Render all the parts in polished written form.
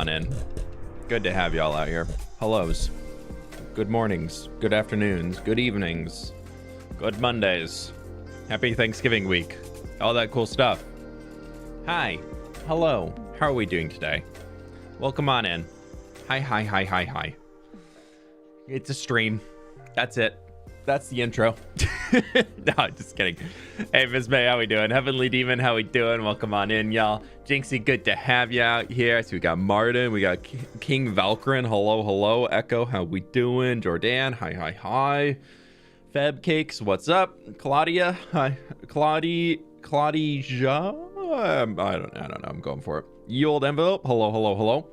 on in. Good to have y'all out here. Hellos. Good mornings. Good afternoons. Good evenings. Good Mondays. Happy Thanksgiving week. All that cool stuff. Hi. Hello. How are we doing today? Welcome on in. Hi. It's a stream. That's it. That's the intro. No, just kidding. Hey, Miss May, how we doing? Heavenly Demon, how we doing? Welcome on in, y'all. Jinxie, good to have you out here. So we got Martin, we got King Valkyrin. Hello. Echo, how we doing? Jordan, hi. Feb Cakes, what's up? Claudia, hi. Claudia. I don't know. I'm going for it. Ye old envelope. Hello.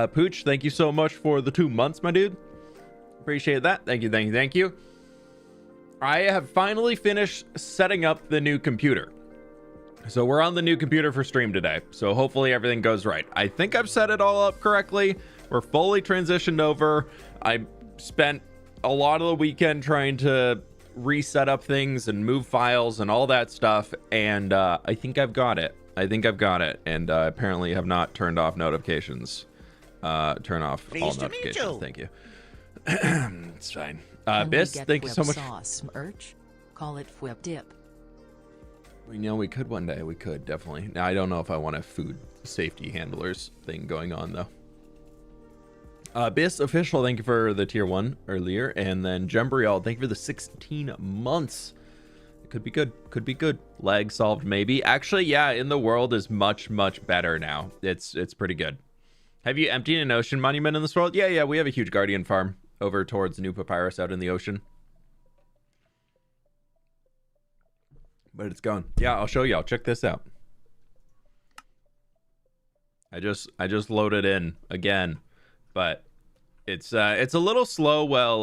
Pooch, thank you so much for the 2 months, my dude. Appreciate that. Thank you. I have finally finished setting up the new computer. So we're on the new computer for stream today. So hopefully everything goes right. I think I've set it all up correctly. We're fully transitioned over. I spent a lot of the weekend trying to reset up things and move files and all that stuff. And I think I've got it. And apparently have not turned off notifications. Turn off all notifications. Thank you. It's fine. Biss, thank you so much. Sauce merch? Call it fWhip dip. We could one day. We could, definitely. Now, I don't know if I want a food safety handlers thing going on, though. Biss official, thank you for the tier 1 earlier. And then Jembriel, thank you for the 16 months. It could be good. Lag solved, maybe. Actually, yeah, in the world is much better now. It's pretty good. Have you emptied an ocean monument in this world? Yeah, we have a huge guardian farm over towards New Papyrus out in the ocean. But it's gone. Yeah, I'll show y'all. Check this out. I just loaded in again, but it's a little slow while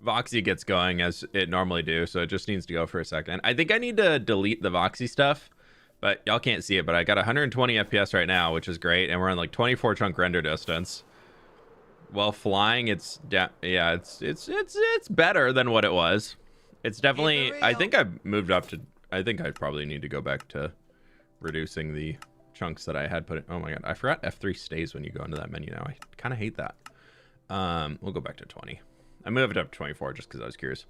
Voxy gets going as it normally do, so it just needs to go for a second. I think I need to delete the Voxy stuff, but y'all can't see it, but I got 120 FPS right now, which is great, and we're on like 24 chunk render distance. While flying, it's better than what it was. It's definitely, I think I've moved up to, I think I probably need to go back to reducing the chunks that I had put in. Oh my god, I forgot F3 stays when you go into that menu now. I kind of hate that. We'll go back to 20. I moved it up to 24 just because I was curious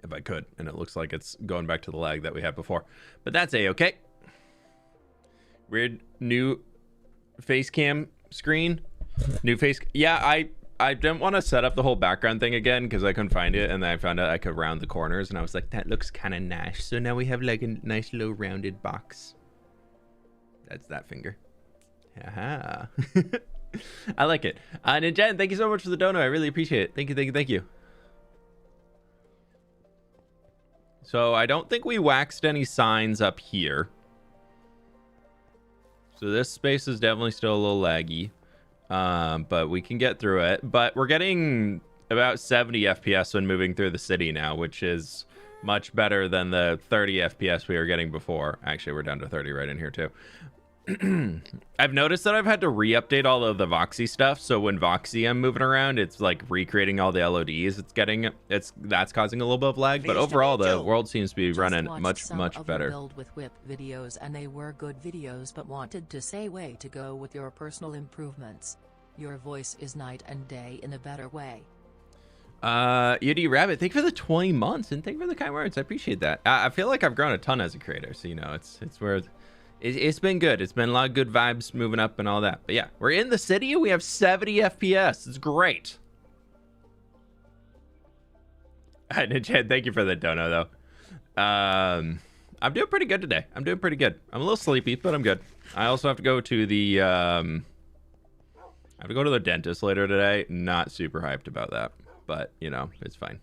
if I could, and it looks like it's going back to the lag that we had before, but that's a-okay. Weird new face cam screen. New face. Yeah, I didn't want to set up the whole background thing again because I couldn't find it, and then I found out I could round the corners, and I was like, that looks kind of nice. So now we have like a nice little rounded box. That's that finger. Haha. I like it. And Jen, thank you so much for the dono. I really appreciate it. Thank you. So I don't think we waxed any signs up here. So this space is definitely still a little laggy. But we can get through it. But we're getting about 70 FPS when moving through the city now, which is much better than the 30 FPS we were getting before. Actually, we're down to 30 right in here too. I've noticed that I've had to re-update all of the Voxy stuff, so when Voxy I'm moving around, it's like recreating all the LODs. That's causing a little bit of lag, but overall the world seems to be running much better. Build with Whip videos, and they were good videos, but wanted to say way to go with your personal improvements. Your voice is night and day in a better way. UD Rabbit, thank you for the 20 months and thank you for the kind words. I appreciate that. I feel like I've grown a ton as a creator, so it's where it's been good. It's been a lot of good vibes moving up and all that. But yeah, we're in the city. We have 70 FPS. It's great. Chad, thank you for the dono though. I'm doing pretty good today. I'm doing pretty good. I'm a little sleepy, but I'm good. I also have to go to the dentist later today. Not super hyped about that, but it's fine.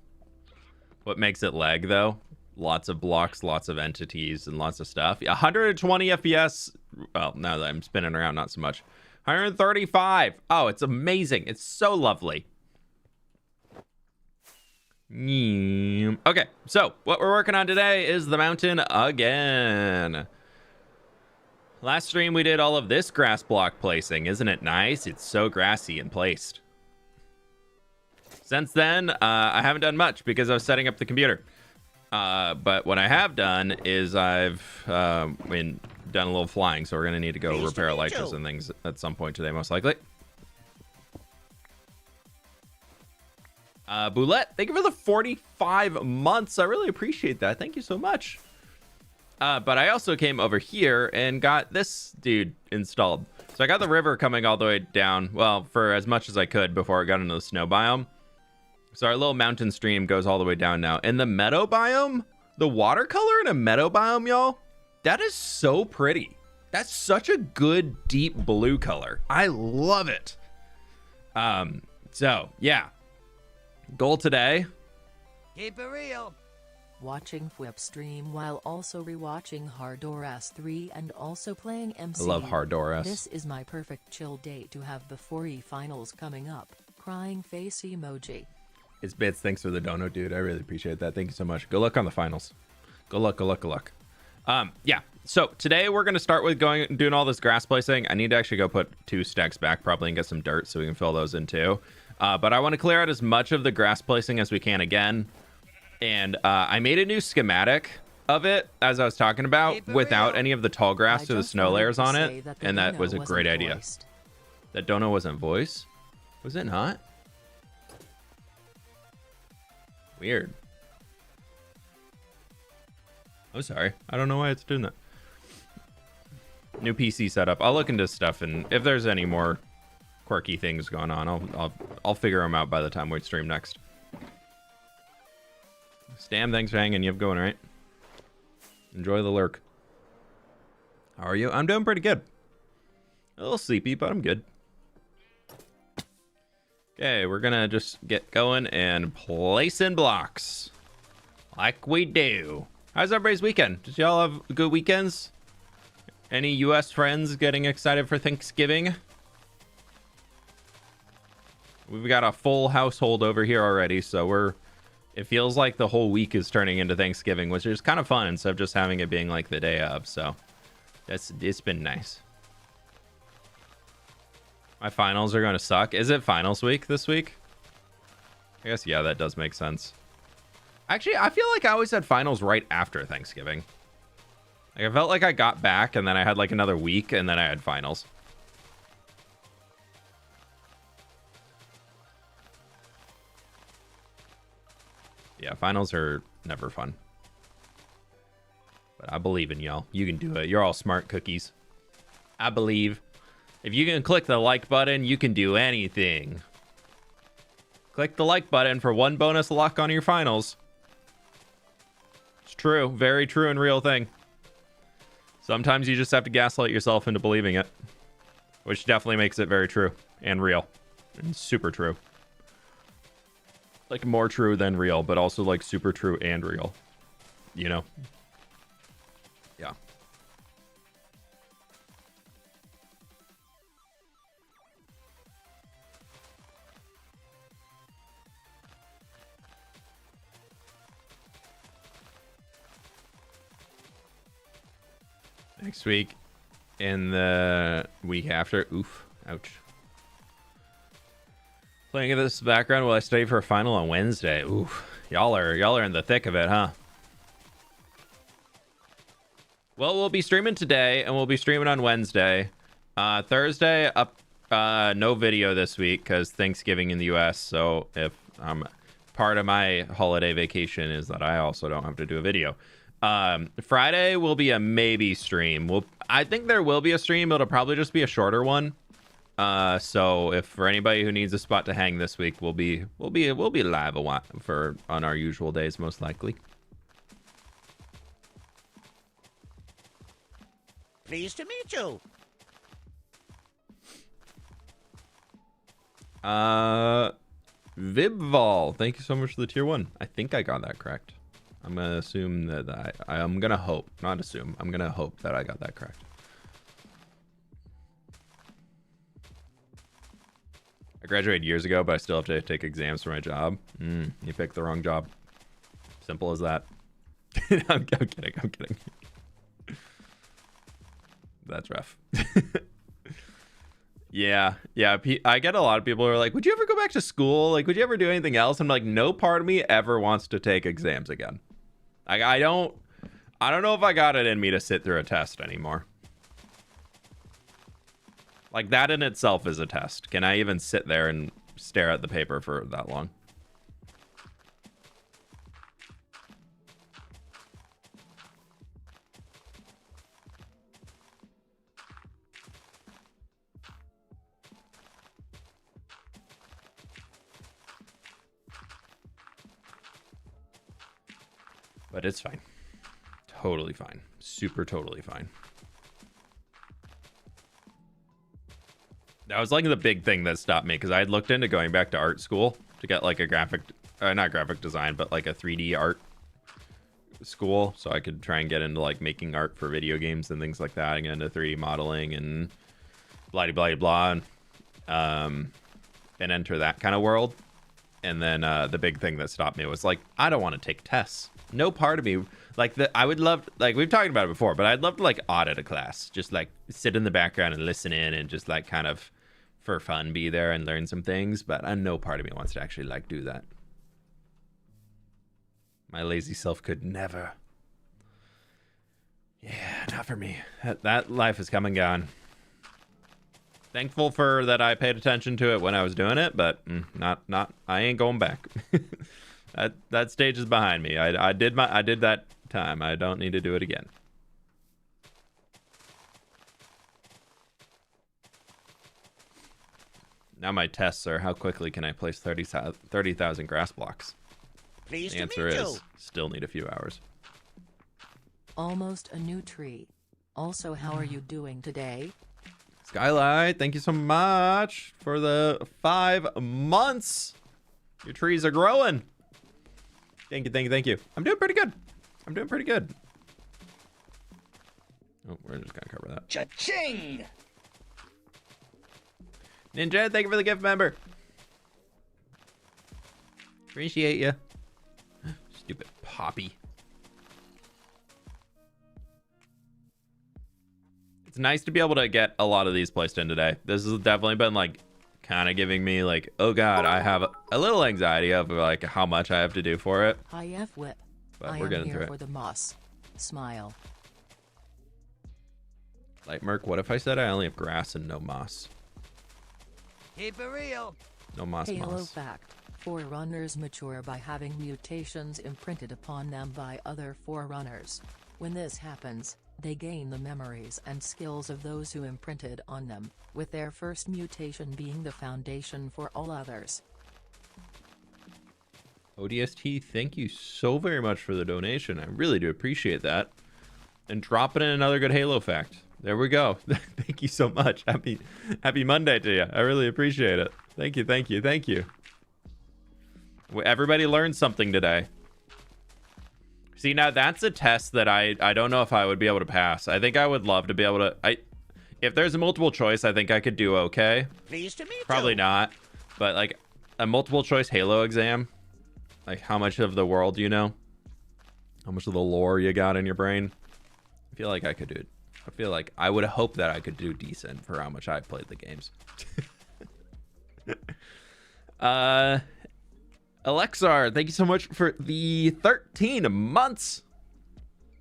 What makes it lag though? Lots of blocks, lots of entities, and lots of stuff. 120 FPS. Well, now that I'm spinning around, not so much. 135. Oh, it's amazing. It's so lovely. Okay, so what we're working on today is the mountain again. Last stream we did all of this grass block placing. Isn't it nice? It's so grassy and placed. Since then, I haven't done much because I was setting up the computer. But what I have done is I've done a little flying, so we're gonna need to go repair elytras and things at some point today, most likely. Boulette, thank you for the 45 months. I really appreciate that. Thank you so much. But I also came over here and got this dude installed. So I got the river coming all the way down, well, for as much as I could before it got into the snow biome. So our little mountain stream goes all the way down now. In the meadow biome, the watercolor in a meadow biome, y'all, that is so pretty. That's such a good deep blue color. I love it. So yeah. Goal today. Keep it real. Watching fWhip stream while also rewatching Hardoras 3 and also playing MC. I love Hardoras. This is my perfect chill date to have before E-finals coming up. Crying face emoji. It's Bits. Thanks for the dono, dude. I really appreciate that. Thank you so much. Good luck on the finals. Good luck, good luck, good luck. Yeah. So today we're going to start with doing all this grass placing. I need to actually go put 2 stacks back probably and get some dirt so we can fill those in too. But I want to clear out as much of the grass placing as we can again. And I made a new schematic of it, as I was talking about, without any of the tall grass or the snow layers on it. And that was a great idea. That dono wasn't voice? Was it not? Weird. I'm sorry. I don't know why it's doing that. New PC setup. I'll look into stuff, and if there's any more quirky things going on, I'll figure them out by the time we stream next. Stam, thanks for hanging. You have going, all right? Enjoy the lurk. How are you? I'm doing pretty good. A little sleepy, but I'm good. Okay, we're gonna just get going and placing blocks like we do. How's everybody's weekend? Did y'all have good weekends? Any US friends getting excited for Thanksgiving? We've got a full household over here already, so it feels like the whole week is turning into Thanksgiving, which is kind of fun instead of just having it being like the day of. So it's been nice. My finals are going to suck. Is it finals week this week? I guess, yeah, that does make sense. Actually, I feel like I always had finals right after Thanksgiving. Like, I felt like I got back and then I had like another week and then I had finals. Yeah, finals are never fun. But I believe in y'all. You can do it. You're all smart cookies. I believe. If you can click the like button, you can do anything. Click the like button for 1 bonus luck on your finals. It's true. Very true and real thing. Sometimes you just have to gaslight yourself into believing it. Which definitely makes it very true and real. And super true. Like more true than real, but also like super true and real. You know? Yeah. Next week and the week after. Oof. Ouch. Playing in this background while I study for a final on Wednesday. Oof. Y'all are in the thick of it, huh? Well, we'll be streaming today and we'll be streaming on Wednesday. Thursday no video this week because Thanksgiving in the US. So if part of my holiday vacation is that I also don't have to do a video. Friday will be a maybe stream. I think there will be a stream. It'll probably just be a shorter one. So if for anybody who needs a spot to hang this week, we'll be live on our usual days, most likely. Pleased to meet you. Vibval, thank you so much for the tier 1. I think I got that correct. I'm gonna assume that I'm gonna hope, not assume. I'm gonna hope that I got that correct. I graduated years ago, but I still have to take exams for my job. You picked the wrong job. Simple as that. I'm kidding. That's rough. Yeah. I get a lot of people who are like, would you ever go back to school? Like, would you ever do anything else? I'm like, no part of me ever wants to take exams again. Like, I don't know if I got it in me to sit through a test anymore. Like, that in itself is a test. Can I even sit there and stare at the paper for that long? But it's fine. Totally fine. Super totally fine. That was like the big thing that stopped me, because I had looked into going back to art school to get like a not graphic design, but like a 3D art school, so I could try and get into like making art for video games and things like that, and get into 3D modeling and blah blah blah, and enter that kind of world. And then the big thing that stopped me was like, I don't want to take tests. No part of me, like, I would love, like, we've talked about it before, but I'd love to like audit a class, just like sit in the background and listen in and just like kind of for fun be there and learn some things. But no part of me wants to actually like do that. My lazy self could never. Yeah, not for me. That life has come and gone. Thankful for that I paid attention to it when I was doing it, but not I ain't going back. that stage is behind me. I did that time. I don't need to do it again. Now my tests are, how quickly can I place 30,000 grass blocks? Pleased The to answer meet is you. still need a few hours. Almost a new tree. Also, how are you doing today? Skylight, thank you so much for the 5 months. Your trees are growing. Thank you. I'm doing pretty good. Oh, we're just gonna cover that. Cha-ching! Ninja, thank you for the gift member. Appreciate you. Stupid Poppy. It's nice to be able to get a lot of these placed in today. This has definitely been like kind of giving me like, oh god, I have a little anxiety of like how much I have to do for it. Hi fWhip. But I we're am getting here through for it. the moss. Smile. Like, Merc, what if I said I only have grass and no moss? Keep it real. No moss. Halo fact. Forerunners mature by having mutations imprinted upon them by other Forerunners. When this happens, they gain the memories and skills of those who imprinted on them, with their first mutation being the foundation for all others. ODST, thank you so very much for the donation. I really do appreciate that. And dropping in another good Halo fact. There we go. Thank you so much. Happy Monday to you. I really appreciate it. Thank you. Everybody learned something today. See, now that's a test that I don't know if I would be able to pass. I think I would love to be able to. If there's a multiple choice, I think I could do okay. Pleased to meet you. Probably not. But like a multiple choice Halo exam, like how much of the world you know, how much of the lore you got in your brain, I feel like I could do it. I feel like I would hope that I could do decent for how much I played the games. Alexar, thank you so much for the 13 months.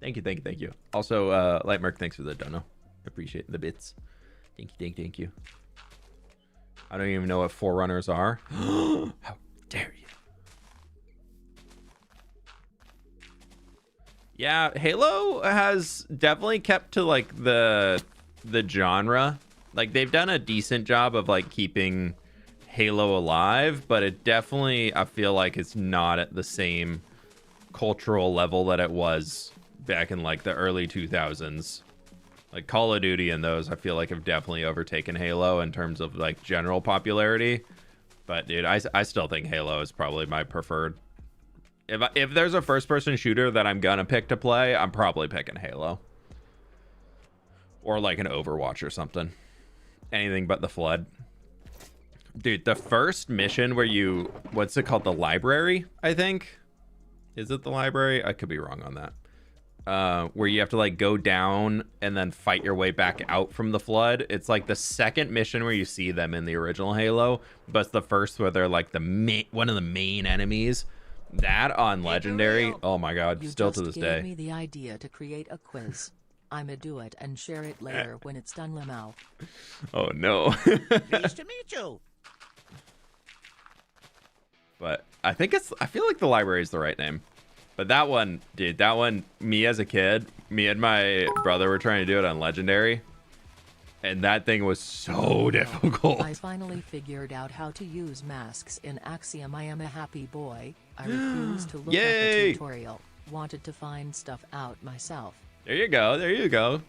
Thank you. Also, Light Merc, thanks for the dono. Appreciate the bits. Thank you. I don't even know what Forerunners are. How dare you? Yeah, Halo has definitely kept to like the genre. Like they've done a decent job of like keeping Halo alive, but it definitely, I feel like it's not at the same cultural level that it was back in like the early 2000s. Like Call of Duty and those, I feel like have definitely overtaken Halo in terms of like general popularity. But dude, I still think Halo is probably my preferred. If there's a first-person shooter that I'm gonna pick to play, I'm probably picking Halo. Or like an Overwatch or something. Anything but the Flood. Dude, the first mission where you... What's it called? The library, I think? Is it the library? I could be wrong on that. Where you have to like go down and then fight your way back out from the Flood. It's like the second mission where you see them in the original Halo. But it's the first where they're like one of the main enemies. That on legendary. Oh my god, You still just to this gave day. me the idea to create a quiz. I'ma do it and share it later when it's done, Lamau. Oh no. Pleased to meet you. But I feel like the library is the right name. But that one, dude, that one, me as a kid, me and my brother were trying to do it on legendary. And that thing was so difficult. I finally figured out how to use masks in Axiom. I am a happy boy. I refused to look at Yay! the tutorial. Wanted to find stuff out myself. There you go. There you go.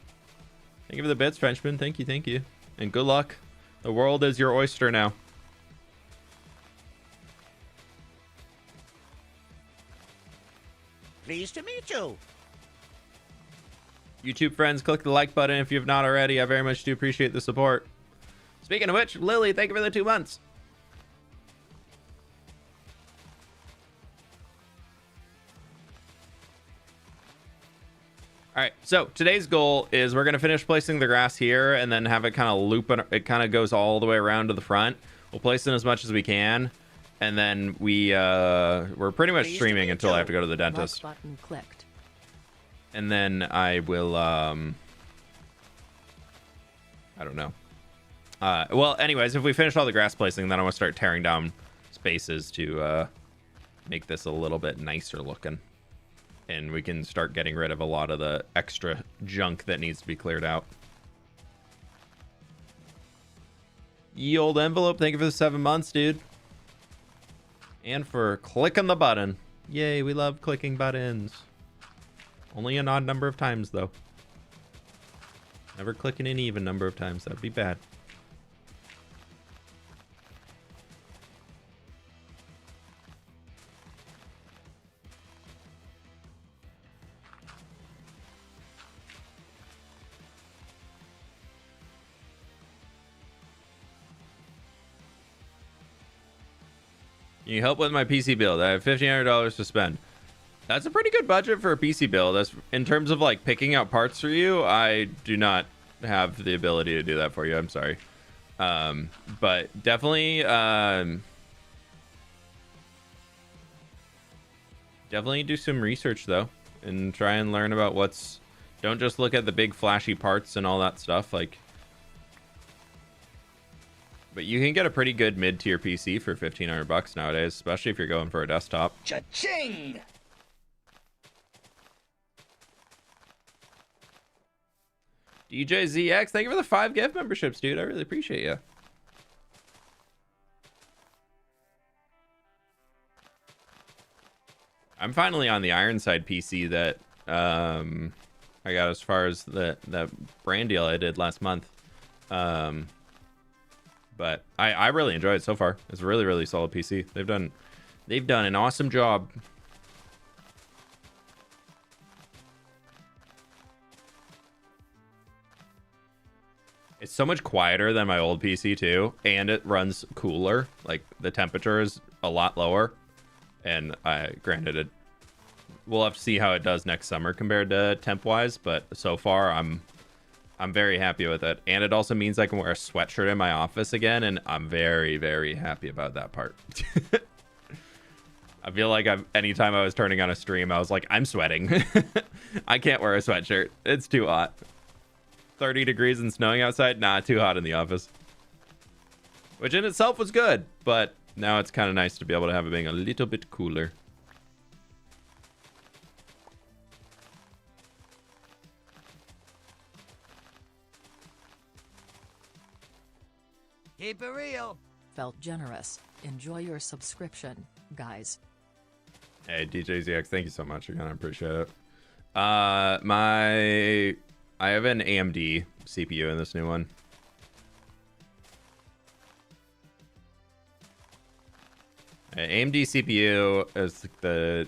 Thank you for the bits, Frenchman. Thank you. Thank you. And good luck. The world is your oyster now. Pleased to meet you. YouTube friends, click the like button if you have not already. I very much do appreciate the support. Speaking of which, Lily, thank you for the 2 months. All right, so today's goal is we're going to finish placing the grass here and then have it kind of loop. It kind of goes all the way around to the front. We'll place in as much as we can. And then we're pretty much streaming until I have to go to the dentist. Mark button clicked. And then I will, I don't know. Well, anyways, if we finish all the grass placing, then I want to start tearing down spaces to make this a little bit nicer looking. And we can start getting rid of a lot of the extra junk that needs to be cleared out. Ye old envelope, thank you for the 7 months, dude. And for clicking the button. Yay, we love clicking buttons. Only an odd number of times, though. Never clicking an even number of times. That'd be bad. Can you help with my PC build? I have $1,500 to spend. That's a pretty good budget for a PC build. That's in terms of like picking out parts for you. I do not have the ability to do that for you. I'm sorry. But definitely, definitely do some research though, and try and learn about what's. Don't just look at the big flashy parts and all that stuff. Like, but you can get a pretty good mid-tier PC for $1,500 nowadays, especially if you're going for a desktop. Cha-ching! DJ ZX, thank you for the 5 gift memberships, dude. I really appreciate you. I'm finally on the Ironside PC that I got as far as that brand deal I did last month. But I really enjoy it so far. It's a really, really solid PC. They've done an awesome job. It's so much quieter than my old PC too, and it runs cooler. Like the temperature is a lot lower, and granted we'll have to see how it does next summer compared to temp wise, but so far I'm very happy with it. And it also means I can wear a sweatshirt in my office again, and I'm very, very happy about that part. I feel like anytime I was turning on a stream, I was like, I'm sweating. I can't wear a sweatshirt. It's too hot. 30 degrees and snowing outside? Nah, too hot in the office. Which in itself was good, but now it's kind of nice to be able to have it being a little bit cooler. Keep it real. Felt generous. Enjoy your subscription, guys. Hey, DJ ZX, thank you so much again. I appreciate it. I have an AMD CPU in this new one. AMD CPU is the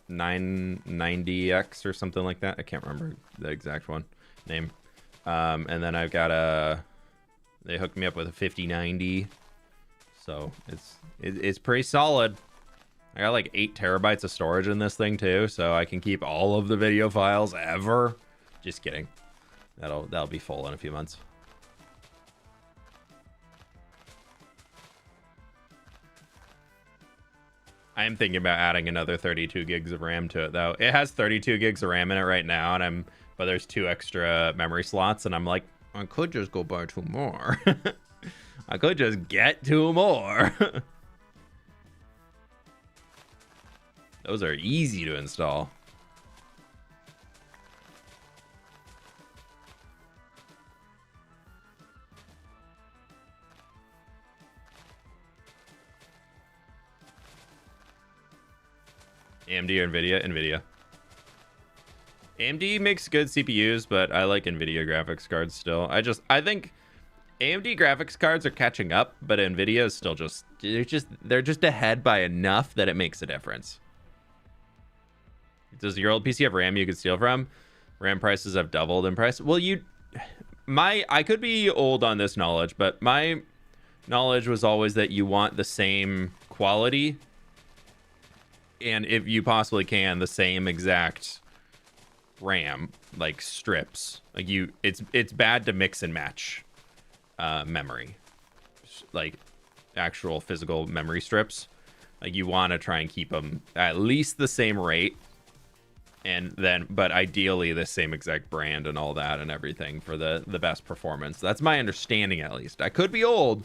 990X or something like that. I can't remember the exact name. And then I've got they hooked me up with a 5090. So it's pretty solid. I got like 8 terabytes of storage in this thing too, so I can keep all of the video files ever. Just kidding. That'll be full in a few months. I am thinking about adding another 32 gigs of RAM to it, though. It has 32 gigs of RAM in it right now, and but there's 2 extra memory slots, and I'm like, I could just go buy 2 more. I could just get 2 more. Those are easy to install. AMD or NVIDIA? NVIDIA. AMD makes good CPUs, but I like NVIDIA graphics cards still. I think AMD graphics cards are catching up, but NVIDIA is still they're just ahead by enough that it makes a difference. Does your old PC have RAM you could steal from? RAM prices have doubled in price. Well, I could be old on this knowledge, but my knowledge was always that you want the same quality, and if you possibly can, the same exact RAM, like strips. Like it's bad to mix and match memory, like actual physical memory strips. Like you want to try and keep them at least the same rate, but ideally the same exact brand and all that and everything for the best performance. That's my understanding, at least. I could be old,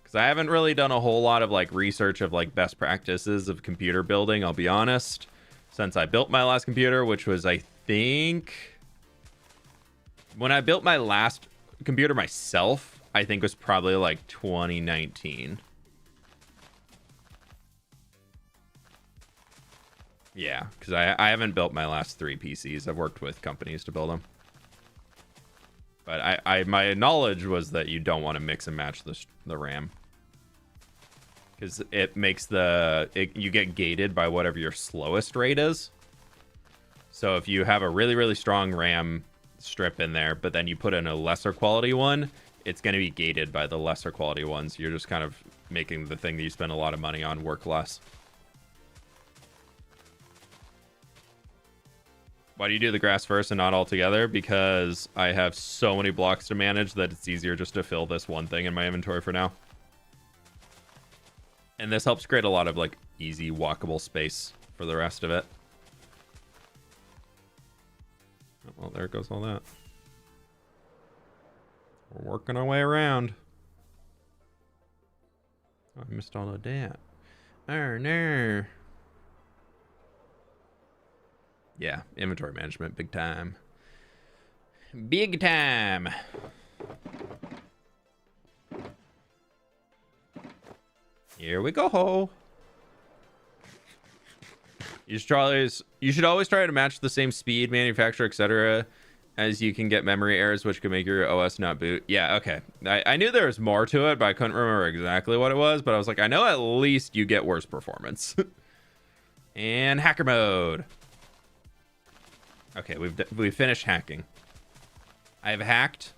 because I haven't really done a whole lot of like research of like best practices of computer building, I'll be honest, since I built my last computer, which was, I think, when I built my last computer myself, I think was probably like 2019. Yeah, because I haven't built my last 3 PCs. I've worked with companies to build them. But my knowledge was that you don't want to mix and match the RAM. Because it makes you get gated by whatever your slowest rate is. So if you have a really, really strong RAM strip in there, but then you put in a lesser quality one, it's going to be gated by the lesser quality ones. You're just kind of making the thing that you spend a lot of money on work less. Why do you do the grass first and not all together? Because I have so many blocks to manage that it's easier just to fill this one thing in my inventory for now. And this helps create a lot of like easy walkable space for the rest of it. Oh, well, there goes all that. We're working our way around. Oh, I missed all of that. Oh no. Yeah, inventory management, big time. Big time. Here we go. You should always try to match the same speed, manufacturer, etc., as you can get memory errors, which could make your OS not boot. Yeah, okay. I knew there was more to it, but I couldn't remember exactly what it was. But I was like, I know at least you get worse performance. And hacker mode. Okay, we've finished hacking. I've hacked.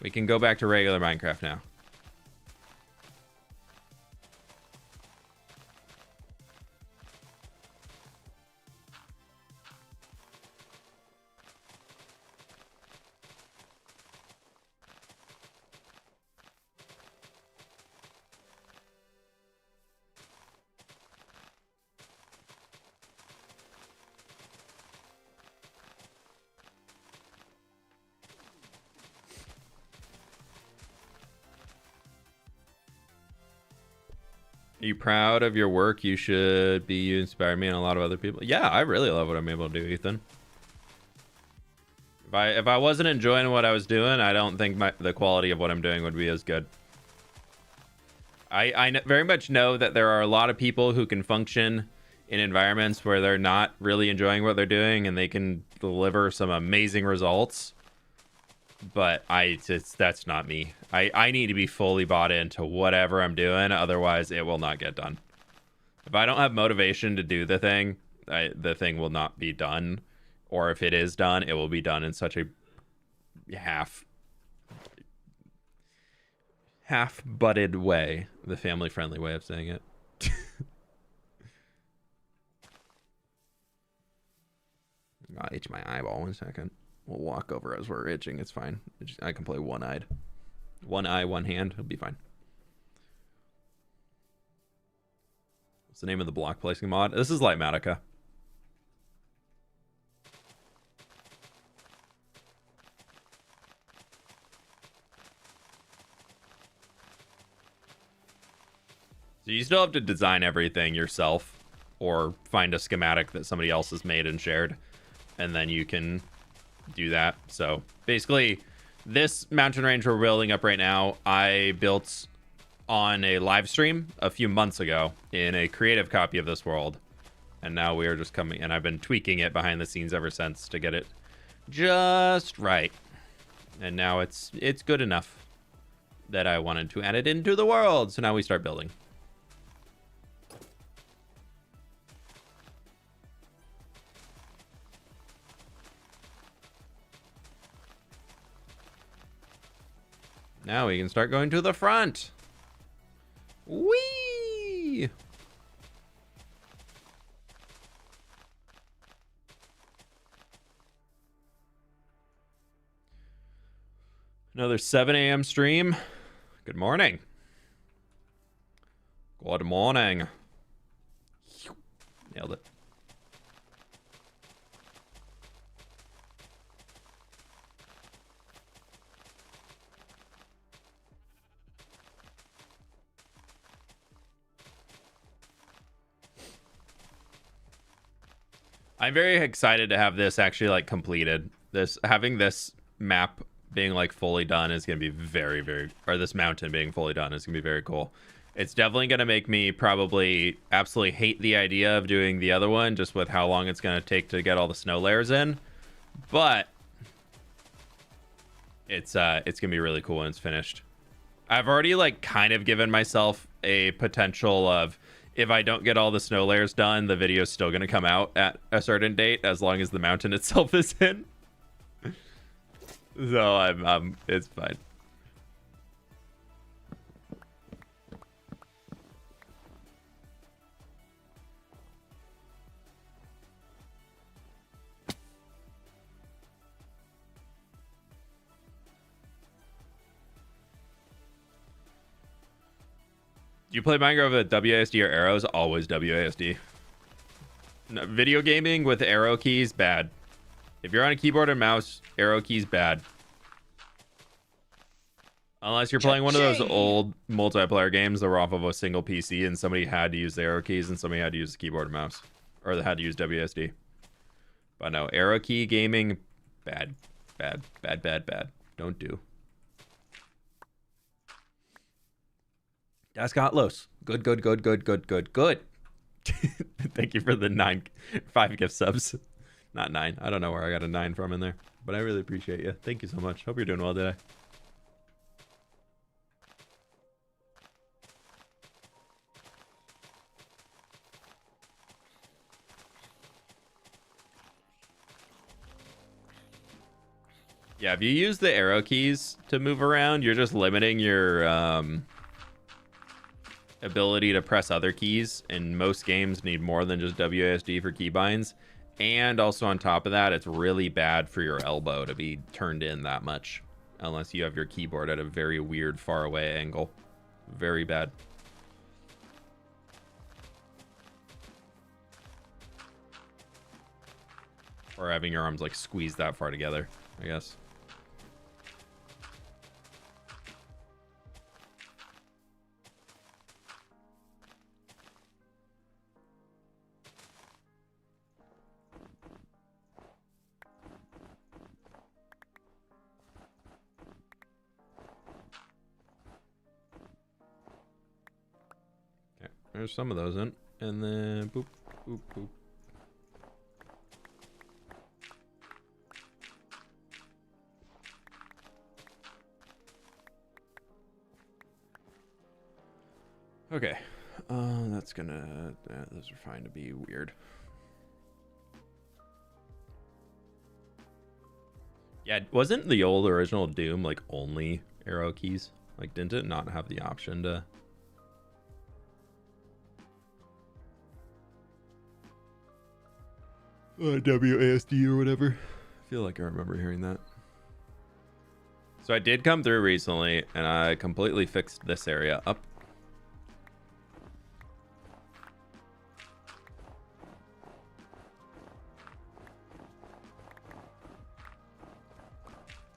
We can go back to regular Minecraft now. Are you proud of your work? You should be. You inspire me and a lot of other people. Yeah, I really love what I'm able to do, Ethan. If I wasn't enjoying what I was doing, I don't think the quality of what I'm doing would be as good. I very much know that there are a lot of people who can function in environments where they're not really enjoying what they're doing, and they can deliver some amazing results. But that's not me. I need to be fully bought into whatever I'm doing, otherwise it will not get done. If I don't have motivation to do the thing will not be done. Or if it is done, it will be done in such a half-butted way. The family-friendly way of saying it. I'll itch my eyeball 1 second. We'll walk over as we're itching. It's fine. I can play one-eyed. One eye, one hand. It'll be fine. What's the name of the block placing mod? This is Lightmatica. So you still have to design everything yourself or find a schematic that somebody else has made and shared, and then you can do that. So basically, this mountain range we're building up right now, I built on a live stream a few months ago in a creative copy of this world. And now we are just coming, and I've been tweaking it behind the scenes ever since to get it just right. And now it's good enough that I wanted to add it into the world. So now we start building. Now we can start going to the front. Whee! Another 7 a.m. stream. Good morning. Good morning. Nailed it. I'm very excited to have this actually like completed. Having this map being like fully done is going to be or this mountain being fully done is going to be very cool. It's definitely going to make me probably absolutely hate the idea of doing the other one just with how long it's going to take to get all the snow layers in. But it's going to be really cool when it's finished. I've already like kind of given myself a potential of, if I don't get all the snow layers done, the video's still going to come out at a certain date as long as the mountain itself is in. So it's fine. Do you play Minecraft with WASD or arrows? Always WASD. No, video gaming with arrow keys, bad. If you're on a keyboard and mouse, arrow keys, bad. Unless you're playing one of those old multiplayer games that were off of a single PC and somebody had to use the arrow keys and somebody had to use the keyboard and mouse. Or they had to use WASD. But no, arrow key gaming, bad. Bad, bad, bad, bad. Don't do. Das got los. Good. Thank you for the 5 gift subs. Not 9. I don't know where I got a 9 from in there, but I really appreciate you. Thank you so much. Hope you're doing well today. Yeah, if you use the arrow keys to move around, you're just limiting your ability to press other keys, and most games need more than just WASD for keybinds. And also on top of that, it's really bad for your elbow to be turned in that much unless you have your keyboard at a very weird far away angle. Very bad. Or having your arms like squeezed that far together, I guess. There's some of those in, and then boop, boop, boop. Okay, that's gonna, those are fine to be weird. Yeah, wasn't the old original Doom like only arrow keys? Like, didn't it not have the option to... WASD or whatever. I feel like I remember hearing that. So I did come through recently and I completely fixed this area up.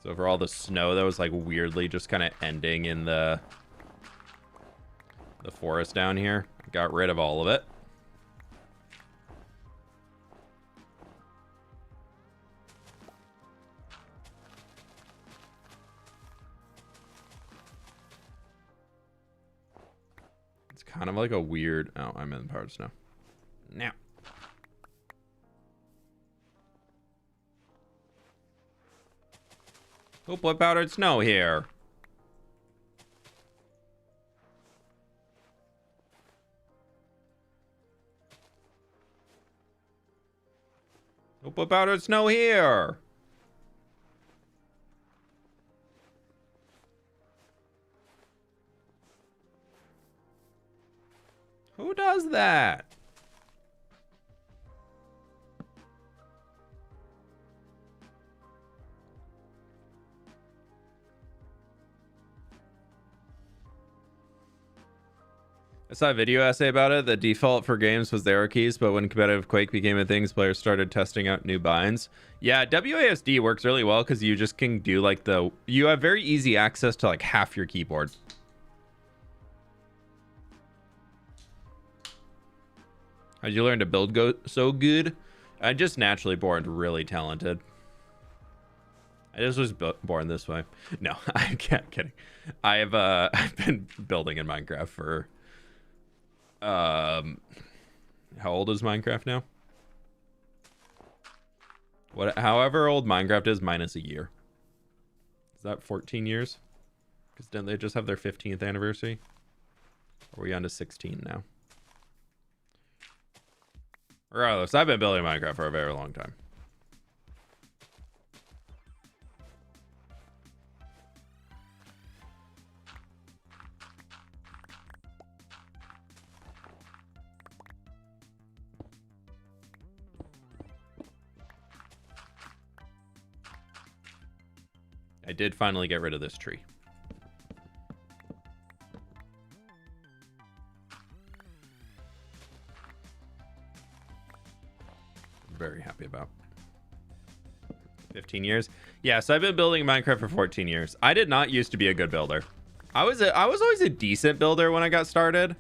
So for all the snow that was like weirdly just kind of ending in the forest down here, got rid of all of it. It's kind of like a weird... Oh, I'm in the powdered snow. Now. Oh, what powdered snow here? Oh, what powdered snow here? Who does that? I saw a video essay about it. The default for games was the arrow keys, but when competitive Quake became a thing, players started testing out new binds. Yeah, WASD works really well because you just can do like you have very easy access to like half your keyboard. How'd you learn to build so good? I'm just naturally born really talented. I just was born this way. No, I'm kidding. I've been building in Minecraft for how old is Minecraft now? However old Minecraft is minus a year. Is that 14 years? Because didn't they just have their 15th anniversary? Or are we on to 16 now? Regardless, I've been building Minecraft for a very long time. I did finally get rid of this tree. Very happy about. 15 years. Yeah, so I've been building Minecraft for 14 years. I did not used to be a good builder. I was always a decent builder when I got started,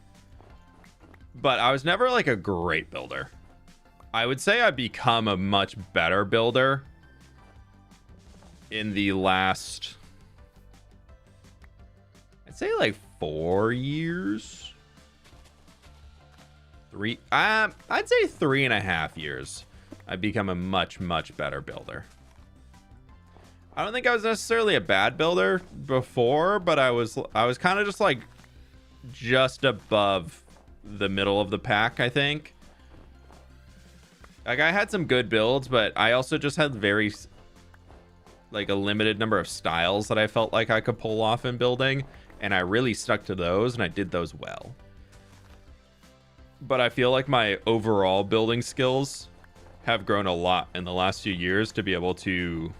but I was never like a great builder. I would say I've become a much better builder in the last, I'd say like 4 years. I'd say 3.5 years. I've become a much better builder. I don't think I was necessarily a bad builder before, but I was kind of just like just above the middle of the pack, I think. Like I had some good builds, but I also just had very like a limited number of styles that I felt like I could pull off in building, and I really stuck to those and I did those well. But I feel like my overall building skills have grown a lot in the last few years to be able to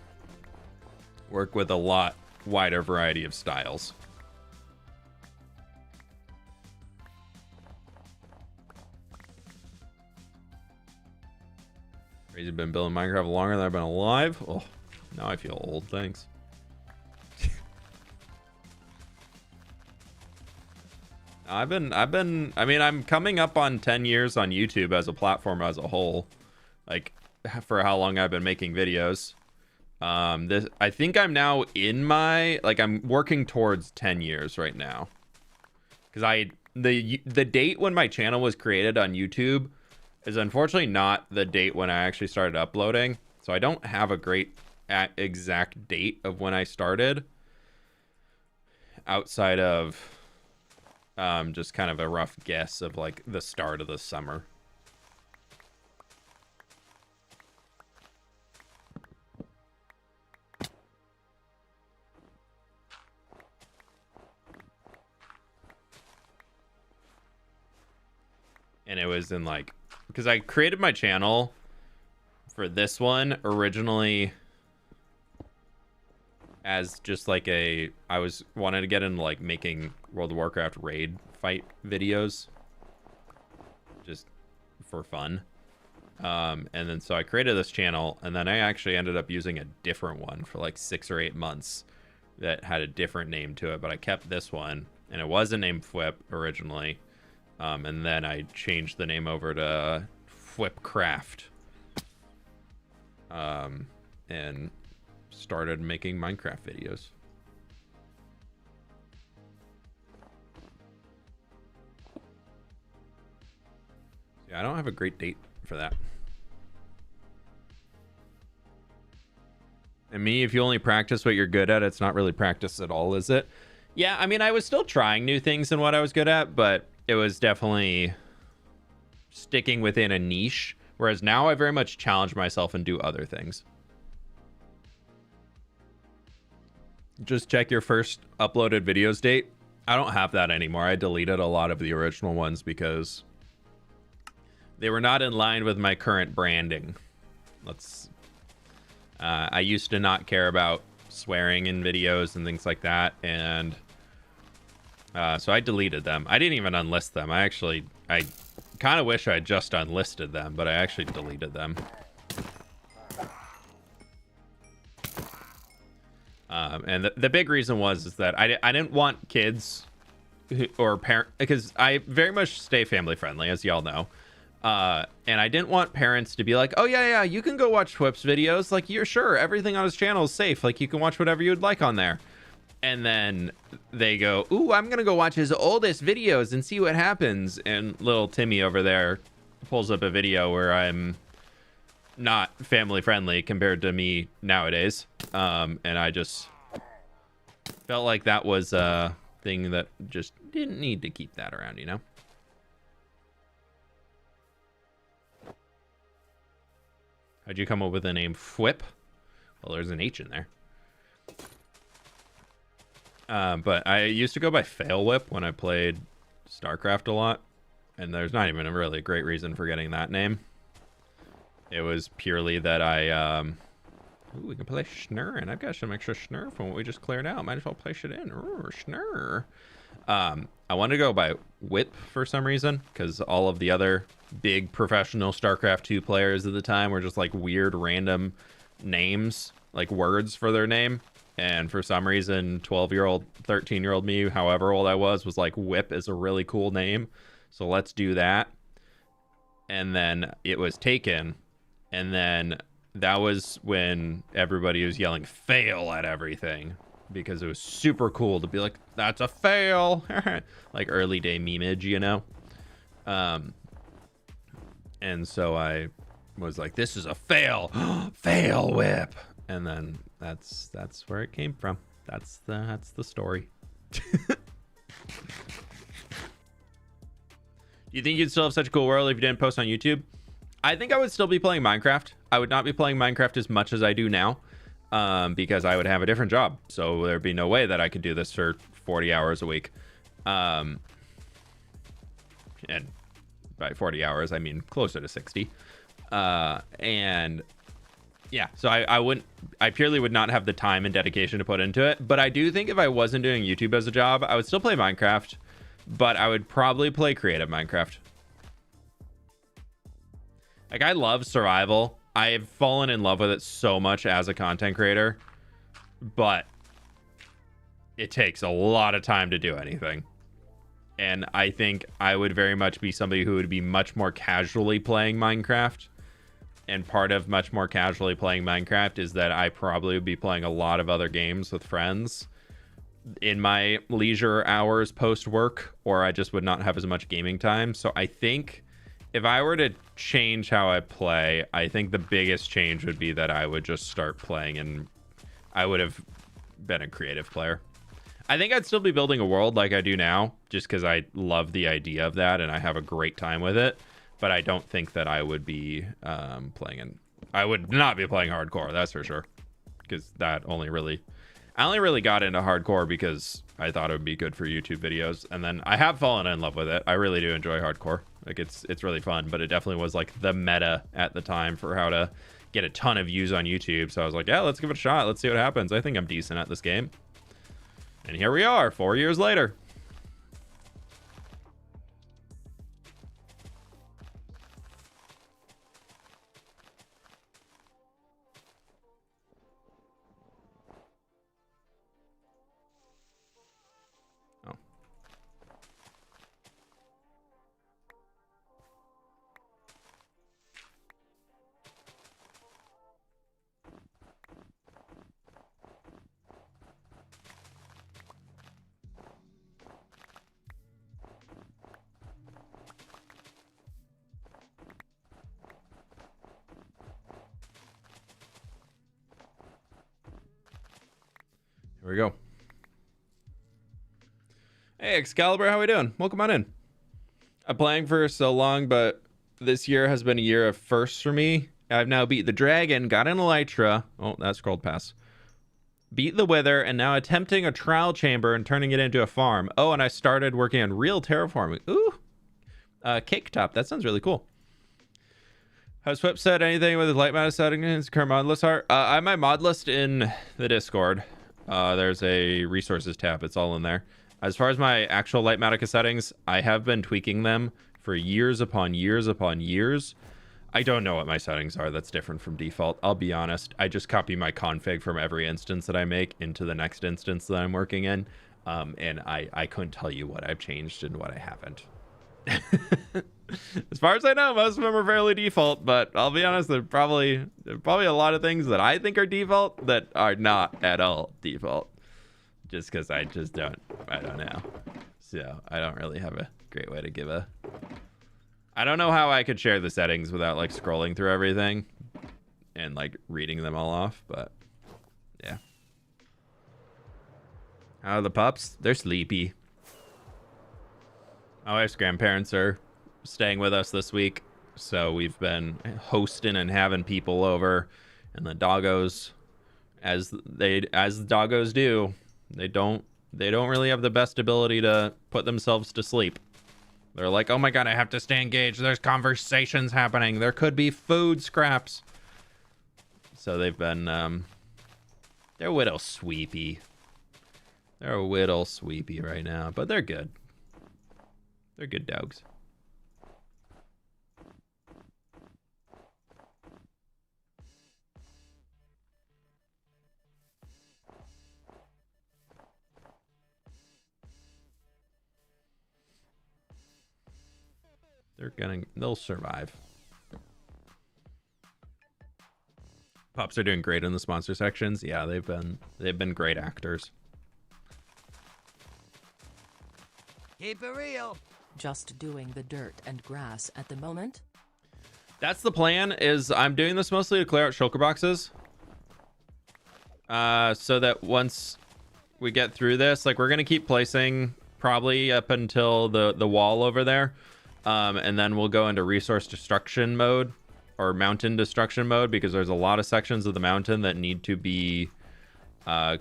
work with a lot wider variety of styles. Crazy, been building Minecraft longer than I've been alive. Oh, now I feel old. Thanks. I mean, I'm coming up on 10 years on YouTube as a platform as a whole. Like, for how long I've been making videos. I think I'm now in my, like, I'm working towards 10 years right now. Because the date when my channel was created on YouTube is unfortunately not the date when I actually started uploading. So I don't have a great exact date of when I started. Outside of just kind of a rough guess of like the start of the summer. And it was in like, because I created my channel for this one originally as just like I wanted to get into like making World of Warcraft raid fight videos just for fun. And then so I created this channel, and then I actually ended up using a different one for like 6 or 8 months that had a different name to it, but I kept this one, and it wasn't named fWhip originally. And then I changed the name over to fWhip Craft. And started making Minecraft videos. Yeah, I don't have a great date for that. And me, if you only practice what you're good at, it's not really practice at all, is it? Yeah, I mean, I was still trying new things in what I was good at, but it was definitely sticking within a niche. Whereas now I very much challenge myself and do other things. Just check your first uploaded videos date. I don't have that anymore. I deleted a lot of the original ones because they were not in line with my current branding. I used to not care about swearing in videos and things like that, and so I deleted them. I didn't even unlist them. I kind of wish I just unlisted them, but I actually deleted them. And the big reason is that I didn't want kids or parent, because I very much stay family friendly, as y'all know. And I didn't want parents to be like, oh yeah, you can go watch fWhip's videos. Like, you're sure everything on his channel is safe. Like, you can watch whatever you'd like on there. And then they go, ooh, I'm going to go watch his oldest videos and see what happens. And little Timmy over there pulls up a video where I'm not family friendly compared to me nowadays. And I just felt like that was a thing that just didn't need to keep that around, you know? How'd you come up with the name fWhip? Well, there's an H in there. But I used to go by fWhip when I played StarCraft a lot. And there's not even a really great reason for getting that name. It was purely that ooh, we can play Schnur, and I've got some extra Schnur from what we just cleared out. Might as well place it in. Ooh, Schnur. I wanted to go by Whip for some reason, because all of the other big professional StarCraft 2 players at the time were just like weird random names, like words for their name. And for some reason, 12-year-old, 13-year-old me, however old I was like, Whip is a really cool name. So let's do that. And then it was taken. And then that was when everybody was yelling fail at everything, because it was super cool to be like, that's a fail. Like early day memeage, you know? And so I was like, this is a fail. Fail whip. And then that's where it came from. That's the story. Do you think you'd still have such a cool world if you didn't post on YouTube? I think I would still be playing Minecraft. I would not be playing Minecraft as much as I do now, because I would have a different job. So there'd be no way that I could do this for 40 hours a week. And by 40 hours, I mean closer to 60. And yeah, so I purely would not have the time and dedication to put into it. But I do think if I wasn't doing YouTube as a job, I would still play Minecraft, but I would probably play creative Minecraft. Like, I love survival. I've fallen in love with it so much as a content creator, but it takes a lot of time to do anything. And I think I would very much be somebody who would be much more casually playing Minecraft. And part of much more casually playing Minecraft is that I probably would be playing a lot of other games with friends in my leisure hours post work, or I just would not have as much gaming time. So I think if I were to change how I play, I think the biggest change would be that I would just start playing, and I would have been a creative player. I think I'd still be building a world like I do now, just because I love the idea of that and I have a great time with it. But I don't think that I would be I would not be playing hardcore, that's for sure. Because that I only really got into hardcore because I thought it would be good for YouTube videos. And then I have fallen in love with it. I really do enjoy hardcore. Like, it's really fun, but it definitely was like the meta at the time for how to get a ton of views on YouTube. So I was like, yeah, let's give it a shot. Let's see what happens. I think I'm decent at this game. And here we are, 4 years later. we go. Hey, Excalibur, how we doing? Welcome on in. I'm playing for so long, but this year has been a year of firsts for me. I've now beat the dragon, got an elytra. Oh, that scrolled past. Beat the wither, and now attempting a trial chamber and turning it into a farm. Oh, and I started working on real terraforming. Ooh. Cake top. That sounds really cool. Has fWhip said anything with his light meta settings? Current mod list art? I have my mod list in the Discord. There's a resources tab. It's all in there. As far as my actual light Matica settings, I have been tweaking them for years upon years upon years. I don't know what my settings are that's different from default. I'll be honest. I just copy my config from every instance that I make into the next instance that I'm working in. And I couldn't tell you what I've changed and what I haven't. As far as I know, most of them are fairly default, but I'll be honest, there's probably a lot of things that I think are default that are not at all default. Just because I don't know. So I don't really have a great way to give a... I don't know how I could share the settings without like scrolling through everything and like reading them all off, but yeah. How are the pups? They're sleepy. My wife's grandparents are staying with us this week, so we've been hosting and having people over, and the doggos, as the doggos do, they don't really have the best ability to put themselves to sleep. They're like, oh my god, I have to stay engaged. There's conversations happening. There could be food scraps. So they've been, they're a little sweepy. They're a little sweepy right now, but they're good. They're good dogs. They'll survive. Pups are doing great in the sponsor sections. Yeah, they've been great actors. Keep it real. Just doing the dirt and grass at the moment? That's the plan. Is I'm doing this mostly to clear out shulker boxes. So that once we get through this, like we're gonna keep placing probably up until the wall over there. And then we'll go into resource destruction mode or mountain destruction mode because there's a lot of sections of the mountain that need to be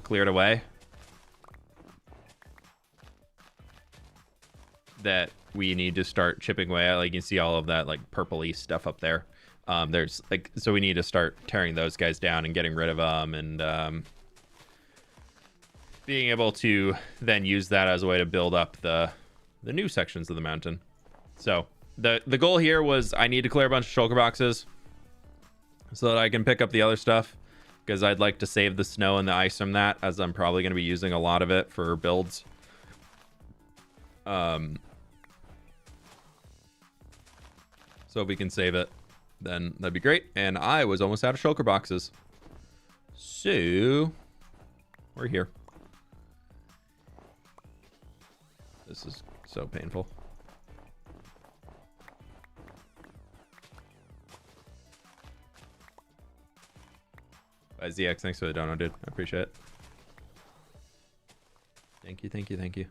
cleared away. That we need to start chipping away at. Like you can see all of that like purpley stuff up there. There's like, so we need to start tearing those guys down and getting rid of them and being able to then use that as a way to build up the new sections of the mountain. So the goal here was I need to clear a bunch of shulker boxes so that I can pick up the other stuff because I'd like to save the snow and the ice from that as I'm probably going to be using a lot of it for builds. So if we can save it, then that'd be great. And I was almost out of shulker boxes. So we're here. This is so painful. ZX, thanks for the dono, dude. I appreciate it. Thank you, thank you, thank you.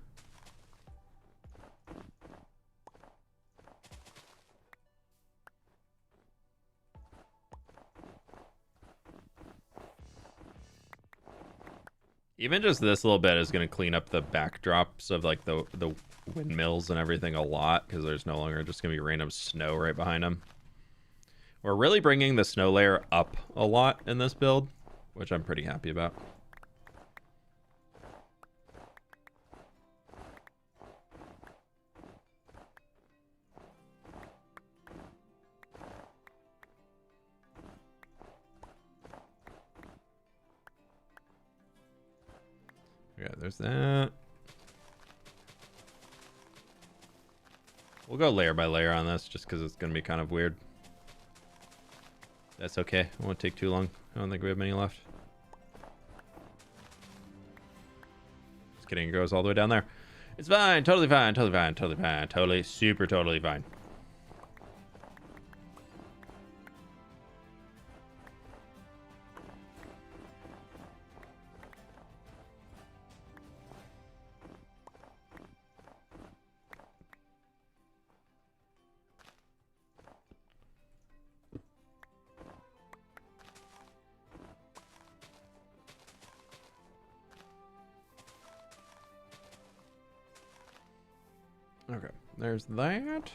Even just this little bit is going to clean up the backdrops of like the windmills and everything a lot because there's no longer just going to be random snow right behind them. We're really bringing the snow layer up a lot in this build, which I'm pretty happy about. Yeah, there's that. We'll go layer by layer on this just because it's going to be kind of weird. That's okay. It won't take too long. I don't think we have many left. Just kidding. It goes all the way down there. It's fine. Totally fine. Totally fine. Totally fine. Totally, super totally fine. Okay, there's that.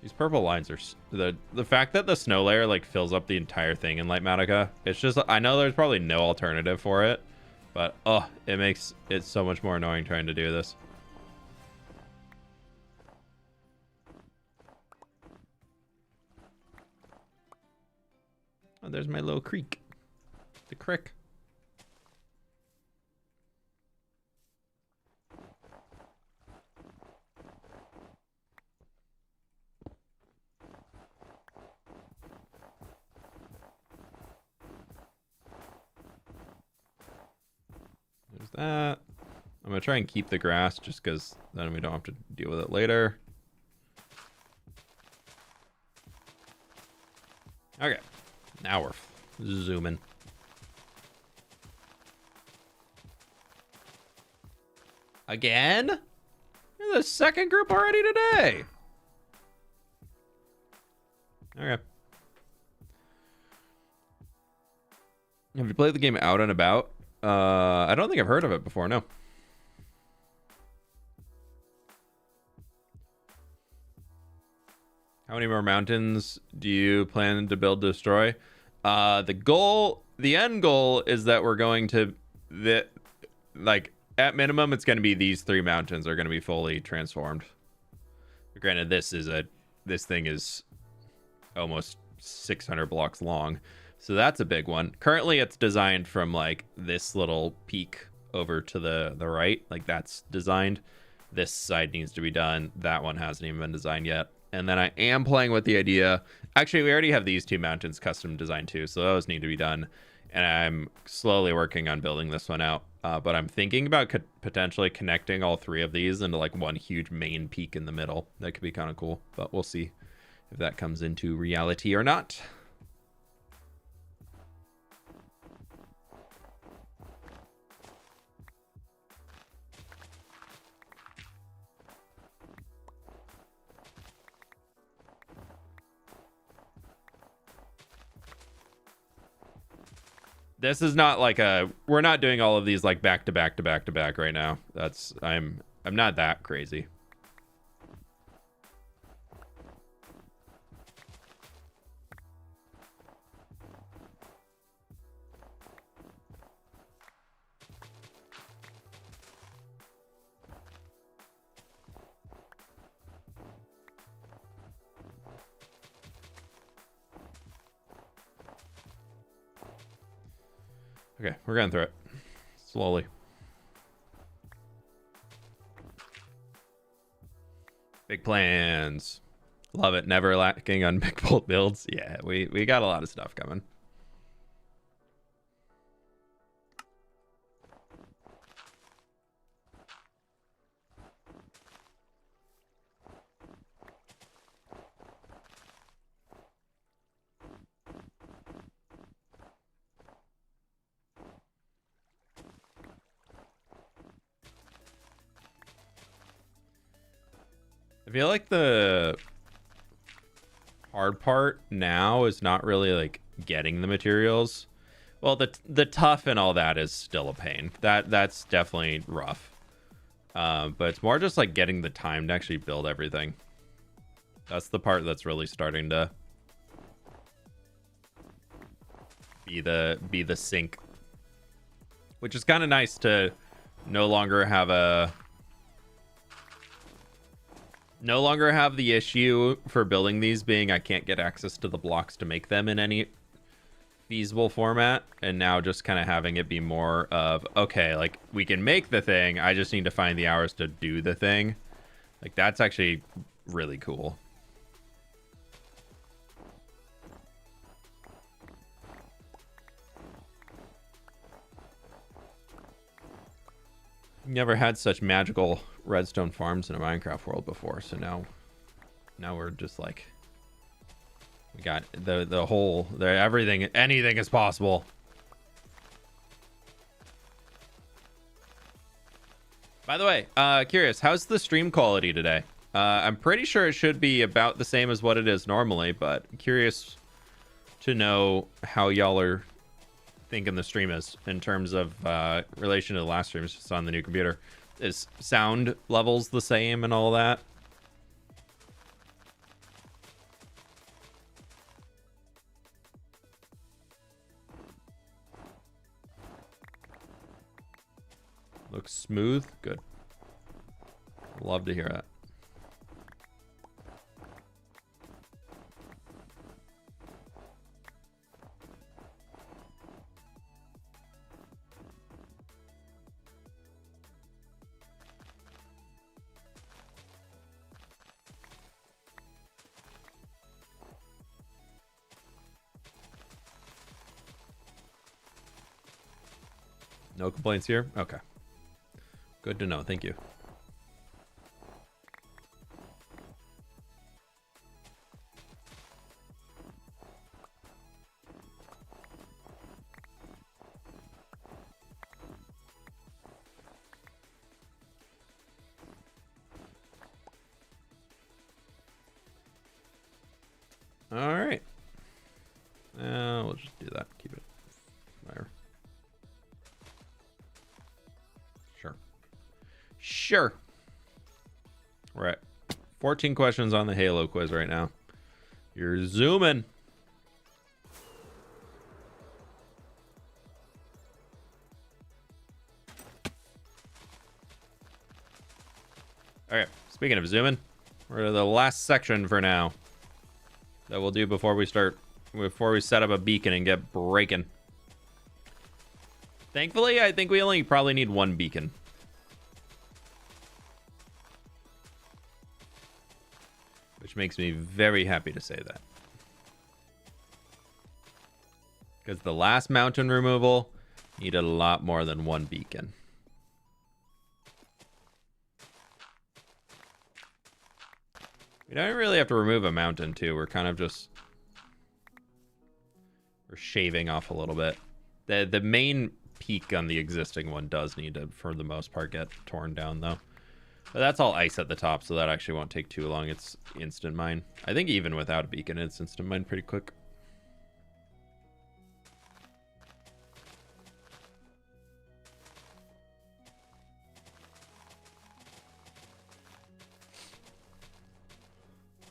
These purple lines are the fact that the snow layer like fills up the entire thing in Light Matica. It's just, I know there's probably no alternative for it, but oh, it makes it so much more annoying trying to do this. Oh, there's my little creek. The crick. There's that. I'm gonna try and keep the grass just because then we don't have to deal with it later. Okay, now we're zooming. Again? You're the second group already today. Okay. Have you played the game Out and About? I don't think I've heard of it before, no. How many more mountains do you plan to build to destroy? The end goal is that we're going to, like, at minimum, it's going to be these 3 mountains are going to be fully transformed. Granted, this thing is almost 600 blocks long, so that's a big one. Currently, it's designed from like this little peak over to the right, like that's designed. This side needs to be done. That one hasn't even been designed yet. And then I am playing with the idea. Actually, we already have these 2 mountains custom designed too, so those need to be done. And I'm slowly working on building this one out. But I'm thinking about potentially connecting all 3 of these into like one huge main peak in the middle. That could be kind of cool, but we'll see if that comes into reality or not. This is not like we're not doing all of these like back to back to back to back right now. I'm not that crazy. Okay, we're going through it slowly. Big plans. Love it. Never lacking on big bold builds. Yeah, we got a lot of stuff coming. I feel like the hard part now is not really like getting the materials. Well, the tough and all that is still a pain. That's definitely rough. But it's more just like getting the time to actually build everything. That's the part that's really starting to be the sink. Which is kind of nice to no longer have the issue for building these being I can't get access to the blocks to make them in any feasible format, and now just kind of having it be more of, okay, like we can make the thing, I just need to find the hours to do the thing. Like that's actually really cool. Never had such magical redstone farms in a Minecraft world before, so now we're just like, we got the whole, everything, anything is possible. By the way, curious, how's the stream quality today? I'm pretty sure it should be about the same as what it is normally, but I'm curious to know how y'all are thinking the stream is in terms of relation to the last streams just on the new computer. Is sound levels the same and all that? Looks smooth. Good. Love to hear that. No complaints here? Okay. Good to know. Thank you. All right. We'll just do that. Keep it there. Sure. We're at 14 questions on the Halo quiz right now. You're zooming. Okay, speaking of zooming, we're to the last section for now that we'll do before we set up a beacon and get breaking. Thankfully, I think we only probably need one beacon. Which makes me very happy to say that. Because the last mountain removal needed a lot more than one beacon. We don't really have to remove a mountain too. We're kind of just... we're shaving off a little bit. The main peak on the existing one does need to, for the most part, get torn down though. But that's all ice at the top, so that actually won't take too long. It's instant mine. I think even without a beacon, it's instant mine pretty quick.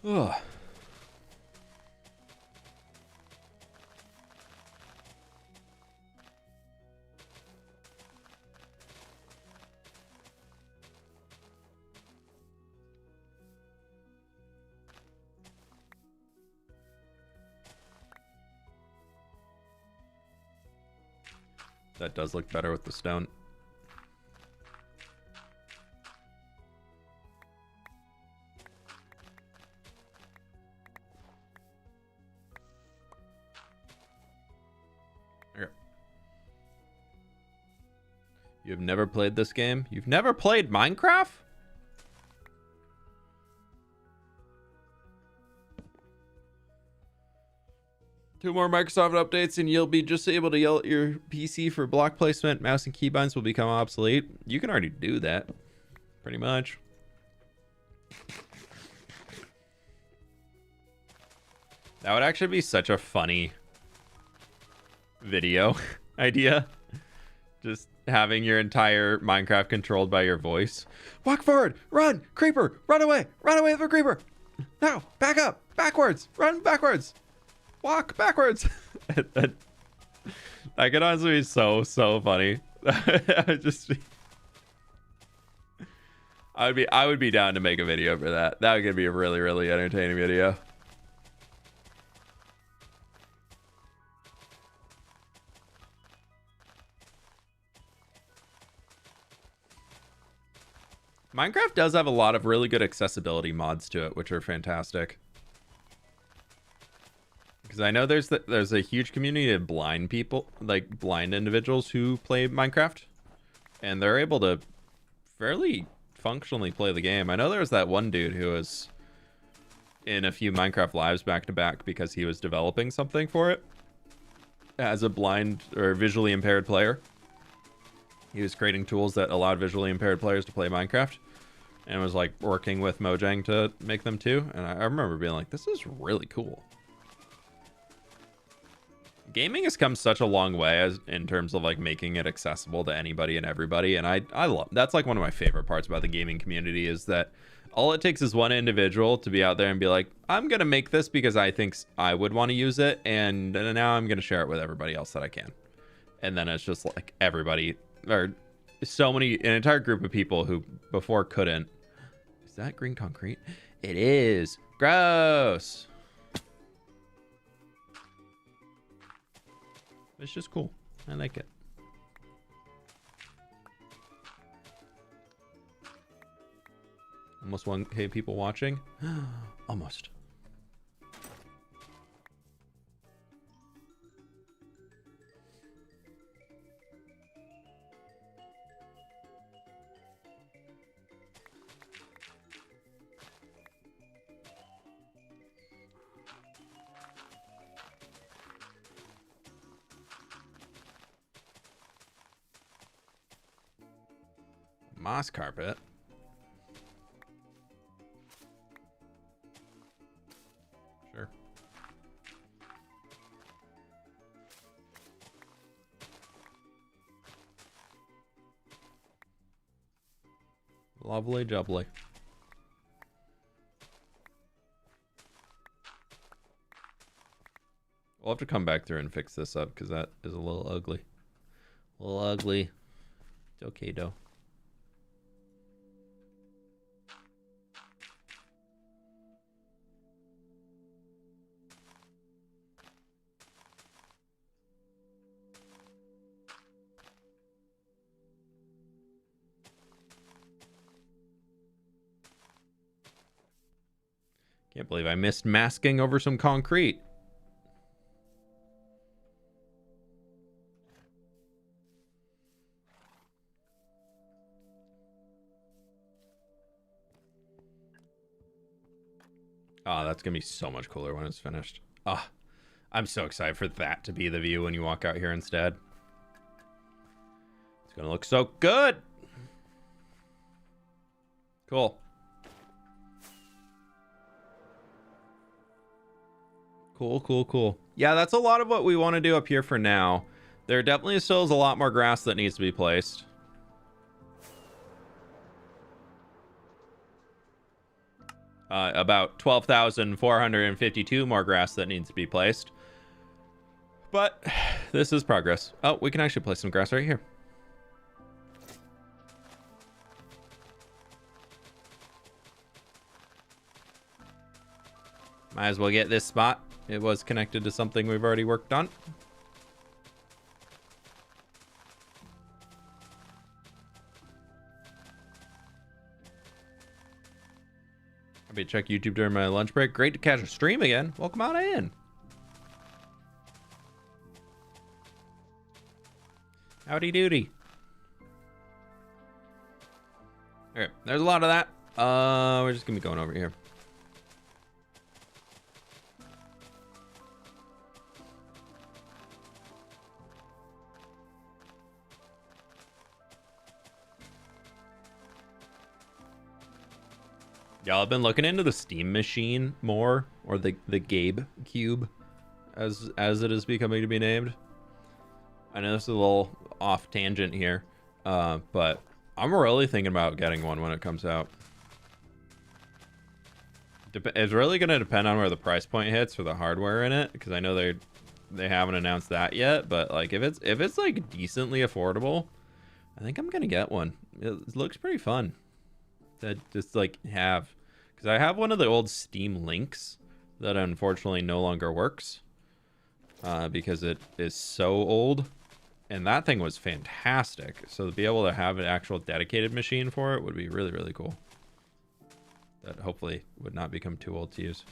Ugh. That does look better with the stone. Okay. You've never played this game? You've never played Minecraft? Two more Microsoft updates and you'll be just able to yell at your PC for block placement. Mouse and keybinds will become obsolete. You can already do that, pretty much. That would actually be such a funny video idea. Just having your entire Minecraft controlled by your voice. Walk forward, run, creeper, run away from creeper. No, back up, backwards, run backwards. Walk backwards. That could honestly be so funny. I would be down to make a video for that. That would be a really entertaining video. Minecraft does have a lot of really good accessibility mods to it, which are fantastic. Because I know there's a huge community of blind people, like blind individuals who play Minecraft, and they're able to fairly functionally play the game. I know there was that one dude who was in a few Minecraft lives back to back because he was developing something for it as a blind or visually impaired player. He was creating tools that allowed visually impaired players to play Minecraft. and was like working with Mojang to make them too. And I remember being like, this is really cool. Gaming has come such a long way as in terms of like making it accessible to anybody and everybody. And I love, that's like one of my favorite parts about the gaming community is that all it takes is one individual to be out there and be like, I'm going to make this because I think I would want to use it. And now I'm going to share it with everybody else that I can. And then it's just like everybody, or so many, an entire group of people who before couldn't. Is that green concrete? It is. Gross. It's just cool. I like it. Almost 1K people watching. Almost. Moss carpet. Sure. Lovely jubbly. We'll have to come back through and fix this up because that is a little ugly. A little ugly. It's okay though. Can't believe I missed masking over some concrete. Oh, that's gonna be so much cooler when it's finished. Oh, I'm so excited for that to be the view when you walk out here instead. It's gonna look so good. Cool. Cool. Yeah, that's a lot of what we want to do up here for now. There definitely still is a lot more grass that needs to be placed. About 12,452 more grass that needs to be placed. But this is progress. Oh, we can actually place some grass right here. Might as well get this spot. It was connected to something we've already worked on. I'll be check YouTube during my lunch break. Great to catch a stream again. Welcome on in. Howdy doody. Okay, there's a lot of that. We're just gonna be going over here. Y'all have been looking into the Steam machine more, or the Gabe Cube, as it is becoming to be named. I know this is a little off tangent here, but I'm really thinking about getting one when it comes out. It's really going to depend on where the price point hits for the hardware in it, because I know they haven't announced that yet. But like if it's like decently affordable, I think I'm gonna get one. It looks pretty fun to just like have, because I have one of the old Steam Links that unfortunately no longer works because it is so old, and that thing was fantastic. So to be able to have an actual dedicated machine for it would be really, really cool. That hopefully would not become too old to use.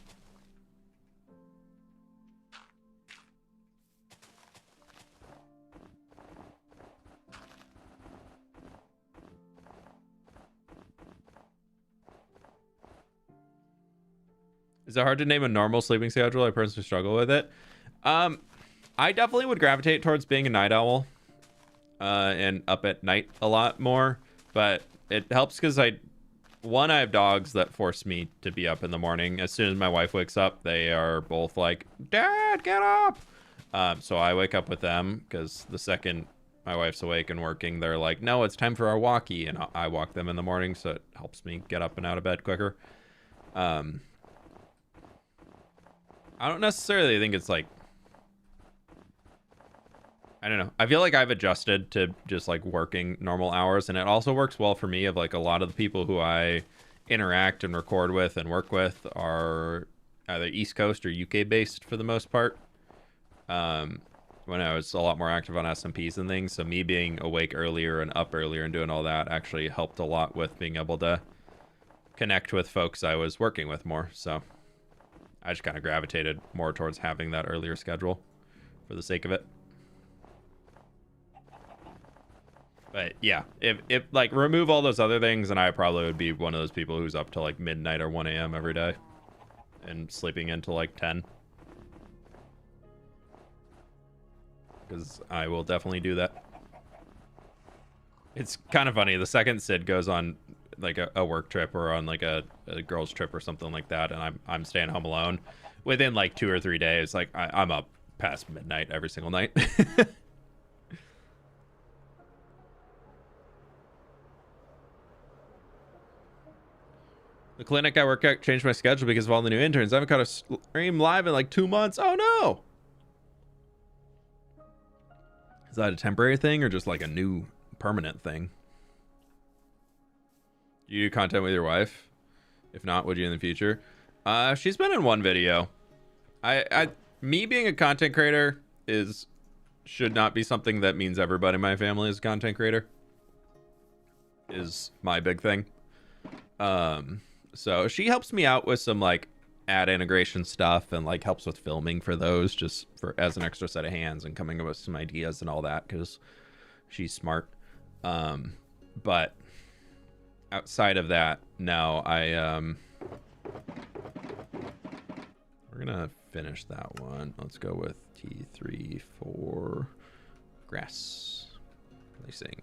Is it hard to name a normal sleeping schedule? I personally struggle with it. I definitely would gravitate towards being a night owl and up at night a lot more, but it helps because One, I have dogs that force me to be up in the morning. As soon as my wife wakes up, they are both like, Dad, get up. So I wake up with them because the second my wife's awake and working, they're like, no, it's time for our walkie. And I walk them in the morning, so it helps me get up and out of bed quicker. I don't necessarily think it's like, I don't know. I feel like I've adjusted to just like working normal hours, and it also works well for me. Of like a lot of the people who I interact and record with and work with are either East Coast or UK based for the most part. When I was a lot more active on SMPs and things, so me being awake earlier and up earlier and doing all that actually helped a lot with being able to connect with folks I was working with more. So I just kind of gravitated more towards having that earlier schedule for the sake of it. But yeah, if like remove all those other things, and I probably would be one of those people who's up till like midnight or 1 a.m. every day and sleeping until like 10. Because I will definitely do that. It's kind of funny. The second Sid goes on like a work trip or on like a girl's trip or something like that, and I'm staying home alone, within like 2 or 3 days, like I'm up past midnight every single night. The clinic I work at changed my schedule because of all the new interns. I haven't caught a stream live in like 2 months. Oh no! Is that a temporary thing or just like a new permanent thing? Do you do content with your wife? If not, would you in the future? She's been in one video. Me being a content creator should not be something that means everybody in my family is a content creator. Is my big thing. So she helps me out with some like ad integration stuff and like helps with filming for those, just for as an extra set of hands and coming up with some ideas and all that, because she's smart. But outside of that, no, we're gonna finish that one. Let's go with T3 for grass placing.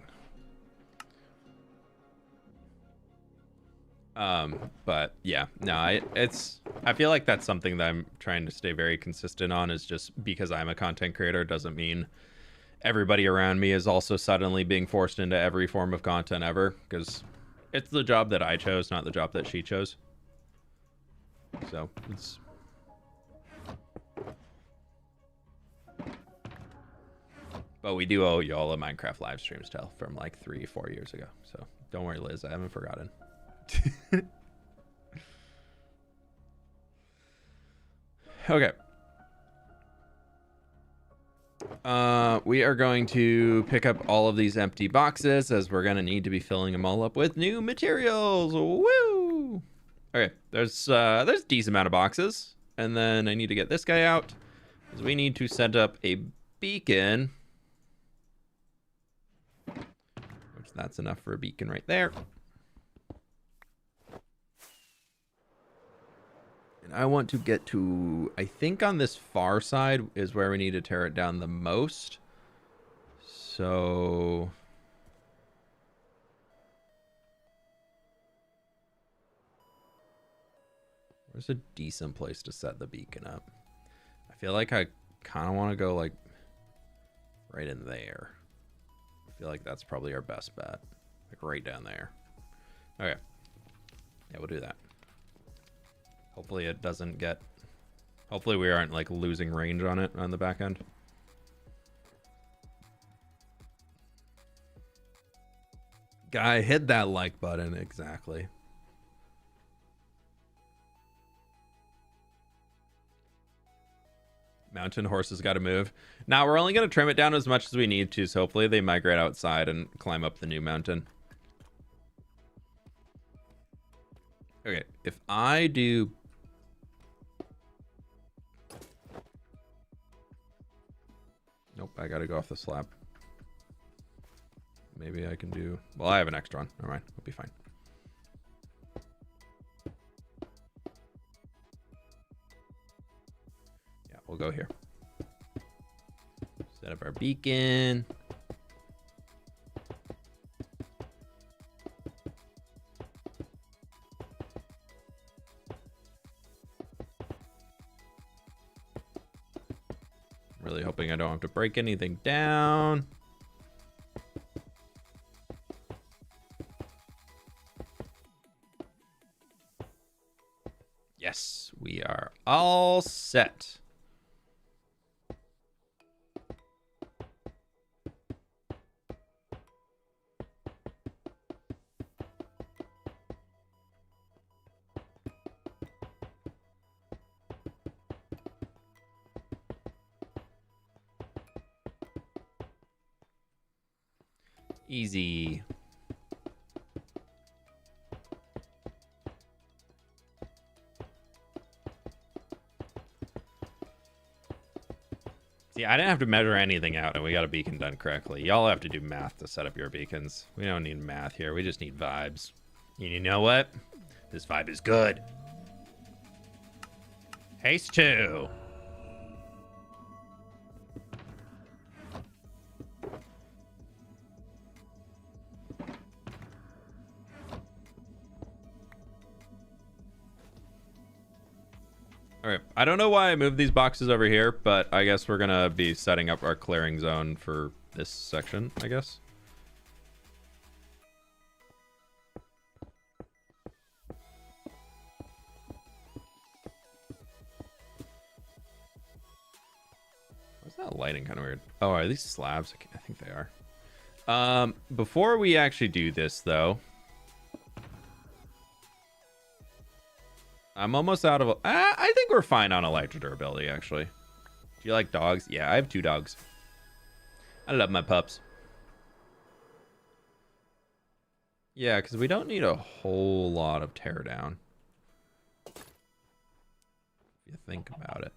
But yeah, no, I feel like that's something that I'm trying to stay very consistent on, is just because I'm a content creator doesn't mean everybody around me is also suddenly being forced into every form of content ever, because it's the job that I chose, not the job that she chose. So it's... But we do owe y'all a Minecraft live stream still from like 3-4 years ago. So don't worry, Liz, I haven't forgotten. Okay. We are going to pick up all of these empty boxes, as we're going to need to be filling them all up with new materials. Woo! Okay, there's a decent amount of boxes. And then I need to get this guy out, because we need to set up a beacon. Which that's enough for a beacon right there. I want to get to, I think on this far side is where we need to tear it down the most. So where's a decent place to set the beacon up? I feel like I kind of want to go like right in there. I feel like that's probably our best bet. Like right down there. Okay. Yeah, we'll do that. Hopefully it doesn't get... Hopefully we aren't like losing range on it on the back end. Guy, hit that like button. Exactly. Mountain horses got to move. Now we're only going to trim it down as much as we need to, so hopefully they migrate outside and climb up the new mountain. Okay, if I do... Nope, I gotta go off the slab. Maybe I can do... Well, I have an extra one. Never mind, we'll be fine. Yeah, we'll go here. Set up our beacon. Really hoping I don't have to break anything down. Yes, we are all set. Easy. See, I didn't have to measure anything out, and we got a beacon done correctly. Y'all have to do math to set up your beacons. We don't need math here. We just need vibes. And you know what? This vibe is good. Haste 2. All right, I don't know why I moved these boxes over here, but I guess we're gonna be setting up our clearing zone for this section, I guess. Why's that lighting kind of weird? Oh, are these slabs? I think they are. Before we actually do this, though, I'm almost out of... I think we're fine on electro durability, actually. Do you like dogs? Yeah, I have 2 dogs. I love my pups. Yeah, because we don't need a whole lot of teardown. If you think about it.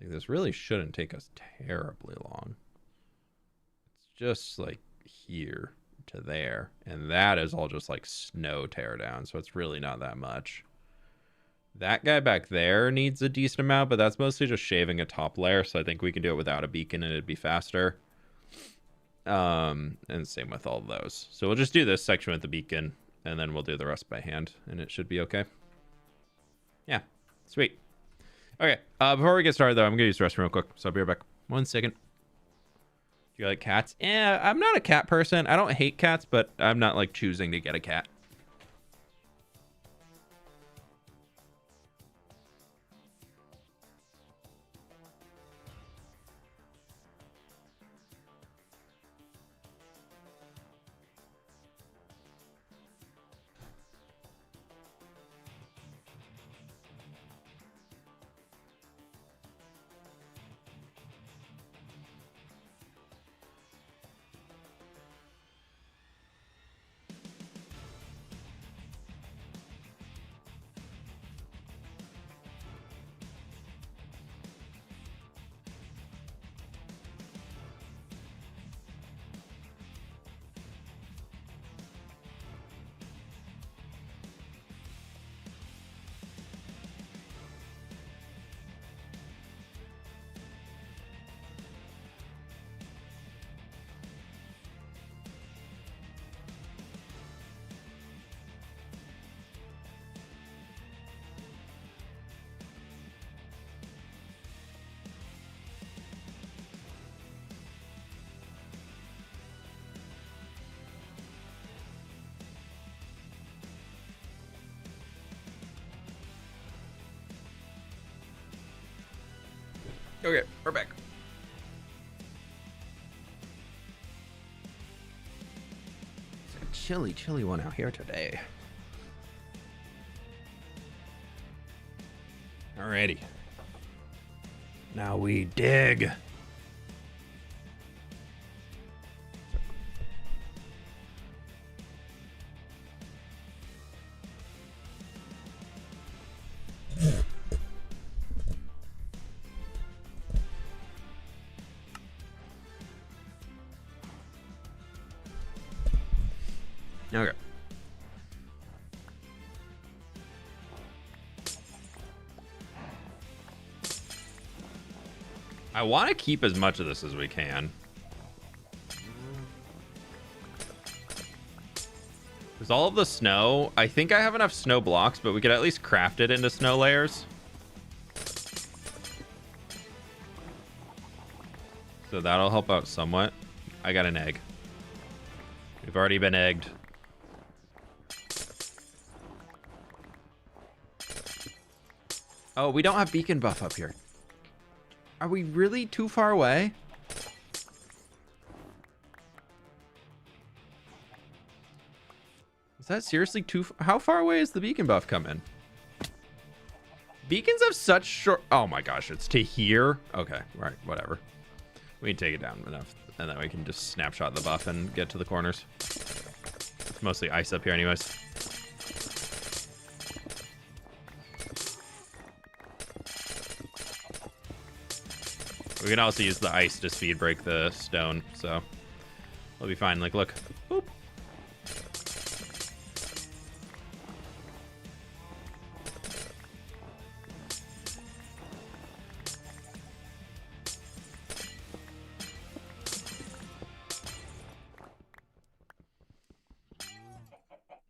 Like, this really shouldn't take us terribly long. It's just, like, here to there, and that is all just like snow teardown, so it's really not that much. That guy back there needs a decent amount, but that's mostly just shaving a top layer, so I think we can do it without a beacon and it'd be faster. And same with all those. So we'll just do this section with the beacon, and then we'll do the rest by hand, and it should be okay. Yeah, sweet. Okay, before we get started though, I'm gonna use the restroom real quick, so I'll be right back. 1 second. You like cats? Yeah, I'm not a cat person. I don't hate cats, but I'm not like choosing to get a cat. Okay, we're back. It's a chilly, chilly one out here today. Alrighty. Now we dig. Okay. I want to keep as much of this as we can. Because all of the snow, I think I have enough snow blocks, but we could at least craft it into snow layers. So that'll help out somewhat. I got an egg. We've already been egged. Oh, we don't have beacon buff up here. Are we really too far away? Is that seriously too... How far away is the beacon buff coming? Beacons have such short... Oh my gosh, it's to here? Okay, right, whatever. We can take it down enough, and then we can just snapshot the buff and get to the corners. It's mostly ice up here anyways. We can also use the ice to speed break the stone, so we'll be fine. Like, look. Boop.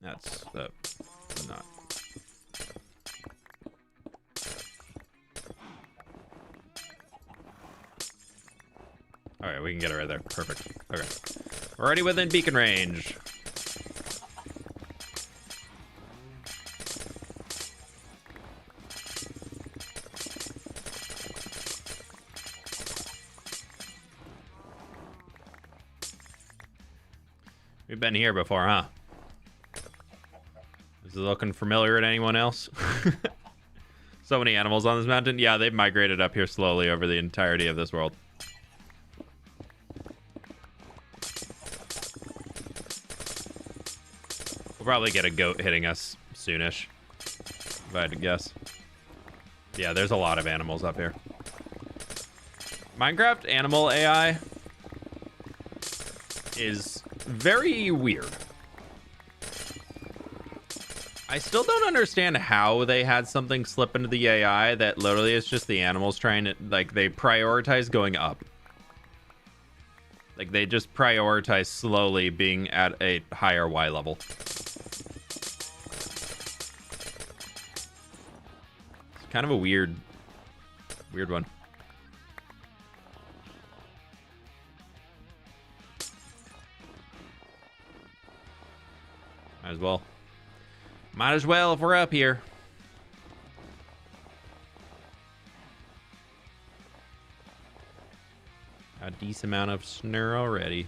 That's not. All right, we can get it right there. Perfect. Okay. We're already within beacon range. We've been here before, huh? Is it looking familiar to anyone else? So many animals on this mountain. Yeah, they've migrated up here slowly over the entirety of this world. We'll probably get a goat hitting us soonish, if I had to guess. Yeah, there's a lot of animals up here. Minecraft animal AI is very weird. I still don't understand how they had something slip into the AI that literally is just the animals trying to, like, they prioritize going up. Like, they just prioritize slowly being at a higher Y level. It's kind of a weird one. Might as well. Might as well if we're up here. A decent amount of snare already.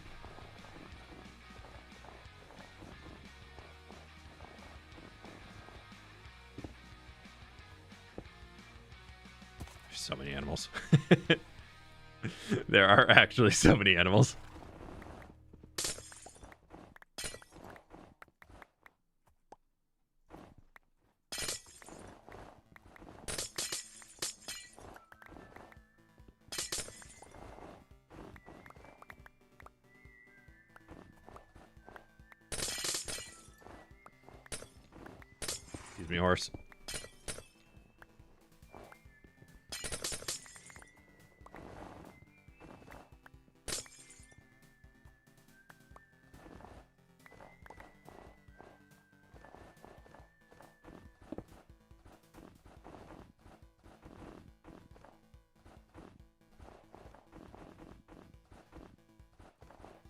There's so many animals. There are actually so many animals. Excuse me, horse.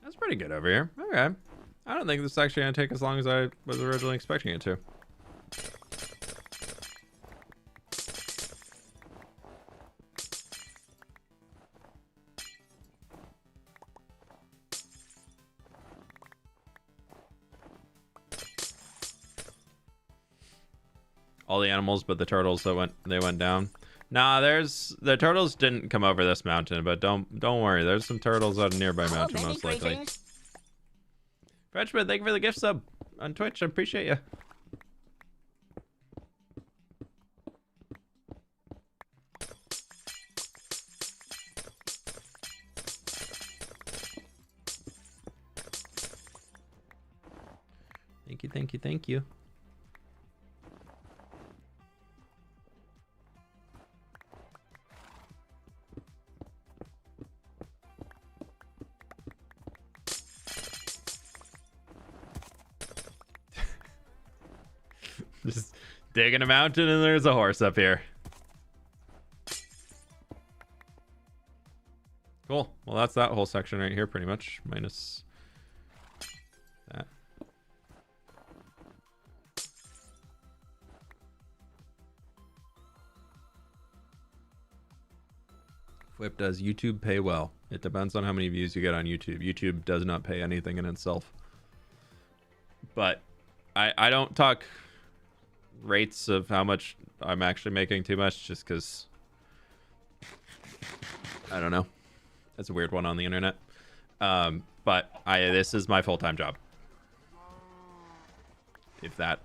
That's pretty good over here. Okay. I don't think this is actually going to take as long as I was originally expecting it to. All the animals but the turtles that went down. Nah, the turtles didn't come over this mountain, but don't worry, there's some turtles on a nearby mountain most likely. Frenchman, thank you for the gift sub on Twitch. I appreciate you. Thank you, thank you, thank you. Just digging a mountain and there's a horse up here. Cool. Well, that's that whole section right here, pretty much, minus that. fWhip, does YouTube pay well? It depends on how many views you get on YouTube. YouTube does not pay anything in itself. But I don't talk rates of how much I'm actually making too much, just because I don't know. That's a weird one on the internet. But this is my full-time job. If that,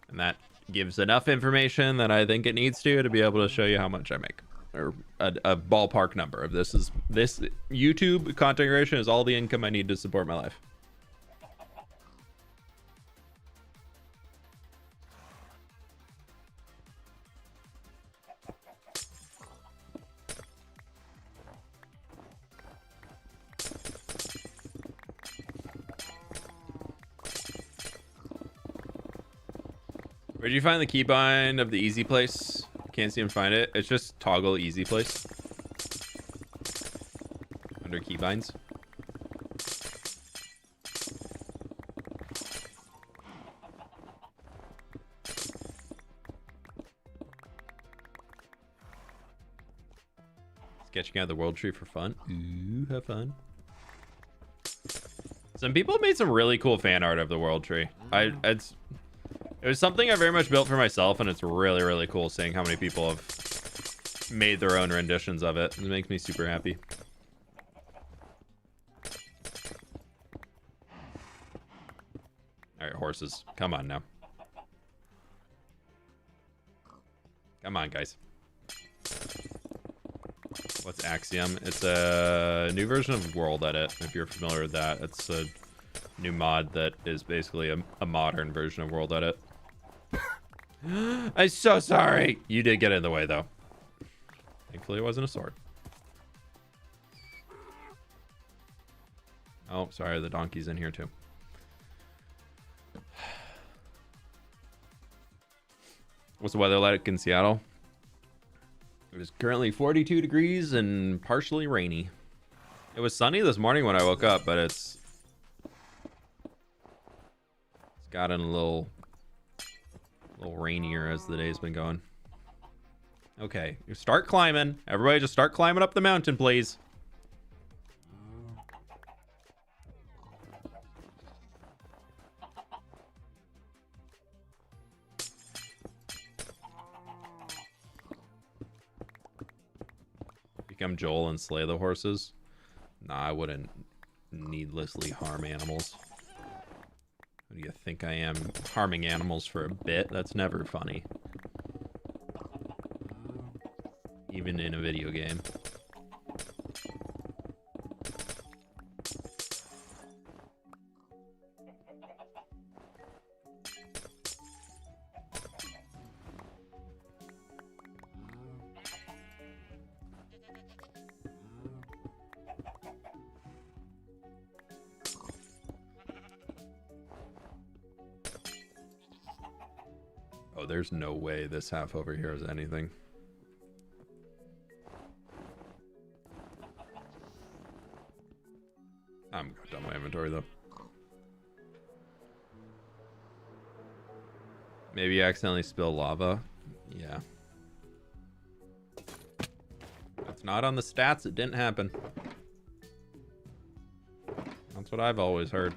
and that gives enough information that I think it needs to be able to show you how much I make, or a ballpark number of this YouTube content creation is all the income I need to support my life. Where'd you find the keybind of the easy place? Can't seem to find it. It's just toggle easy place under keybinds. Sketching out the world tree for fun. Ooh, have fun. Some people made some really cool fan art of the world tree. It was something I very much built for myself, and it's really, really cool seeing how many people have made their own renditions of it. It makes me super happy. All right, horses. Come on now. Come on, guys. What's Axiom? It's a new version of World Edit, if you're familiar with that. It's a new mod that is basically a modern version of World Edit. I'm so sorry. You did get in the way, though. Thankfully, it wasn't a sword. Oh, sorry. The donkey's in here, too. What's the weather like in Seattle? It is currently 42 degrees and partially rainy. It was sunny this morning when I woke up, but it's gotten a little rainier as the day's been going. Okay, you start climbing. Everybody just start climbing up the mountain, please. Become Joel and slay the horses? Nah, I wouldn't needlessly harm animals. Who do you think I am? Harming animals for a bit? That's never funny. Even in a video game. Oh, there's no way this half over here is anything. I'm done my inventory though. Maybe you accidentally spill lava. Yeah. That's not on the stats. It didn't happen. That's what I've always heard.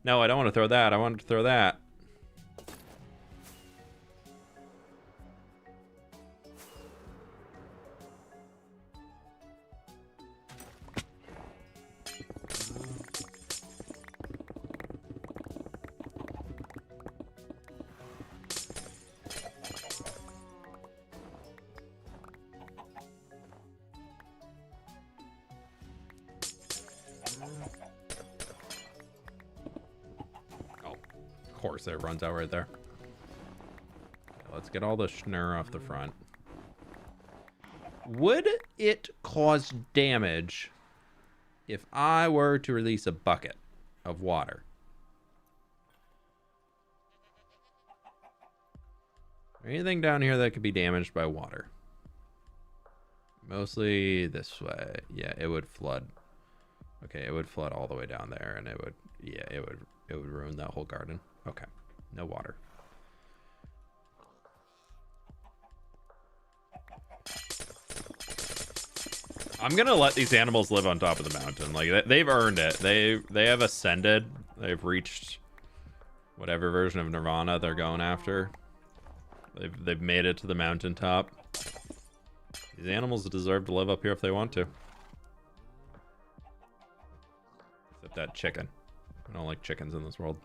No, I don't want to throw that. I wanted to throw that. There, runs out right there. Let's get all the schnur off the front. Would it cause damage if I were to release a bucket of water? Anything down here that could be damaged by water? Mostly this way. Yeah, it would flood. Okay, it would flood all the way down there, and it would, yeah, it would ruin that whole garden. Okay, no water. I'm gonna let these animals live on top of the mountain. Like, they've earned it. They have ascended. They've reached whatever version of Nirvana they're going after. They've made it to the mountaintop. These animals deserve to live up here if they want to. Except that chicken. I don't like chickens in this world.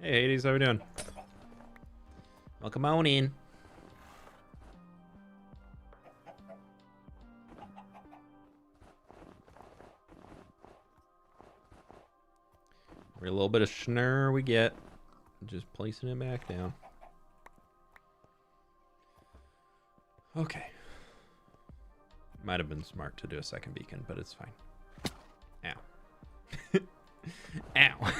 Hey Hades, how we doing? Welcome on in. Every little bit of schnurr we get, just placing it back down. Okay. Might have been smart to do a second beacon, but it's fine. Ow. Ow.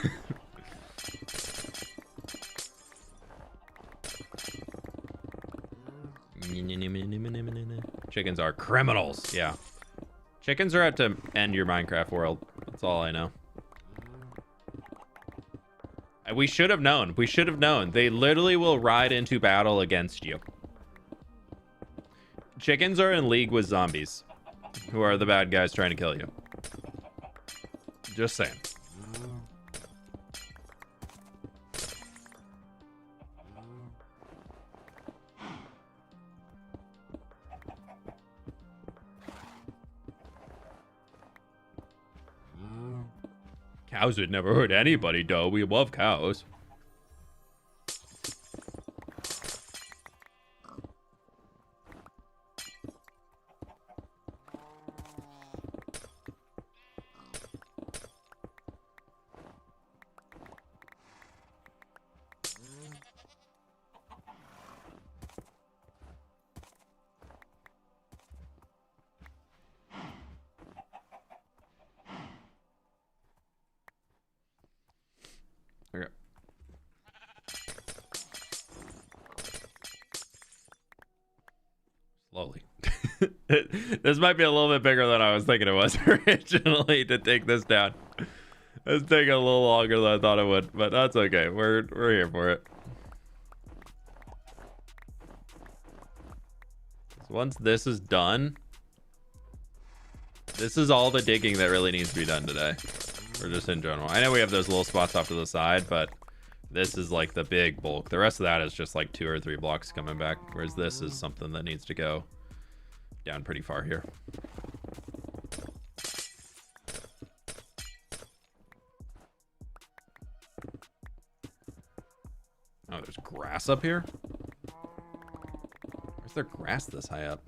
Chickens are criminals. Yeah. Chickens are out to end your Minecraft world. That's all I know. We should have known. We should have known. They literally will ride into battle against you. Chickens are in league with zombies, who are the bad guys trying to kill you. Just saying. Cows would never hurt anybody, though. We love cows. Okay. Slowly. This might be a little bit bigger than I was thinking it was originally to take this down. It's taking a little longer than I thought it would, but that's okay. We're here for it. So once this is done, this is all the digging that really needs to be done today. Or just in general. I know we have those little spots off to the side, but this is like the big bulk. The rest of that is just like 2 or 3 blocks coming back, whereas this is something that needs to go down pretty far here. Oh, there's grass up here? Where's there grass this high up?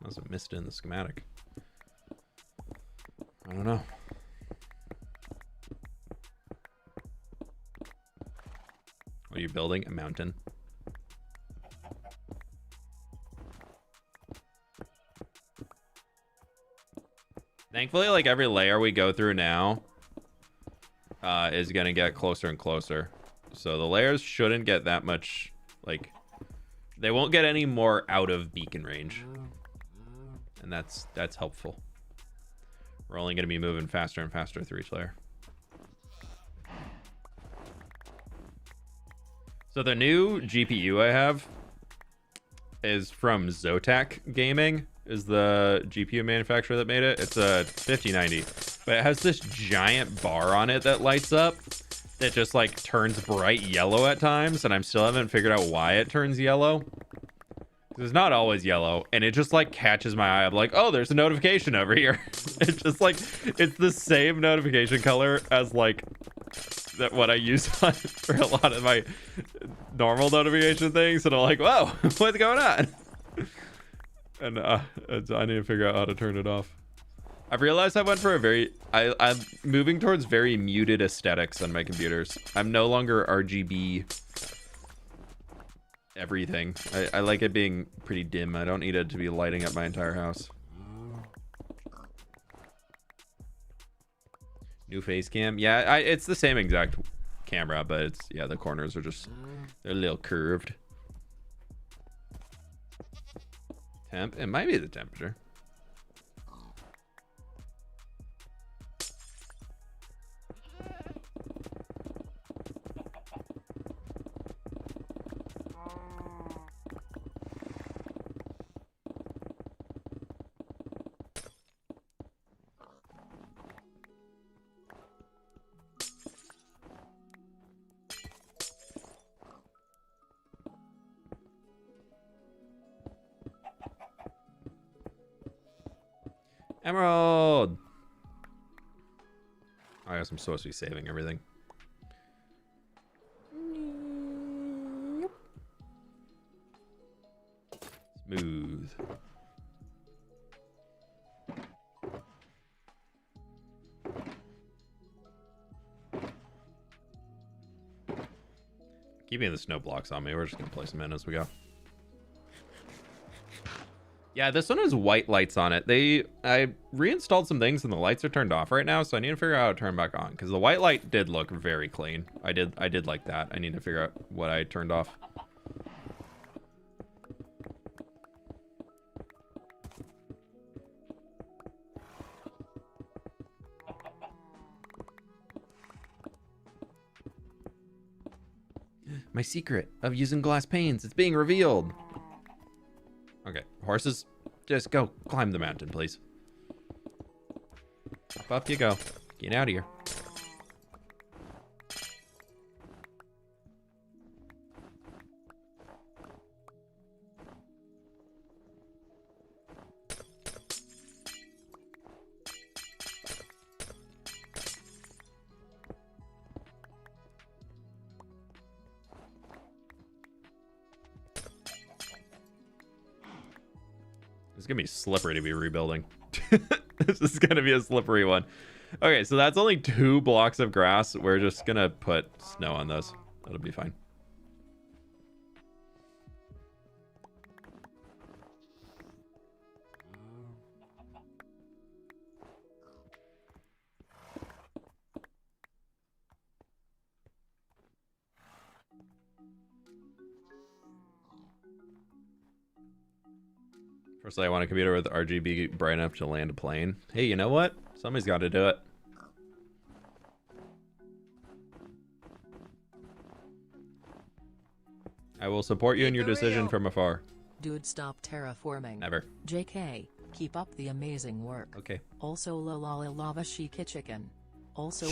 Must have missed it in the schematic. I don't know. Are you building a mountain? Thankfully, like every layer we go through now is gonna get closer and closer. So the layers shouldn't get that much, like, they won't get any more out of beacon range. And that's helpful. We're only gonna be moving faster and faster through each layer. So the new GPU I have is from Zotac Gaming, is the GPU manufacturer that made it. It's a 5090, but it has this giant bar on it that lights up that just like turns bright yellow at times, and I still haven't figured out why it turns yellow. It's not always yellow, and it just like catches my eye. I'm like, oh, there's a notification over here. It's just like, it's the same notification color as like that what I use on for a lot of my normal notification things, and I'm like, whoa, what's going on? And I need to figure out how to turn it off. I've realized I went for a very I'm moving towards very muted aesthetics on my computers. I'm no longer RGB everything. I like it being pretty dim. I don't need it to be lighting up my entire house. New face cam. Yeah, it's the same exact camera, but it's, yeah, the corners are just, they're a little curved. Temp. It might be the temperature. Emerald. I guess I'm supposed to be saving everything. Smooth. Keeping the snow blocks on me. We're just gonna place them in as we go. Yeah, this one has white lights on it. I reinstalled some things and the lights are turned off right now, so I need to figure out how to turn back on because the white light did look very clean. I did like that. I need to figure out what I turned off. My secret of using glass panes, it's being revealed. Okay, horses, just go climb the mountain, please. Up you go. Get out of here. It's gonna be slippery to be rebuilding. This is gonna be a slippery one. Okay, so that's only 2 blocks of grass. We're just gonna put snow on those. That'll be fine. Firstly, I want a computer with RGB bright enough to land a plane. Hey, you know what? Somebody's got to do it. I will support you in your decision from afar. Dude, stop terraforming. Never. JK, keep up the amazing work. Okay. Also, la la la lava shiki chicken. Also,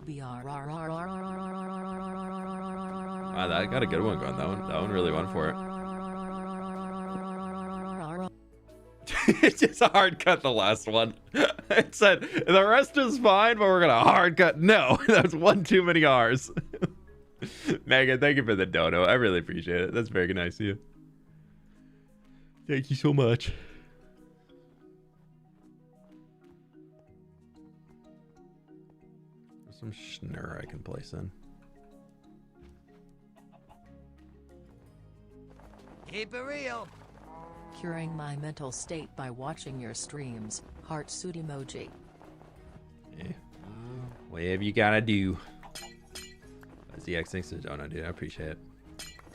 BR. Wow, that got a good one going. That one really went for it. It just hard cut the last one. It said the rest is fine, but we're gonna hard cut. No, that's one too many R's. Megan, thank you for the dono. I really appreciate it. That's very nice of you. Thank you so much. There's some schnur I can place in. Keep it real. Curing my mental state by watching your streams. Heart suit emoji. Yeah. Whatever you gotta do. As the X thinks the donut, dude. I appreciate it.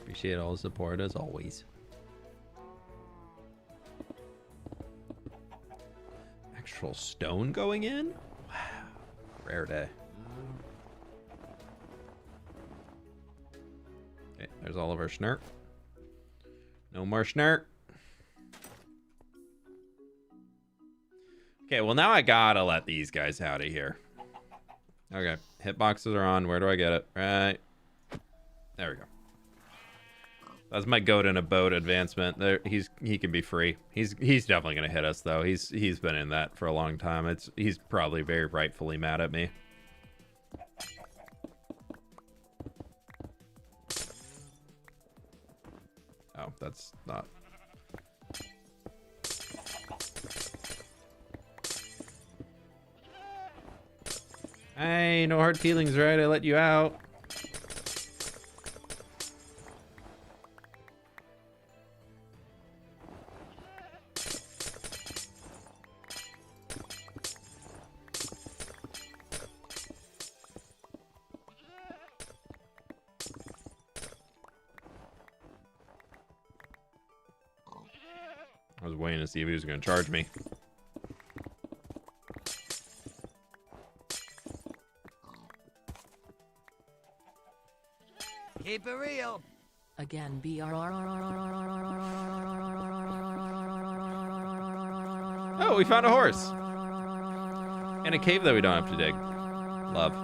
Appreciate all the support as always. Actual stone going in? Wow. Rare day. Okay, there's all of our schnurk. No more schnurk. Okay, well now I gotta let these guys out of here. Okay, hitboxes are on. Where do I get it? Right. There we go. That's my goat in a boat advancement. There, he can be free. He's definitely gonna hit us though. He's been in that for a long time. He's probably very rightfully mad at me. Oh, that's not. Hey, no hard feelings, right? I let you out. I was waiting to see if he was going to charge me. Keep it real. Again, Oh, we found a horse. And a cave that we don't have to dig. Love.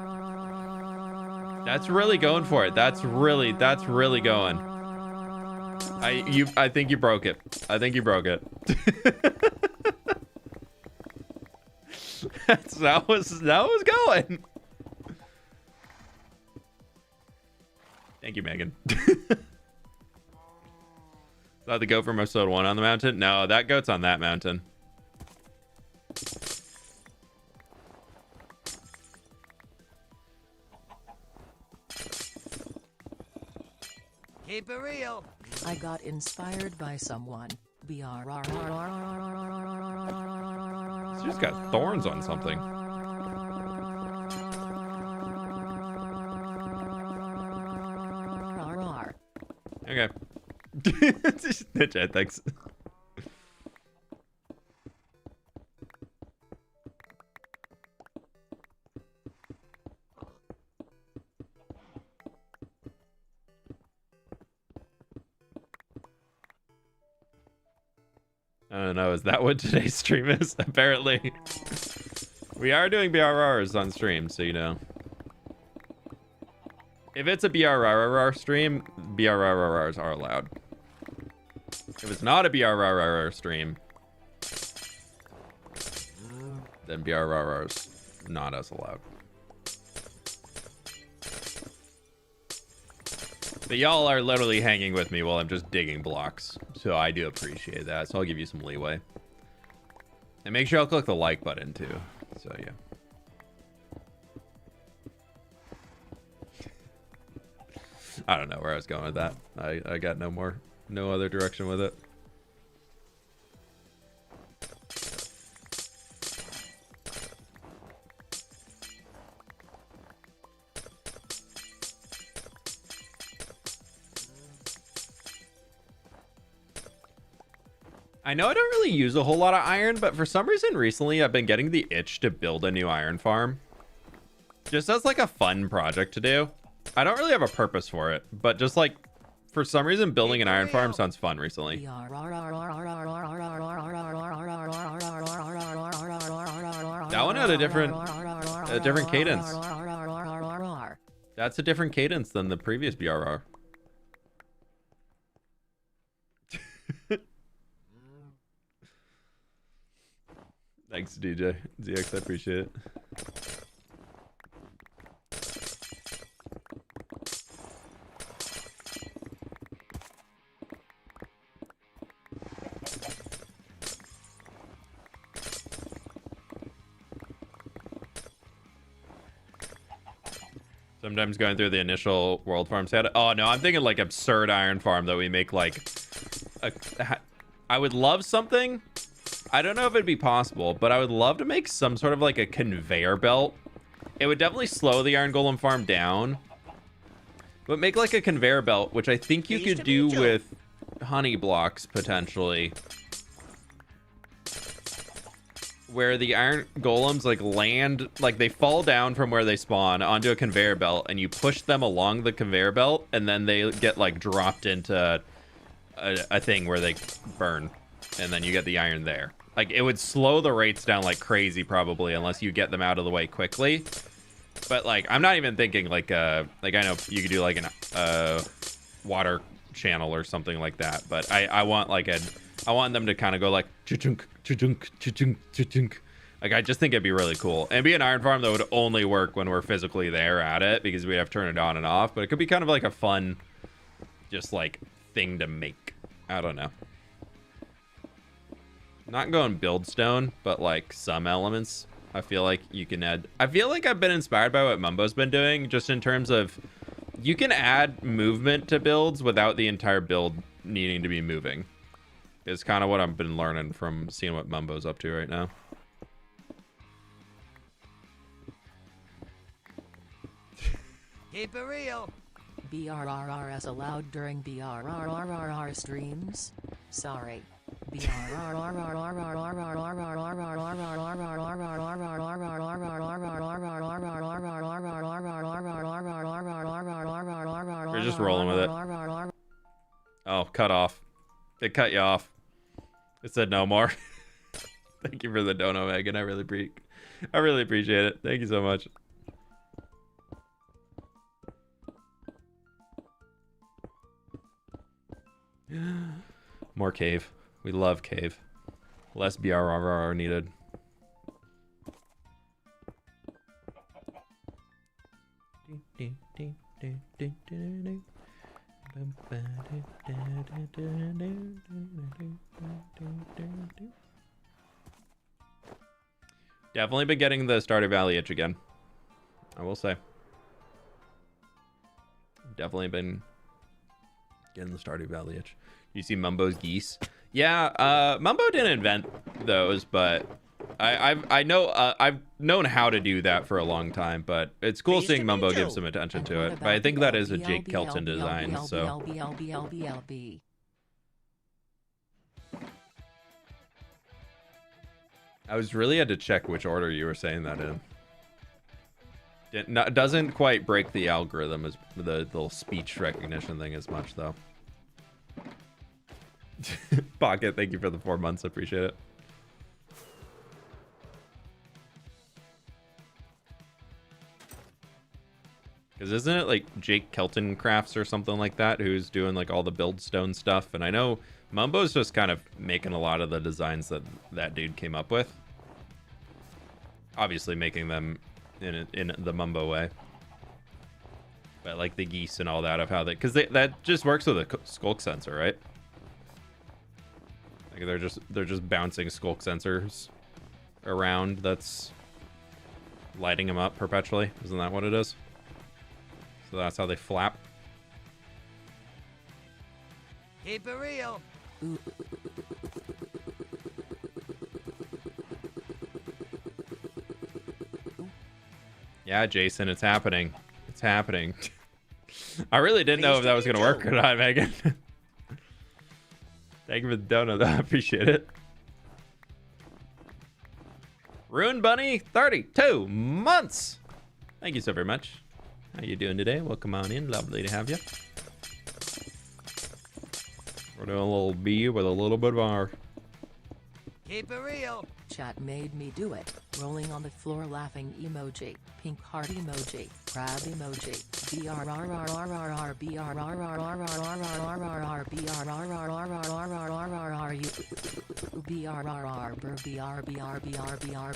That's really going for it. That's really going. I think you broke it. I think you broke it. that was going. Thank you, Megan. Is that the goat from episode 1 on the mountain? No, that goat's on that mountain. Keep it real. I got inspired by someone. She's got thorns on something. Okay. Chat, thanks. I don't know, is that what today's stream is? Apparently. We are doing BRRs on stream, so you know. If it's a BRRR stream, BRRRs are allowed. If it's not a BRRR stream, then BRRRs not as allowed. But y'all are literally hanging with me while I'm just digging blocks. So I do appreciate that. So I'll give you some leeway. And make sure I'll click the like button too. So yeah. I don't know where I was going with that. I got no other direction with it. I know I don't really use a whole lot of iron, but for some reason recently I've been getting the itch to build a new iron farm. Just as like a fun project to do. I don't really have a purpose for it, but just like for some reason building an iron farm sounds fun recently. That one had a different cadence. That's a different cadence than the previous BRR. Thanks, DJ. ZX, I appreciate it. Sometimes going through the initial world farm set. Oh no, I'm thinking like absurd iron farm that we make like I would love something. I don't know if it'd be possible, but I would love to make some sort of like a conveyor belt. It would definitely slow the iron golem farm down, but make like a conveyor belt, which I think you could do with honey blocks potentially, where the iron golems like land, like they fall down from where they spawn onto a conveyor belt, and you push them along the conveyor belt, and then they get like dropped into a thing where they burn, and then you get the iron there. Like it would slow the rates down like crazy probably, unless you get them out of the way quickly. But like I'm not even thinking like I know you could do like an water channel or something like that, but I want like I want them to kind of go like cha-chunk, cha-chunk, cha-chunk, cha-chunk. Like I just think it'd be really cool. And it'd be an iron farm that would only work when we're physically there at it, because we have to turn it on and off. But it could be kind of like a fun, just like thing to make. I don't know. Not going build stone, but like some elements I feel like you can add. I feel like I've been inspired by what Mumbo's been doing, just in terms of you can add movement to builds without the entire build needing to be moving. It's kind of what I've been learning from seeing what Mumbo's up to right now. Keep it real. BRRRS allowed during BRRRRR streams? Sorry. We're just rolling with it. Oh, cut off. It cut you off. It said no more. Thank you for the dono, Megan. I really appreciate it. Thank you so much. More cave. We love cave. Less BRRR needed. Definitely been getting the Stardew Valley itch again. I will say. Definitely been getting the Stardew Valley itch. You see Mumbo's geese? Yeah, Mumbo didn't invent those, but I know I've known how to do that for a long time. But it's cool seeing Mumbo give some attention to it. But I think that is a Jake Kelton design. So I was really had to check which order you were saying that in. It doesn't quite break the algorithm as the little speech recognition thing as much though. Pocket, thank you for the 4 months. I appreciate it. Because isn't it like Jake Kelton Crafts or something like that who's doing like all the buildstone stuff? And I know Mumbo's just kind of making a lot of the designs that that dude came up with. Obviously making them in the Mumbo way. But like the geese and all that of how they... Because that just works with a skulk sensor, right? Like they're just bouncing skulk sensors around that's lighting them up perpetually. Isn't that what it is? So that's how they flap. Keep it real. Yeah, Jason, it's happening. It's happening. I really didn't know if that was going to work or not, Megan. Thank you for the donut, though. I appreciate it. Rune Bunny, 32 months. Thank you so very much. How you doing today? Welcome on in. Lovely to have you. We're doing a little B with a little bit of R. Keep it real. Chat made me do it. Rolling on the floor laughing emoji. Pink heart emoji. Crab emoji. BRRRRRR BRRRRRRRRRR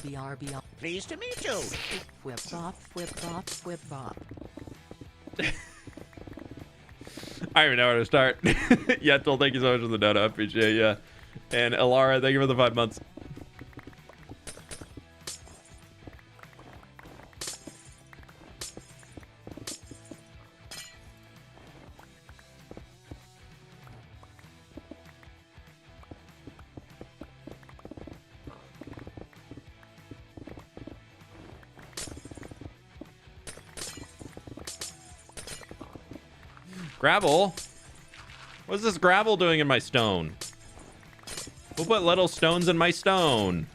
BRRRR. Pleased to meet you. Whip bop, whip bop, whip bop. I don't even know where to start. Yetel, thank you so much for the donut. I appreciate you. And Alara, thank you for the 5 months. Gravel? What's this gravel doing in my stone? We'll put little stones in my stone.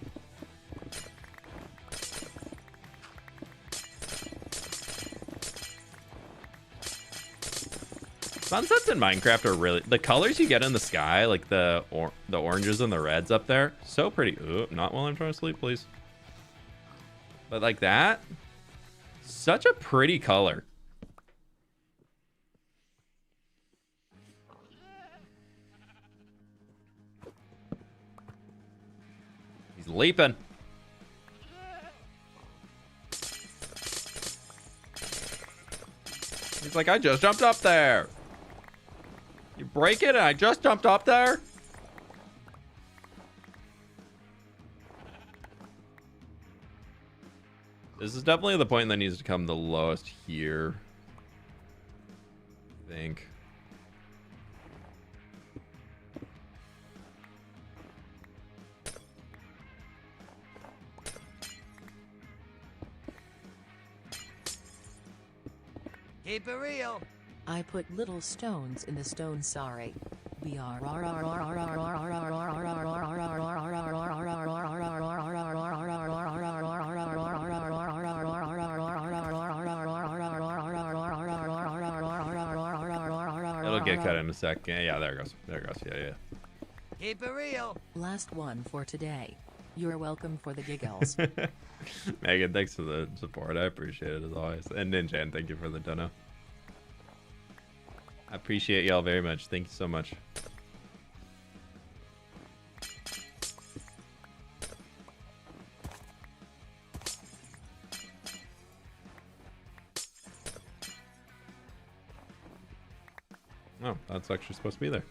Sunsets in Minecraft are really... The colors you get in the sky, like the oranges and the reds up there, so pretty. Ooh, not while I'm trying to sleep, please. But like that, such a pretty color. He's leaping. He's like, I just jumped up there. You break it and I just jumped up there? This is definitely the point that needs to come the lowest here. I think. Keep it real. I put little stones in the stone, sorry. It'll get cut in a sec. Yeah, there it goes. There it goes. Yeah. Keep it real. Last one for today. You're welcome for the giggles. Megan, thanks for the support. I appreciate it as always. And Ninjan, thank you for the dono. I appreciate y'all very much. Thank you so much. Oh, that's actually supposed to be there.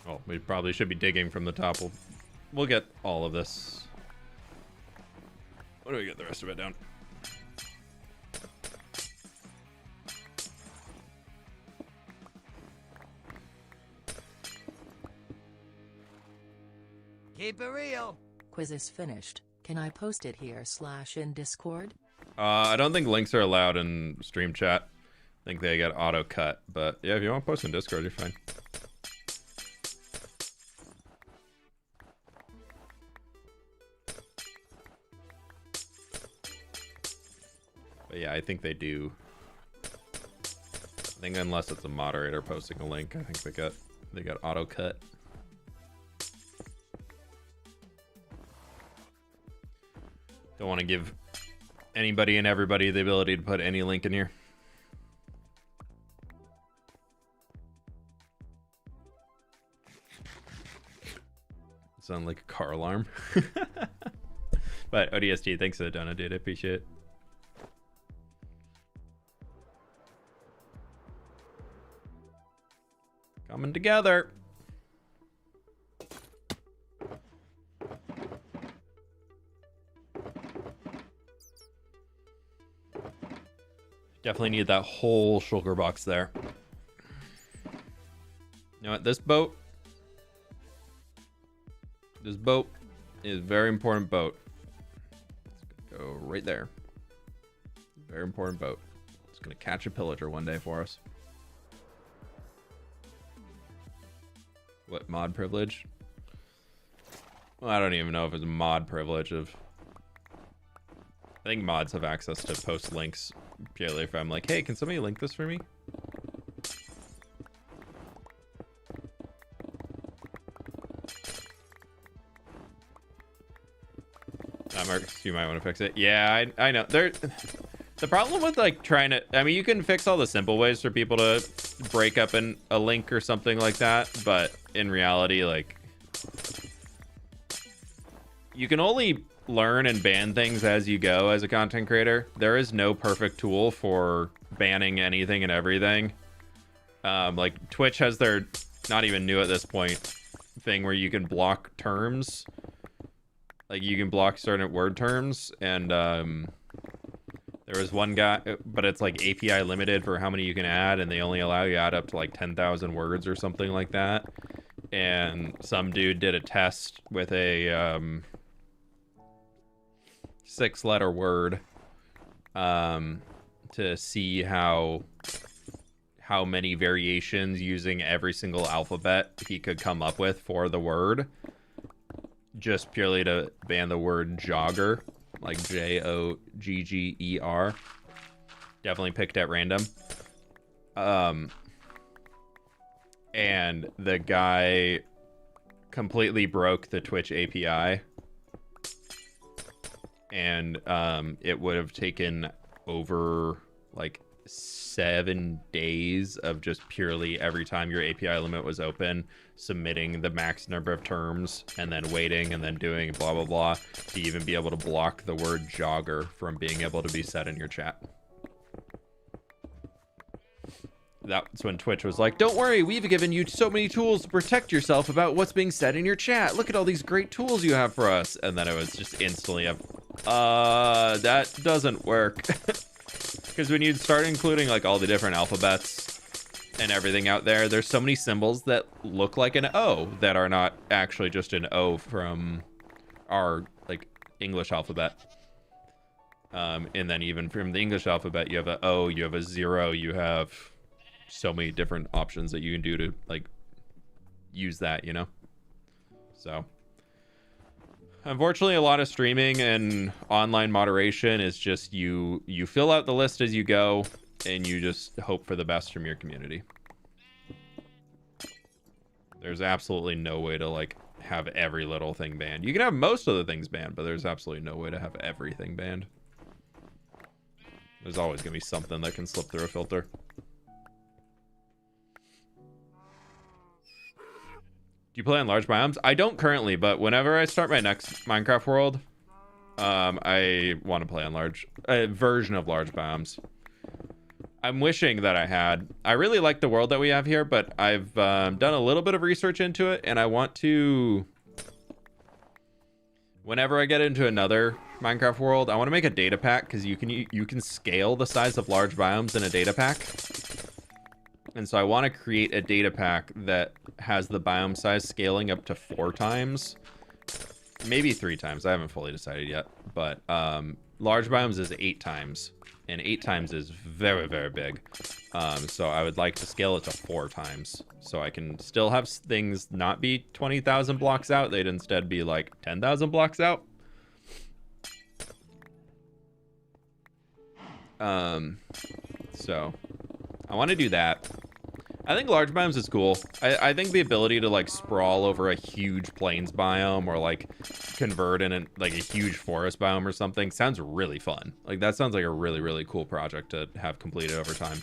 Well, we probably should be digging from the top. We'll get all of this. What do we get the rest of it down? Keep it real. Quiz is finished. Can I post it here / in Discord? I don't think links are allowed in stream chat. I think they get auto cut. But yeah, if you want to post in Discord, you're fine. But yeah, I think they do. I think unless it's a moderator posting a link, I think they got auto cut. Don't want to give anybody and everybody the ability to put any link in here. Sound like a car alarm. But ODST, thanks for the donut, dude. I appreciate it. Coming together. Definitely need that whole shulker box there. You know what? This boat is a very important boat. Let's go right there. Very important boat. It's gonna catch a pillager one day for us. What, mod privilege? Well, I don't even know if it's mod privilege of... I think mods have access to post links purely if I'm like, hey, can somebody link this for me? Marcus, you might want to fix it. Yeah, I know. The problem with like trying to, I mean, you can fix all the simple ways for people to break up a link or something like that, but in reality, like, you can only learn and ban things as you go as a content creator. There is no perfect tool for banning anything and everything. Like Twitch has their not even new at this point thing where you can block terms. Like you can block certain word terms, and there was one guy, but it's like API limited for how many you can add, and they only allow you to add up to like 10,000 words or something like that. And some dude did a test with a 6-letter word to see how many variations using every single alphabet he could come up with for the word, just purely to ban the word jogger, like Jogger. Definitely picked at random. And the guy completely broke the Twitch API. And it would have taken over like 7 days of just purely every time your API limit was open, submitting the max number of terms and then waiting and then doing blah blah blah to even be able to block the word jogger from being able to be said in your chat. that's when Twitch was like, don't worry, we've given you so many tools to protect yourself about what's being said in your chat. Look at all these great tools you have for us. And then it was just instantly that doesn't work. Because when you start including like all the different alphabets and everything out there, there's so many symbols that look like an O that are not actually just an O from our like English alphabet. And then even from the English alphabet, you have an O, you have a 0, you have so many different options that you can do to like use that, you know? So unfortunately, a lot of streaming and online moderation is just you fill out the list as you go and you just hope for the best from your community. There's absolutely no way to like have every little thing banned. You can have most of the things banned, but there's absolutely no way to have everything banned. There's always gonna be something that can slip through a filter. Do you play on large biomes? I don't currently, but whenever I start my next Minecraft world, I want to play on a version of large biomes. I'm wishing that I had. I really like the world that we have here, but I've done a little bit of research into it, and I want to... Whenever I get into another Minecraft world, I want to make a data pack, because you can scale the size of large biomes in a data pack. And so I want to create a data pack that has the biome size scaling up to 4 times. Maybe 3 times. I haven't fully decided yet. But large biomes is 8 times. And 8 times is very, very big. So I would like to scale it to 4 times. So I can still have things not be 20,000 blocks out. They'd instead be like 10,000 blocks out. So I want to do that. I think large biomes is cool. I think the ability to like sprawl over a huge plains biome or like convert in like a huge forest biome or something sounds really fun. Like that sounds like a really, really cool project to have completed over time.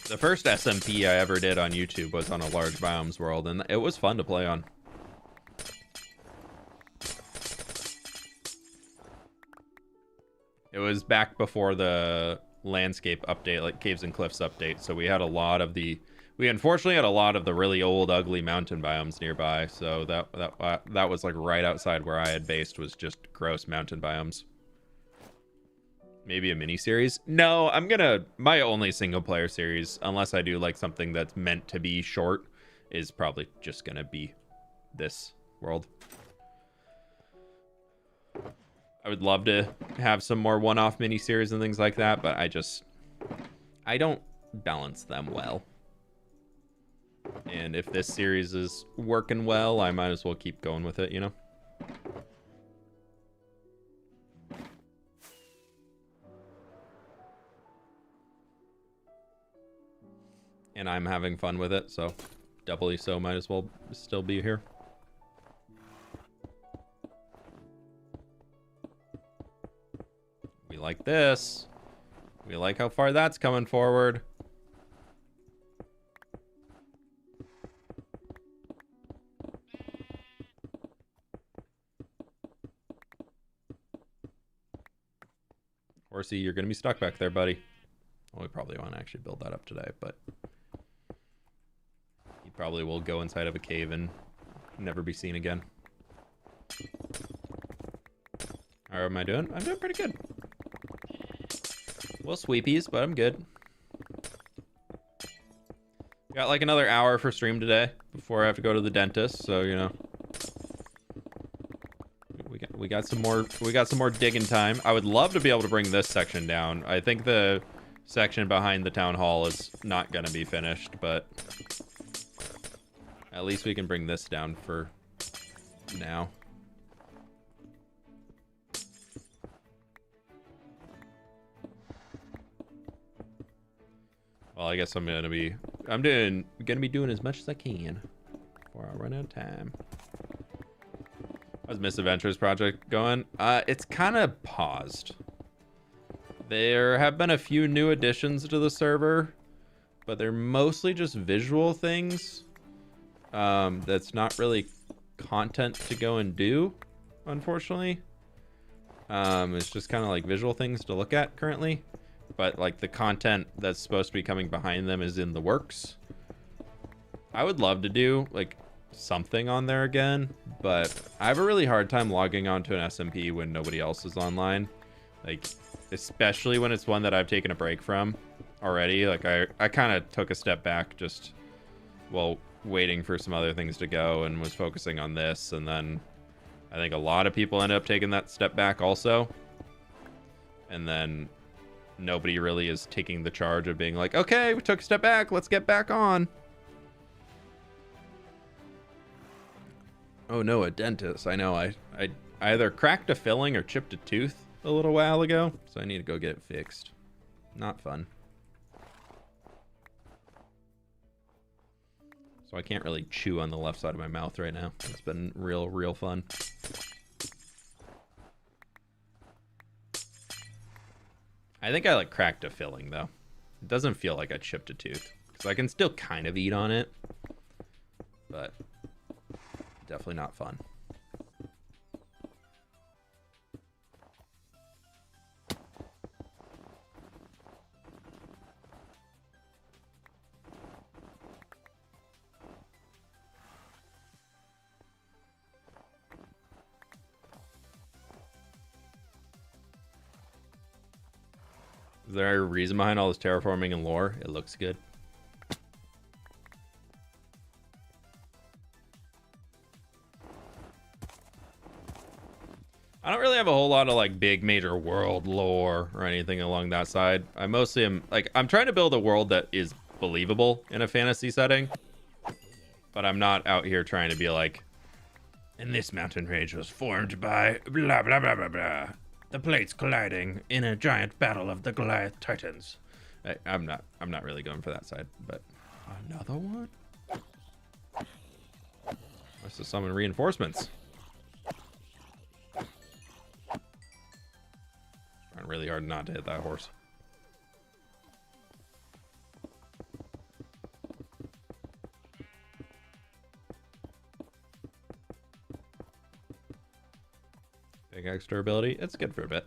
The first SMP I ever did on YouTube was on a large biomes world, and it was fun to play on. It was back before the landscape update, like Caves and Cliffs update. So we had a lot of the, we unfortunately had a lot of the really old, ugly mountain biomes nearby. So that was like right outside where I had based was just gross mountain biomes. Maybe a mini series? No, my only single player series, unless I do like something that's meant to be short, is probably just gonna be this world. I would love to have some more one-off miniseries and things like that, but I don't balance them well. And if this series is working well, I might as well keep going with it, you know? And I'm having fun with it, so doubly so, might as well still be here. We like this. We like how far that's coming forward. Horsey, you're gonna be stuck back there, buddy. Well, we probably won't actually build that up today, but he probably will go inside of a cave and never be seen again. How am I doing? I'm doing pretty good. Well, sweepies, but I'm good. Got like another hour for stream today before I have to go to the dentist, so you know. We got some more digging time. I would love to be able to bring this section down. I think the section behind the town hall is not gonna be finished, but at least we can bring this down for now. Well, I guess I'm gonna be doing as much as I can before I run out of time. How's Misadventures project going? It's kind of paused. There have been a few new additions to the server, but they're mostly just visual things. That's not really content to go and do, unfortunately. It's just kind of like visual things to look at currently, but like the content that's supposed to be coming behind them is in the works. I would love to do like something on there again, but I have a really hard time logging onto an SMP when nobody else is online, like especially when it's one that I've taken a break from already. Like I kind of took a step back just while waiting for some other things to go and was focusing on this, and then I think a lot of people end up taking that step back also, and then nobody really is taking the charge of being like, okay, we took a step back, let's get back on. Oh no, a dentist. I know I either cracked a filling or chipped a tooth a little while ago, so I need to go get it fixed. Not fun. So I can't really chew on the left side of my mouth right now. It's been real fun. I think I like cracked a filling though. It doesn't feel like I chipped a tooth, because I can still kind of eat on it, but definitely not fun. Is there a reason behind all this terraforming and lore? It looks good. I don't really have a whole lot of like big major world lore or anything along that side. I mostly am like, I'm trying to build a world that is believable in a fantasy setting, but I'm not out here trying to be like, and this mountain range was formed by blah blah blah blah blah, the plates colliding in a giant battle of the Goliath Titans. I'm not really going for that side, but another one. Must have summoned reinforcements. Trying really hard not to hit that horse. Big X durability. It's good for a bit.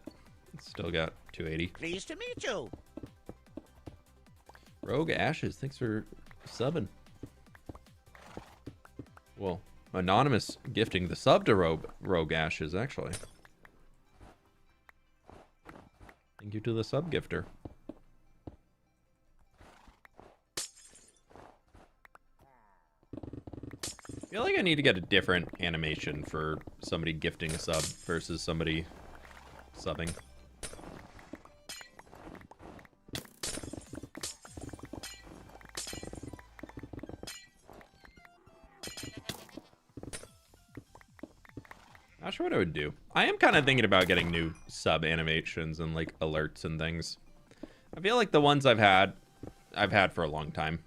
It's still got 280. Pleased to meet you. Rogue Ashes, thanks for subbing. Well, anonymous gifting the sub to Rogue Ashes, actually. Thank you to the sub gifter. I feel like I need to get a different animation for somebody gifting a sub versus somebody subbing. Not sure what I would do. I am kind of thinking about getting new sub animations and like alerts and things. I feel like the ones I've had for a long time.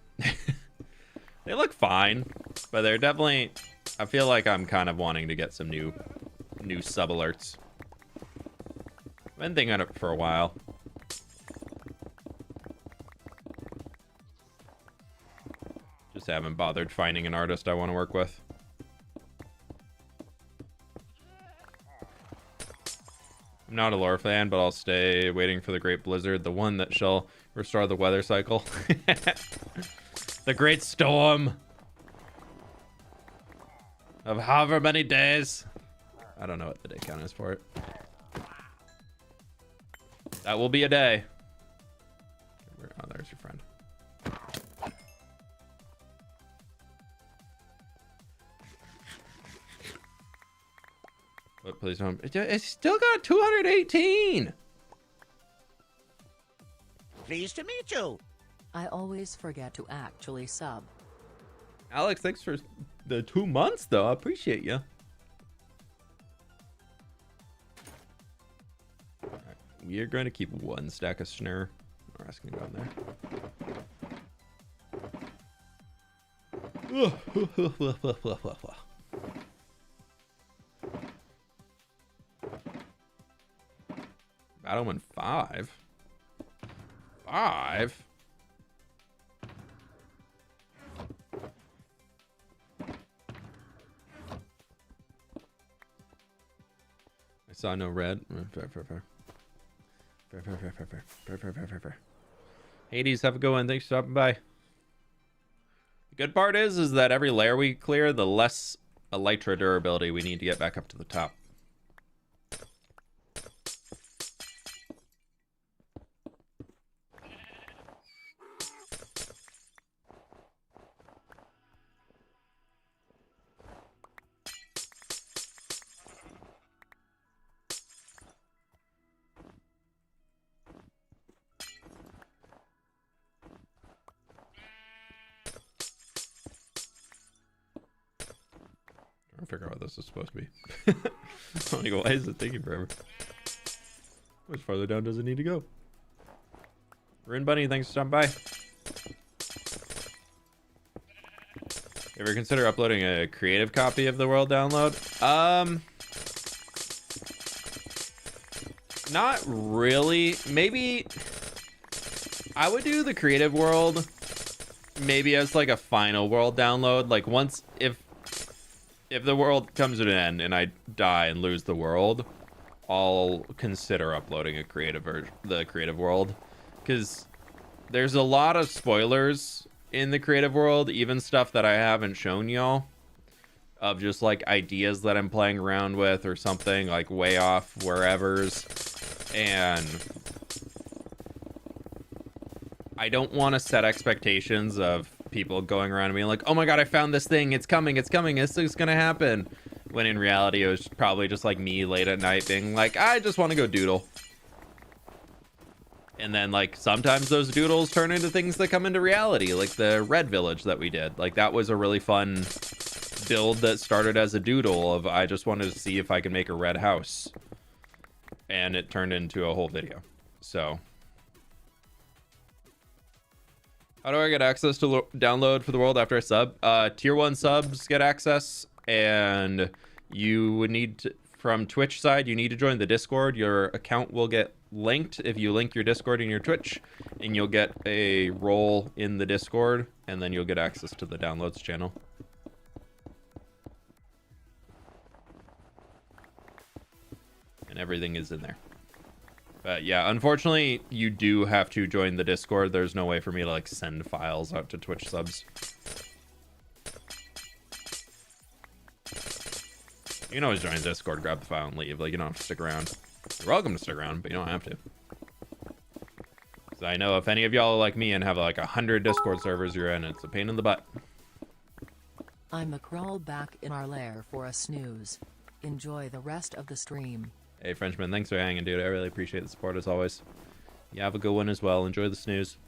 They look fine, but they're definitely, I feel like I'm kind of wanting to get some new sub alerts. I've been thinking on it for a while. Just haven't bothered finding an artist I want to work with. I'm not a lore fan, but I'll stay waiting for the Great Blizzard, the one that shall restore the weather cycle. The Great Storm of however many days. I don't know what the day count is for it. That will be a day. Oh, there's your friend. But please don't. It's still got 218. Pleased to meet you. I always forget to actually sub. Alex, thanks for the 2 months, though. I appreciate you. Right, we are going to keep one stack of snare. We're asking to go in there. Battleman 5. 5? I saw no red. Fair, fair, fair. Fair, fair, fair, fair, fair, fair, fair, fair, fair, fair. Hades, have a good one. Thanks for stopping by. The good part is that every layer we clear, the less elytra durability we need to get back up to the top. I'll figure out what this is supposed to be. I'm like, why is it taking forever? How much farther down does it need to go? Rune Bunny, thanks for stopping by. Ever consider uploading a creative copy of the world download? Not really. Maybe I would do the creative world maybe as like a final world download. Like once, if the world comes to an end and I die and lose the world, I'll consider uploading a creative the creative world, because there's a lot of spoilers in the creative world, even stuff that I haven't shown y'all, of just like ideas that I'm playing around with or something like way off wherever's, and I don't want to set expectations of people going around and being like, oh my god, I found this thing, it's coming, this is gonna happen, when in reality it was probably just like me late at night being like, I just want to go doodle. And then like sometimes those doodles turn into things that come into reality, like the red village that we did. Like that was a really fun build that started as a doodle of I just wanted to see if I could make a red house, and it turned into a whole video. So how do I get access to download for the world after I sub? Tier 1 subs get access, and you would need to, from Twitch side, you need to join the Discord. Your account will get linked if you link your Discord and your Twitch, and you'll get a role in the Discord, and then you'll get access to the downloads channel. And everything is in there. But yeah, unfortunately, you do have to join the Discord. There's no way for me to like send files out to Twitch subs. You can always join the Discord, grab the file, and leave. Like, you don't have to stick around. You're welcome to stick around, but you don't have to. Because I know if any of y'all are like me and have like 100 Discord servers you're in, it's a pain in the butt. I'm a crawl back in our lair for a snooze. Enjoy the rest of the stream. Hey, Frenchman, thanks for hanging, dude. I really appreciate the support as always. You have a good one as well. Enjoy the snooze.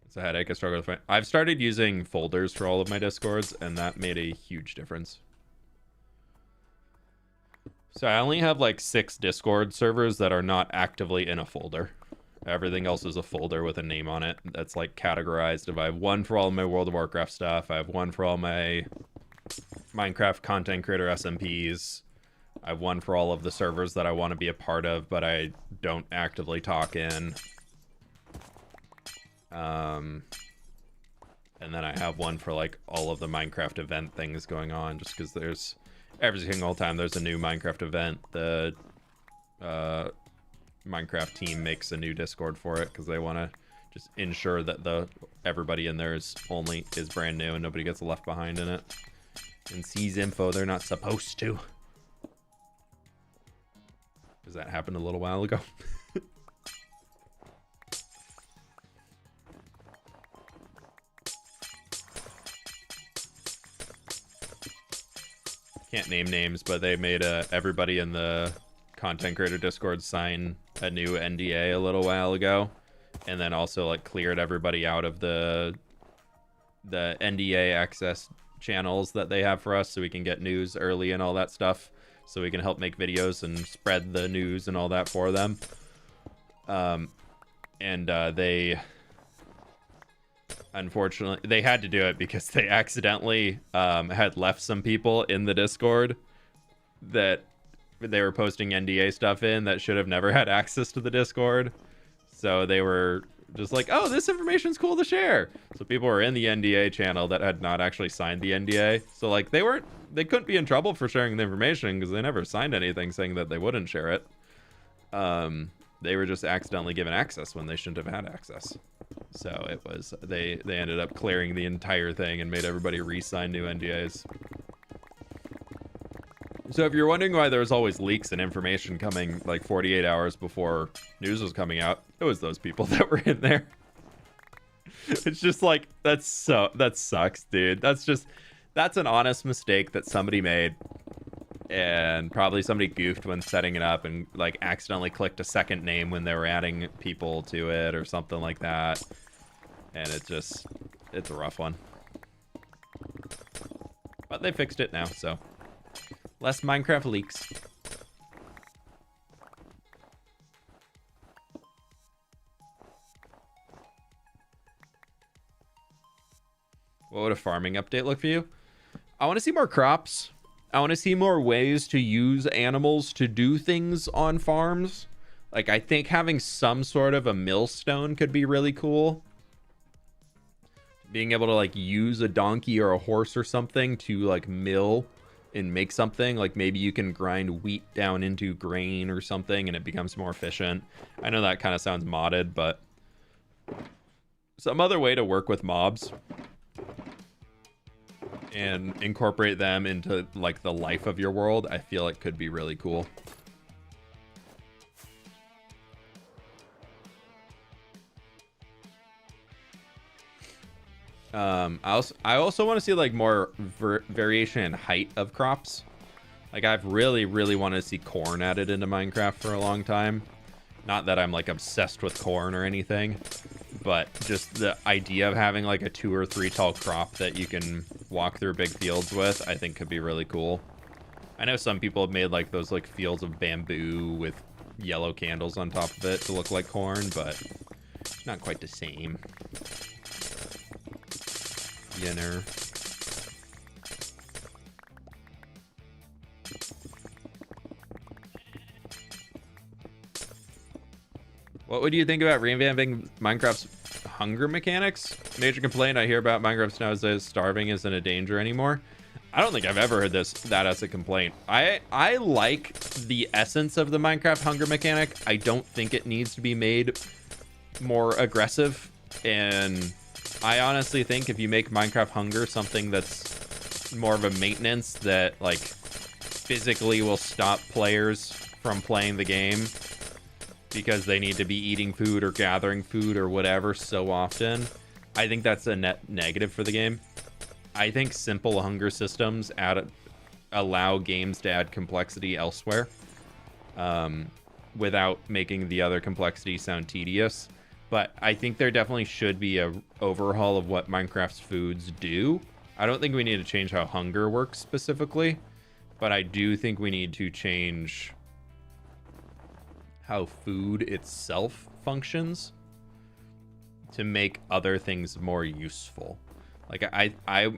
It's a headache. I struggle to find. I've started using folders for all of my Discords, and that made a huge difference. So I only have like 6 Discord servers that are not actively in a folder. Everything else is a folder with a name on it that's like categorized. If I have one for all of my World of Warcraft stuff, I have one for all my Minecraft content creator SMPs. I have one for all of the servers that I want to be a part of, but I don't actively talk in. And then I have one for like all of the Minecraft event things going on, just because there's every single time there's a new Minecraft event, the Minecraft team makes a new Discord for it because they want to just ensure that everybody in there is brand new and nobody gets left behind in it and sees info they're not supposed to. Because that happened a little while ago. Can't name names, but they made everybody in the content creator Discord sign a new NDA a little while ago, and then also like cleared everybody out of the NDA access channels that they have for us, so we can get news early and all that stuff, so we can help make videos and spread the news and all that for them. They unfortunately, they had to do it because they accidentally had left some people in the Discord that they were posting NDA stuff in that should have never had access to the Discord. So they were just like, oh, this information's cool to share. So people were in the NDA channel that had not actually signed the NDA. So like they couldn't be in trouble for sharing the information because they never signed anything saying that they wouldn't share it. They were just accidentally given access when they shouldn't have had access. So it was, they ended up clearing the entire thing and made everybody re-sign new NDAs. So if you're wondering why there was always leaks and information coming like 48 hours before news was coming out, it was those people that were in there. It's just like, that sucks, dude. That's an honest mistake that somebody made. And probably somebody goofed when setting it up and like accidentally clicked a second name when they were adding people to it or something like that. And it's a rough one. But they fixed it now, so less Minecraft leaks. What would a farming update look for you? I want to see more crops. I want to see more ways to use animals to do things on farms. Like, I think having some sort of a millstone could be really cool. Being able to, like, use a donkey or a horse or something to, like, mill and make something. Like, maybe you can grind wheat down into grain or something and it becomes more efficient. I know that kind of sounds modded, but some other way to work with mobs and incorporate them into like the life of your world, I feel like could be really cool. I also want to see like more variation in height of crops. Like I've really wanted to see corn added into Minecraft for a long time. Not that I'm like obsessed with corn or anything, but just the idea of having like a 2 or 3 tall crop that you can walk through big fields with, I think could be really cool. I know some people have made like those like fields of bamboo with yellow candles on top of it to look like corn, but it's not quite the same. You know. What would you think about revamping Minecraft's hunger mechanics? Major complaint I hear about Minecraft nowadays, starving isn't a danger anymore. I don't think I've ever heard that as a complaint. I like the essence of the Minecraft hunger mechanic. I don't think it needs to be made more aggressive. And I honestly think if you make Minecraft hunger something that's more of a maintenance that like physically will stop players from playing the game because they need to be eating food or gathering food or whatever so often, I think that's a net negative for the game. I think simple hunger systems allow games to add complexity elsewhere without making the other complexity sound tedious. But I think there definitely should be a overhaul of what Minecraft's foods do. I don't think we need to change how hunger works specifically, but I do think we need to change how food itself functions to make other things more useful. Like I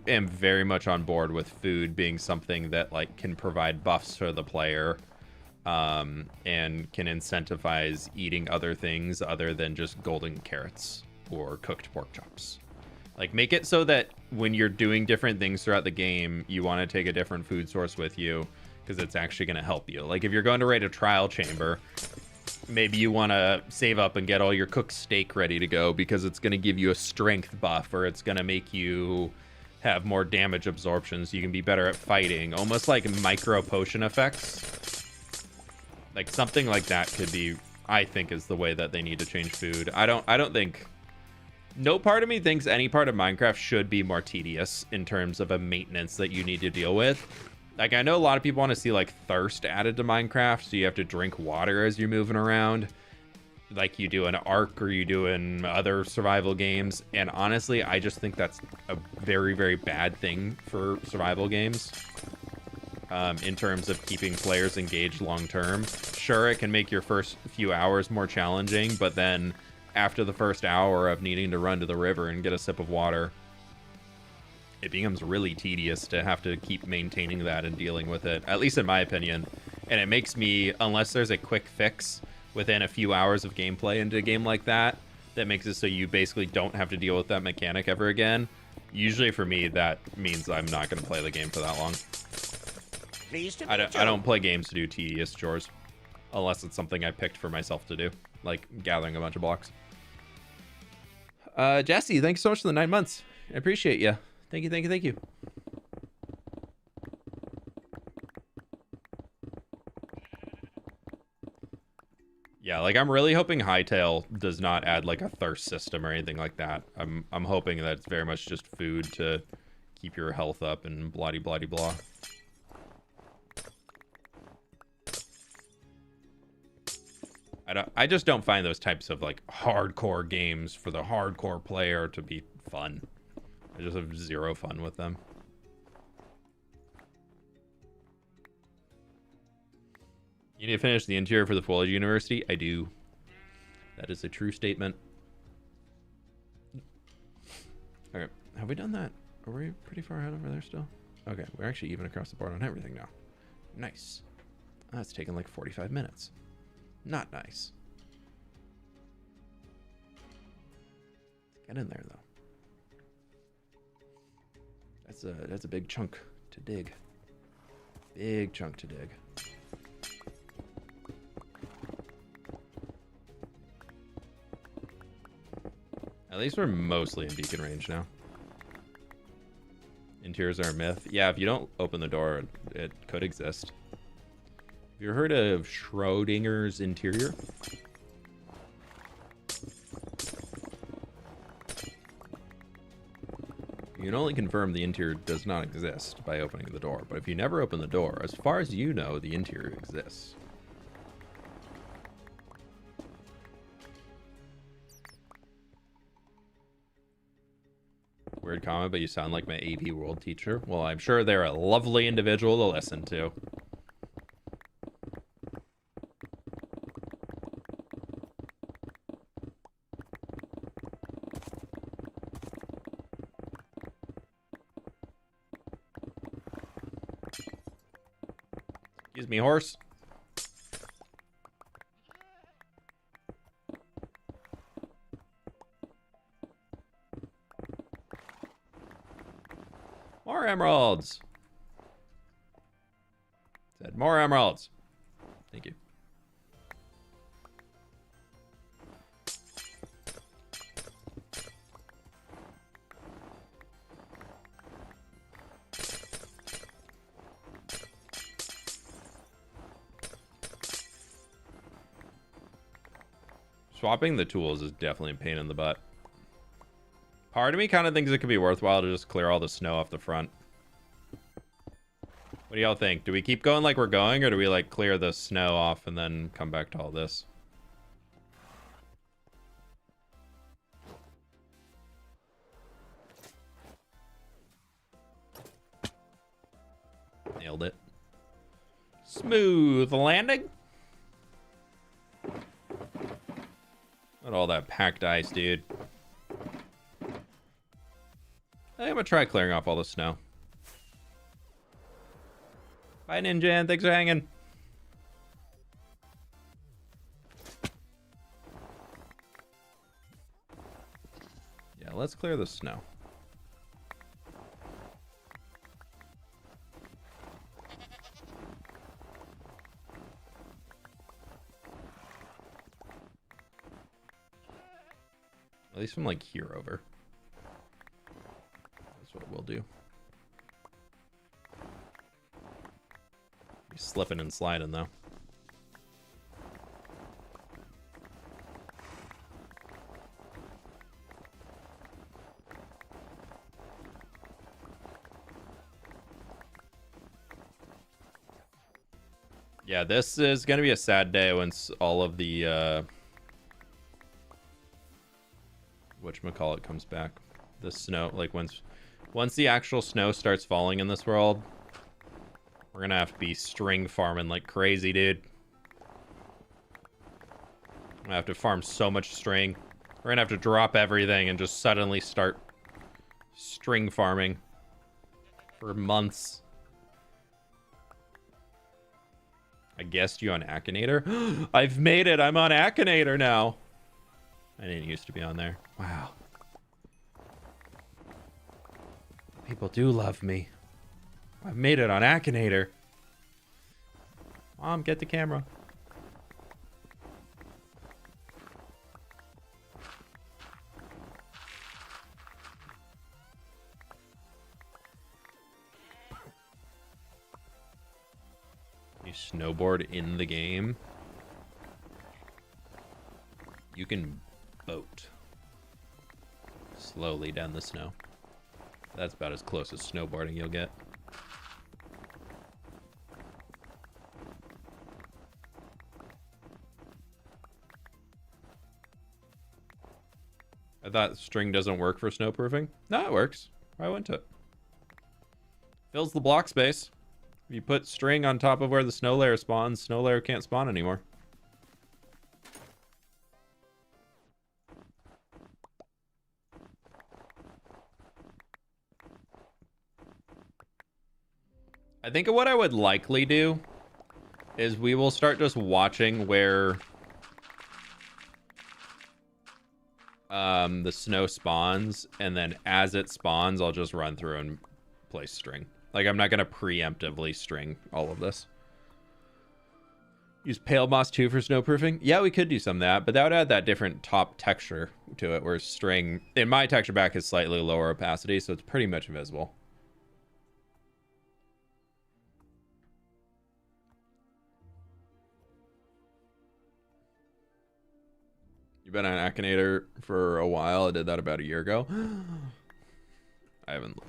am very much on board with food being something that like can provide buffs for the player, and can incentivize eating other things other than just golden carrots or cooked pork chops. Like make it so that when you're doing different things throughout the game, you want to take a different food source with you because it's actually going to help you. Like if you're going to raid a trial chamber, maybe you want to save up and get all your cooked steak ready to go because it's going to give you a strength buff, or it's going to make you have more damage absorption so you can be better at fighting. Almost like micro potion effects. Like something like that could be, I think, is the way that they need to change food. I don't think, no part of me thinks any part of Minecraft should be more tedious in terms of a maintenance that you need to deal with. Like, I know a lot of people want to see, like, thirst added to Minecraft, so you have to drink water as you're moving around, like you do in Ark or you do in other survival games. And honestly, I just think that's a very, very bad thing for survival games in terms of keeping players engaged long-term. Sure, it can make your first few hours more challenging, but then after the first hour of needing to run to the river and get a sip of water, it becomes really tedious to have to keep maintaining that and dealing with it, at least in my opinion. And it makes me, unless there's a quick fix within a few hours of gameplay into a game like that, that makes it so you basically don't have to deal with that mechanic ever again. Usually for me, that means I'm not going to play the game for that long. Pleased to I meet you. don't play games to do tedious chores, unless it's something I picked for myself to do, like gathering a bunch of blocks. Jesse, thanks so much for the 9 months. I appreciate you. Thank you, thank you, thank you. Yeah, like I'm really hoping Hightail does not add like a thirst system or anything like that. I'm hoping that it's very much just food to keep your health up and blah blah blah. I just don't find those types of like hardcore games for the hardcore player to be fun. I just have zero fun with them. You need to finish the interior for the Foliage University? I do. That is a true statement. Okay, have we done that? Are we pretty far ahead over there still? Okay, we're actually even across the board on everything now. Nice. That's taken like 45 minutes. Not nice. Get in there though. That's a big chunk to dig. Big chunk to dig. At least we're mostly in beacon range now. Interiors are a myth. Yeah, if you don't open the door, it could exist. Have you heard of Schrodinger's interior? You can only confirm the interior does not exist by opening the door, but if you never open the door, as far as you know, the interior exists. Weird comment, but you sound like my AP World teacher. Well, I'm sure they're a lovely individual to listen to. Excuse me, horse. More emeralds. Said more emeralds. Thank you. Swapping the tools is definitely a pain in the butt. Part of me kind of thinks it could be worthwhile to just clear all the snow off the front. What do y'all think? Do we keep going like we're going, or do we like clear the snow off and then come back to all this? Nailed it. Smooth landing. Look at all that packed ice, dude. I think I'm gonna try clearing off all the snow. Bye, Ninjan. Thanks for hanging. Yeah, let's clear the snow. At least from like here over. That's what we'll do. Be slipping and sliding though. Yeah, this is gonna be a sad day once all of the whatchamacallit comes back. The snow, like once the actual snow starts falling in this world, we're gonna have to be string farming like crazy, dude. I'm gonna have to farm so much string. We're gonna have to drop everything and just suddenly start string farming for months. I guessed you on Akinator. I've made it. I'm on Akinator now. I didn't used to be on there. Wow. People do love me. I've made it on Akinator. Mom, get the camera. You snowboard in the game. You can boat slowly down the snow. That's about as close as snowboarding you'll get. I thought string doesn't work for snowproofing. No, it works. Why wouldn't it? Fills the block space. If you put string on top of where the snow layer spawns, snow layer can't spawn anymore. I think what I would likely do is we will start just watching where the snow spawns, and then as it spawns, I'll just run through and place string. Like, I'm not going to preemptively string all of this. Use pale moss too for snowproofing? Yeah, we could do some of that, but that would add that different top texture to it, where string, in my texture pack, is slightly lower opacity, so it's pretty much invisible. You've been on Akinator for a while. I did that about a year ago.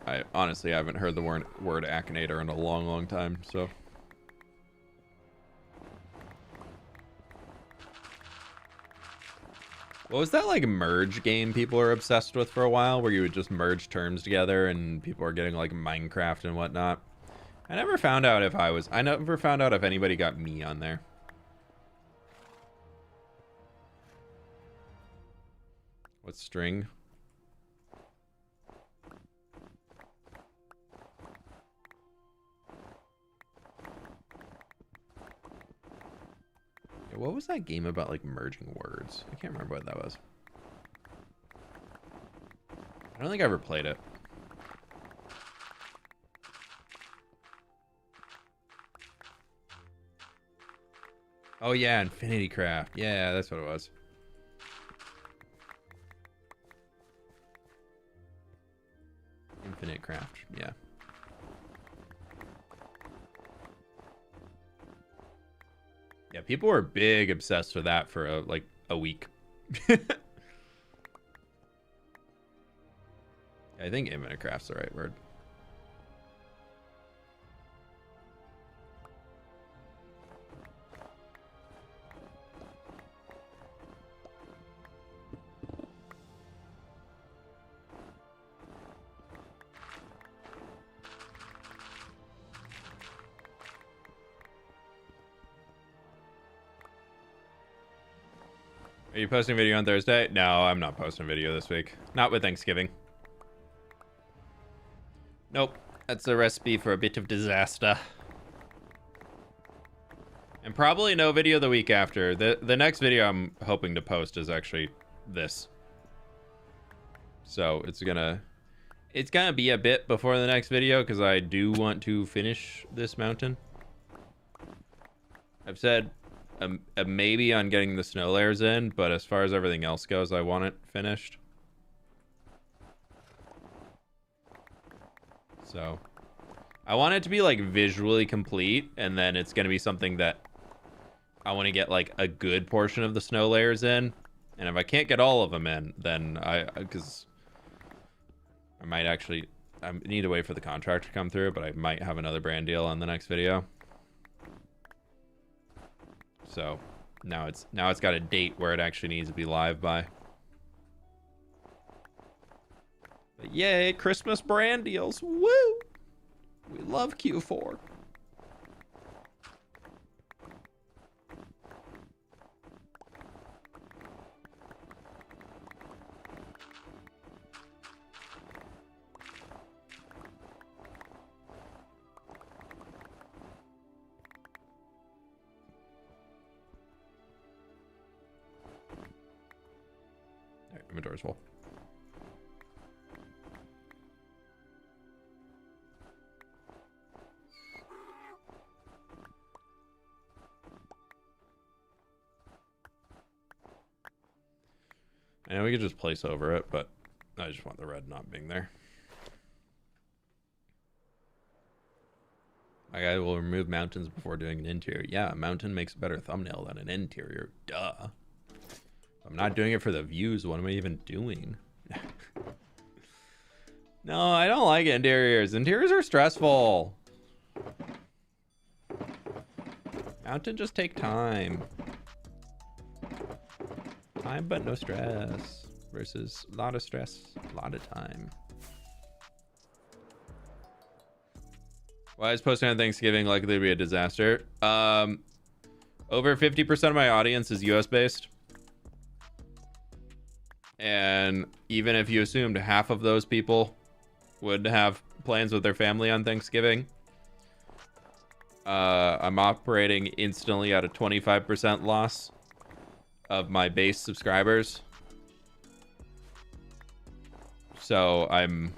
I honestly haven't heard the word Akinator in a long time, so. What was that, like, merge game people are obsessed with for a while, where you would just merge terms together and people are getting, like, Minecraft and whatnot? I never found out if anybody got me on there. What's string? Yeah, what was that game about, like, merging words? I can't remember what that was. I don't think I ever played it. Oh yeah, Infinity Craft. Yeah, that's what it was. Infinite Craft, yeah. Yeah, people were big obsessed with that for like a week. I think Infinite Craft's the right word. Are you posting a video on Thursday? No, I'm not posting a video this week. Not with Thanksgiving. Nope. That's a recipe for a bit of disaster. And probably no video the week after. The next video I'm hoping to post is actually this. So it's gonna be a bit before the next video, because I do want to finish this mountain. I've said a maybe on getting the snow layers in, but as far as everything else goes, I want it finished. So I want it to be like visually complete, and then it's going to be something that I want to get like a good portion of the snow layers in. And if I can't get all of them in, then because I might actually, I need to wait for the contract to come through, but I might have another brand deal on the next video. So now it's got a date where it actually needs to be live by. But yay, Christmas brand deals. Woo! We love Q4. inventory's full. I know we could just place over it, but I just want the red not being there. My guy will remove mountains before doing an interior. Yeah, a mountain makes a better thumbnail than an interior. Duh. I'm not doing it for the views. What am I even doing? No, I don't like interiors. Interiors are stressful. Mountain just take time. Time but no stress versus a lot of stress, a lot of time. Why is posting on Thanksgiving likely to be a disaster? Over 50% of my audience is US based. And even if you assumed half of those people would have plans with their family on Thanksgiving, I'm operating instantly at a 25% loss of my base subscribers. So I'm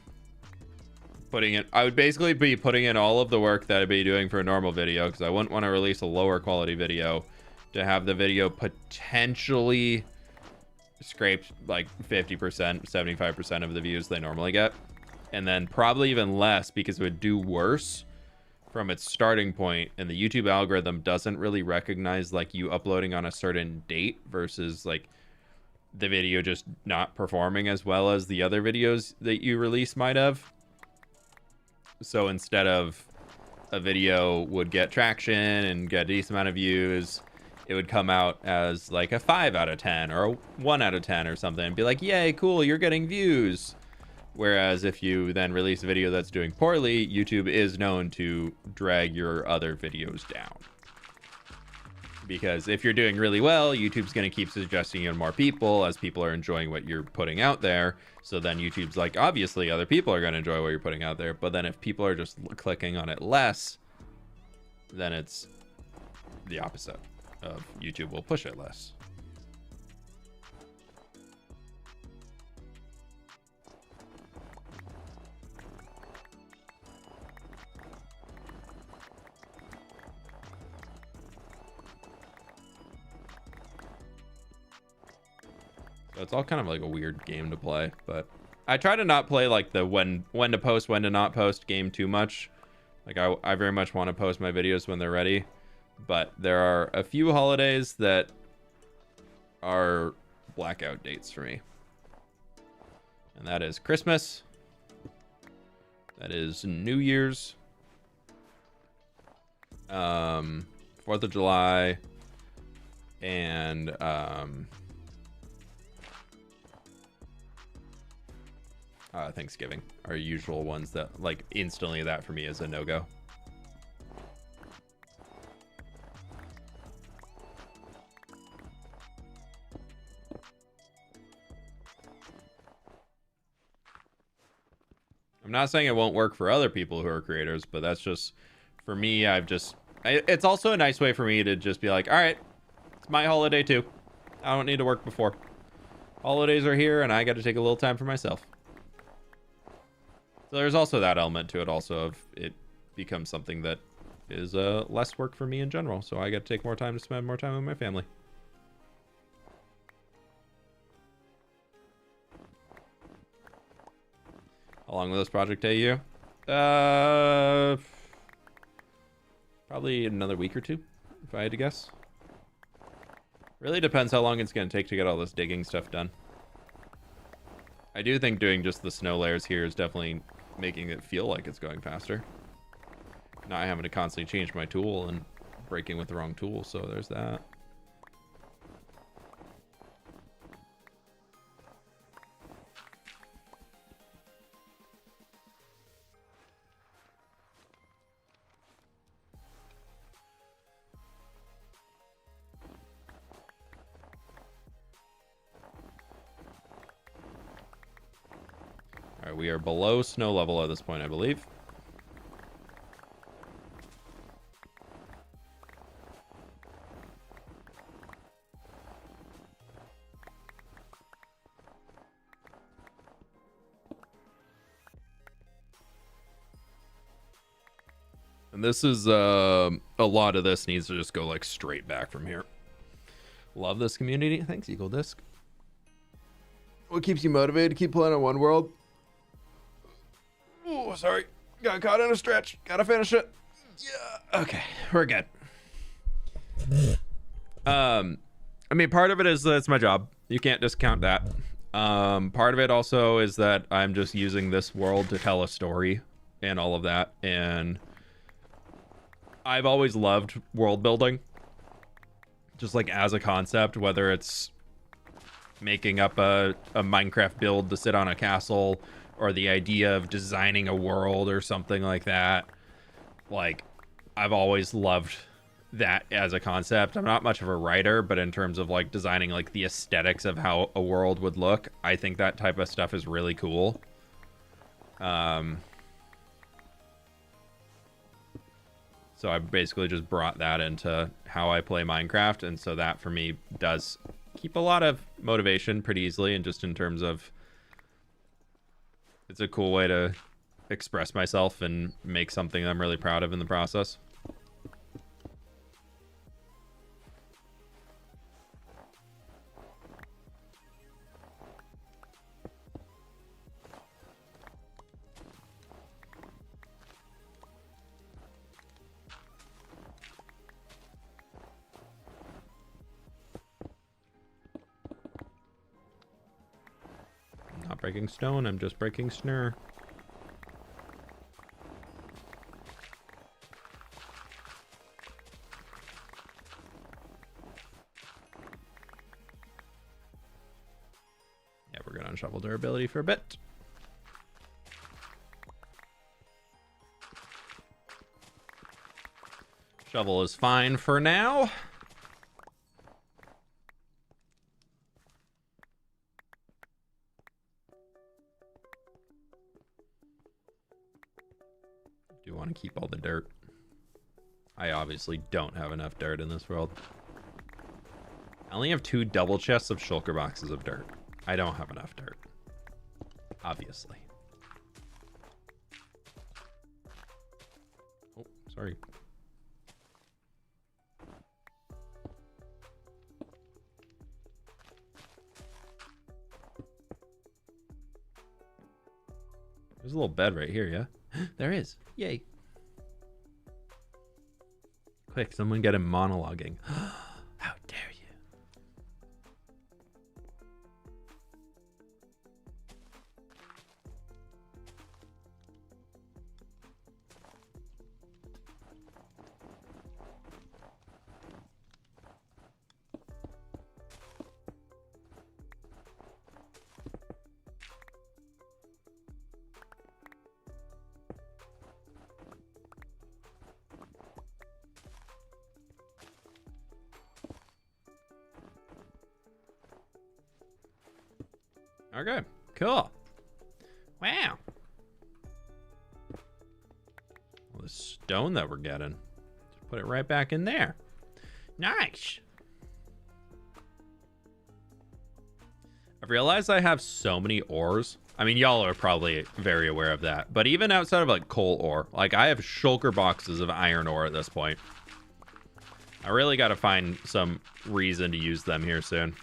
putting in, I would basically be putting in all of the work that I'd be doing for a normal video, because I wouldn't want to release a lower quality video to have the video potentially scrape like 50%, 75% of the views they normally get. And then probably even less, because it would do worse from its starting point, and the YouTube algorithm doesn't really recognize like you uploading on a certain date versus like the video just not performing as well as the other videos that you release might have. So instead of a video would get traction and get a decent amount of views, it would come out as like a 5 out of 10 or a 1 out of 10 or something and be like, yay, cool, you're getting views. Whereas if you then release a video that's doing poorly, YouTube is known to drag your other videos down. Because if you're doing really well, YouTube's going to keep suggesting you to more people as people are enjoying what you're putting out there. So then YouTube's like, obviously other people are going to enjoy what you're putting out there. But then if people are just clicking on it less, then it's the opposite of YouTube will push it less. So it's all kind of like a weird game to play, but I try to not play like the when to post, when to not post game too much. Like I very much want to post my videos when they're ready, but there are a few holidays that are blackout dates for me. And that is Christmas. That is New Year's. 4th of July. And Thanksgiving are usual ones that like instantly that for me is a no-go. I'm not saying it won't work for other people who are creators, but that's just for me. It's also a nice way for me to just be like, all right, it's my holiday too. I don't need to work before. Holidays are here and I got to take a little time for myself. So there's also that element to it also of it becomes something that is less work for me in general. So I got to take more time to spend more time with my family. How long will this project take you? Probably another week or two, if I had to guess. Really depends how long it's going to take to get all this digging stuff done. I do think doing just the snow layers here is definitely making it feel like it's going faster. Not having to constantly change my tool and breaking with the wrong tool, so there's that. All right, we are below snow level at this point, I believe. And this is a lot of this needs to just go like straight back from here. Love this community. Thanks, Eagle Disc. What keeps you motivated to keep playing on One World? Oh, sorry. Got caught in a stretch. Gotta finish it. Yeah. Okay, we're good. I mean, part of it is that it's my job. You can't discount that. Part of it also is that I'm just using this world to tell a story and all of that. And I've always loved world building. Just like as a concept, whether it's making up a Minecraft build to sit on a castle, or the idea of designing a world or something like that. Like, I've always loved that as a concept. I'm not much of a writer, but in terms of like designing like the aesthetics of how a world would look, I think that type of stuff is really cool. So I basically just brought that into how I play Minecraft, and so that for me does keep a lot of motivation pretty easily, and just in terms of it's a cool way to express myself and make something I'm really proud of in the process. Not breaking stone, I'm just breaking snare. Yeah, we're good on shovel durability for a bit. Shovel is fine for now. Do want to keep all the dirt. I obviously don't have enough dirt in this world. I only have 2 double chests of shulker boxes of dirt. I don't have enough dirt. Obviously. Oh, sorry. There's a little bed right here, yeah? There is. Yay. Quick, someone get him monologuing. How dare you? Okay, cool. Wow. Well, the stone that we're getting. Just put it right back in there. Nice. I've realized I have so many ores. I mean, y'all are probably very aware of that. But even outside of like coal ore, like I have shulker boxes of iron ore at this point. I really got to find some reason to use them here soon.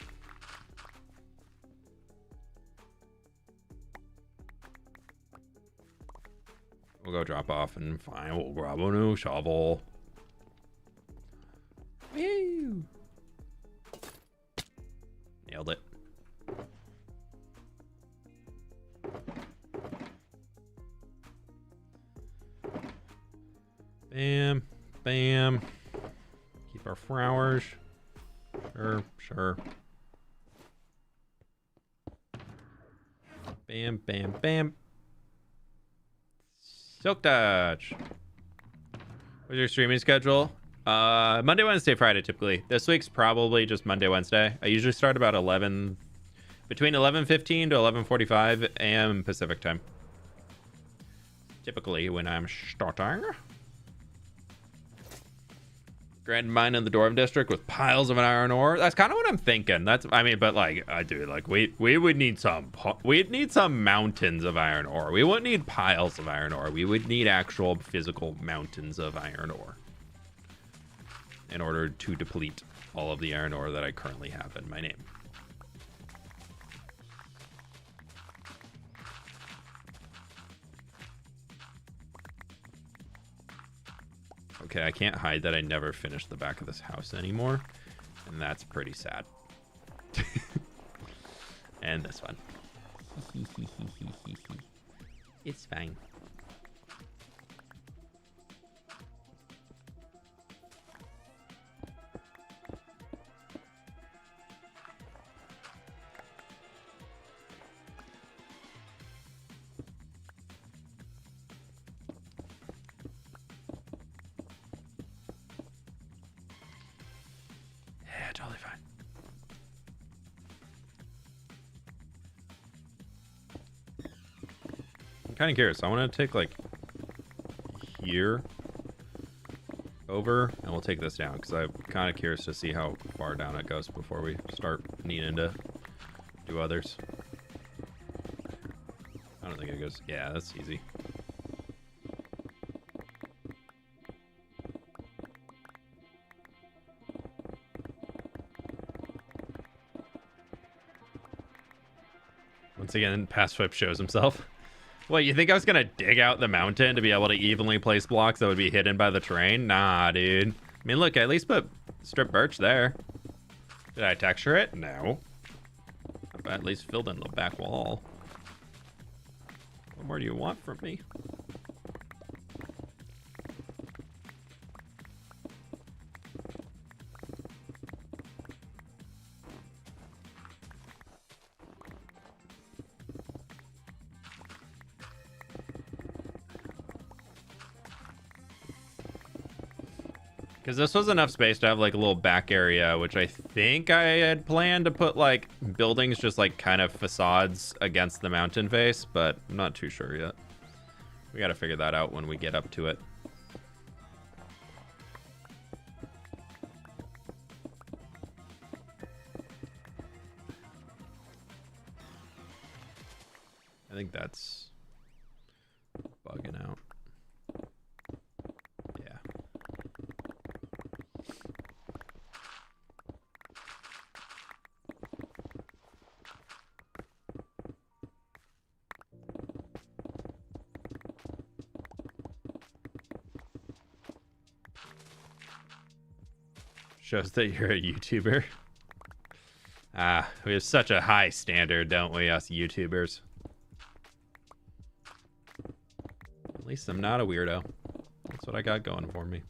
We'll go drop off and fine. We'll grab a new shovel. Woo! Nailed it. Bam, bam. Keep our flowers. Sure, sure. Bam, bam, bam. Silk Touch. What's your streaming schedule? Monday, Wednesday, Friday, typically. This week's probably just Monday, Wednesday. I usually start about 11, between 11:15 to 11:45 a.m. Pacific time. Typically when I'm starting. Grand mine in the Dwarven district with piles of iron ore. That's kind of what I'm thinking. I mean, but like, I do like we would need we'd need some mountains of iron ore. We wouldn't need piles of iron ore. We would need actual physical mountains of iron ore in order to deplete all of the iron ore that I currently have in my name. Okay, I can't hide that I never finished the back of this house anymore, and that's pretty sad. And this one. It's fine. Yeah, totally fine. I'm kind of curious. I want to take like here over, and we'll take this down because I'm kind of curious to see how far down it goes before we start needing to do others. I don't think it goes. Yeah, that's easy. Once again, fWhip shows himself. What, you think I was gonna dig out the mountain to be able to evenly place blocks that would be hidden by the terrain? Nah, dude. I mean, look, I at least put strip birch there. Did I texture it? No. I at least filled in the back wall. What more do you want from me? Because this was enough space to have like a little back area, which I think I had planned to put like buildings just like kind of facades against the mountain face, but I'm not too sure yet. We got to figure that out when we get up to it. I think that's bugging out. Yeah. Shows that you're a YouTuber. Ah, we have such a high standard, don't we, us YouTubers? At least I'm not a weirdo. That's what I got going for me.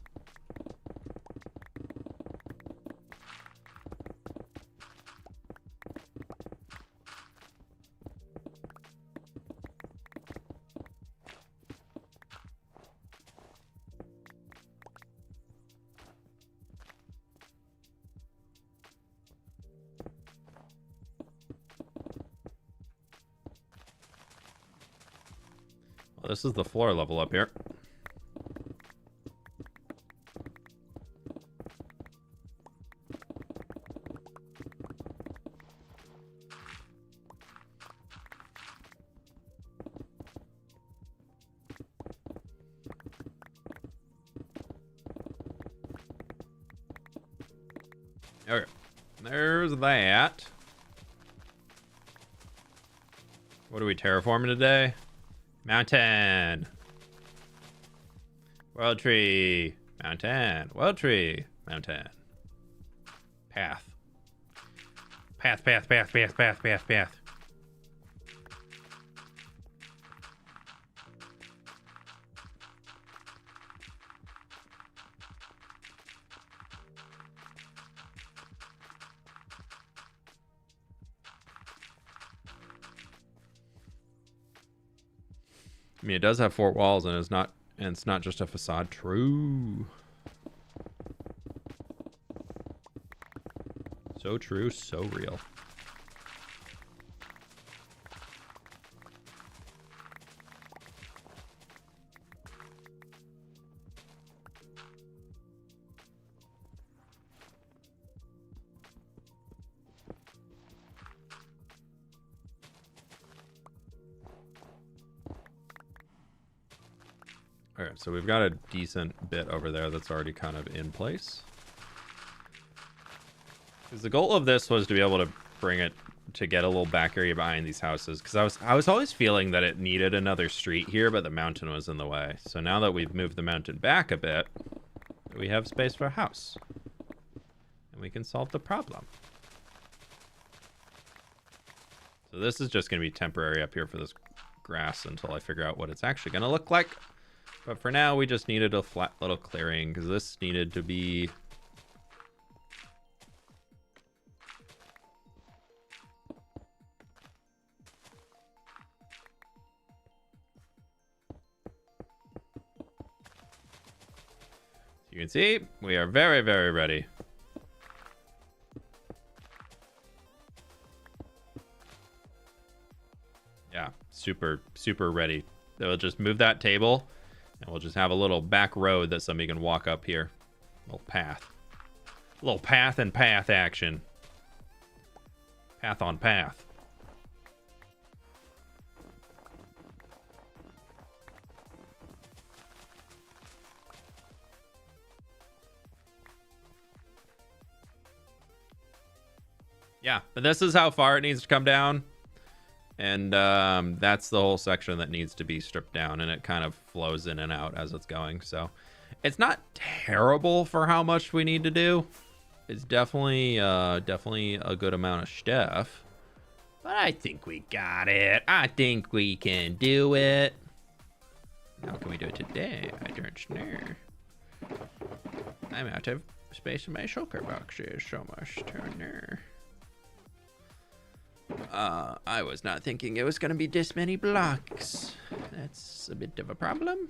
Well, this is the floor level up here. Okay, there's that. What are we terraforming today? Mountain. World tree. Mountain. World tree. Mountain. Path. Path, path, path, path, path, path, path. I mean, it does have 4 walls, and it's not just a facade. True. So true, so real. Okay, so we've got a decent bit over there that's already kind of in place. Because the goal of this was to be able to bring it to get a little back area behind these houses. Because I was always feeling that it needed another street here, but the mountain was in the way. So now that we've moved the mountain back a bit, we have space for a house. And we can solve the problem. So this is just going to be temporary up here for this grass until I figure out what it's actually going to look like. But for now, we just needed a flat little clearing because this needed to be... You can see, we are very, very ready. Yeah, super, super ready. They'll just move that table, and we'll just have a little back road that somebody can walk up here. Little path. Little path and path action. Path on path. Yeah, but this is how far it needs to come down. And that's the whole section that needs to be stripped down, and it kind of flows in and out as it's going. So it's not terrible for how much we need to do. It's definitely a good amount of stuff. But I think we got it. I think we can do it. How can we do it today? I don't know. I'm out of space in my shulker boxes. So much turner. I was not thinking it was going to be this many blocks. That's a bit of a problem.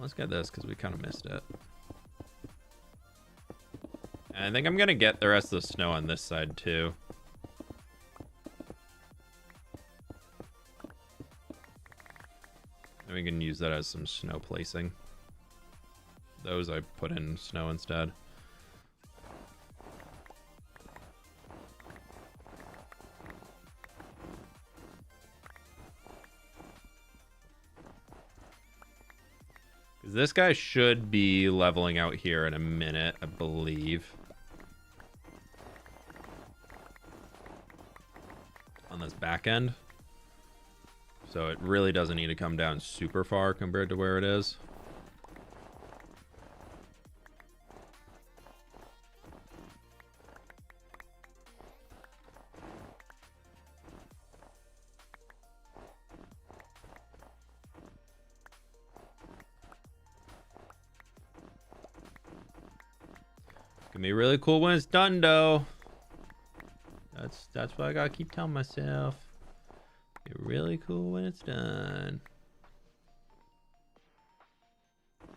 Let's get this because we kind of missed it. And I think I'm going to get the rest of the snow on this side too. We can use that as some snow placing. Those I put in snow instead. This guy should be leveling out here in a minute, I believe. On this back end. So it really doesn't need to come down super far compared to where it is. It's gonna be really cool when it's done, though. That's what I gotta keep telling myself. Be really cool when it's done.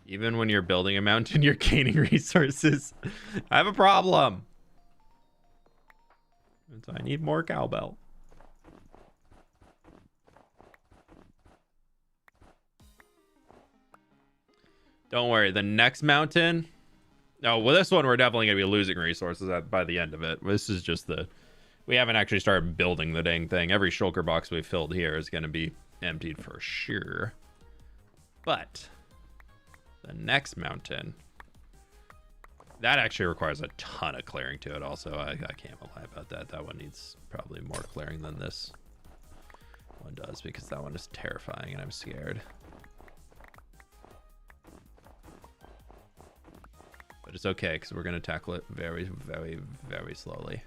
Even when you're building a mountain, you're gaining resources. I have a problem. So I need more cowbell. Don't worry, the next mountain... Oh, well, this one we're definitely going to be losing resources by the end of it. This is just the... We haven't actually started building the dang thing. Every shulker box we filled here is going to be emptied for sure. But the next mountain, that actually requires a ton of clearing to it also. I can't lie about that. That one needs probably more clearing than this one does because that one is terrifying and I'm scared. But it's okay because we're going to tackle it very, very, very slowly.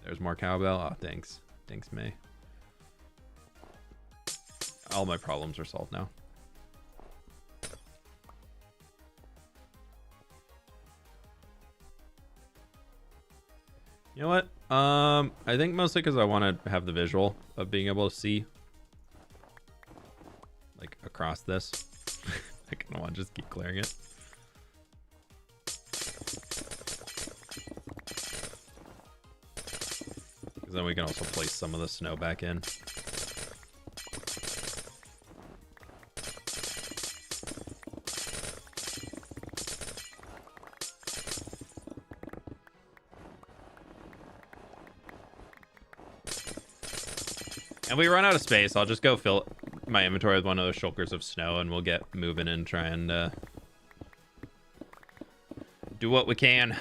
There's more cowbell. Oh, thanks. Thanks, May. All my problems are solved now. You know what? I think mostly because I want to have the visual of being able to see like across this. I kind of want to just keep clearing it. Because then we can also place some of the snow back in. And we run out of space, I'll just go fill my inventory with one of those shulkers of snow, and we'll get moving and try and do what we can.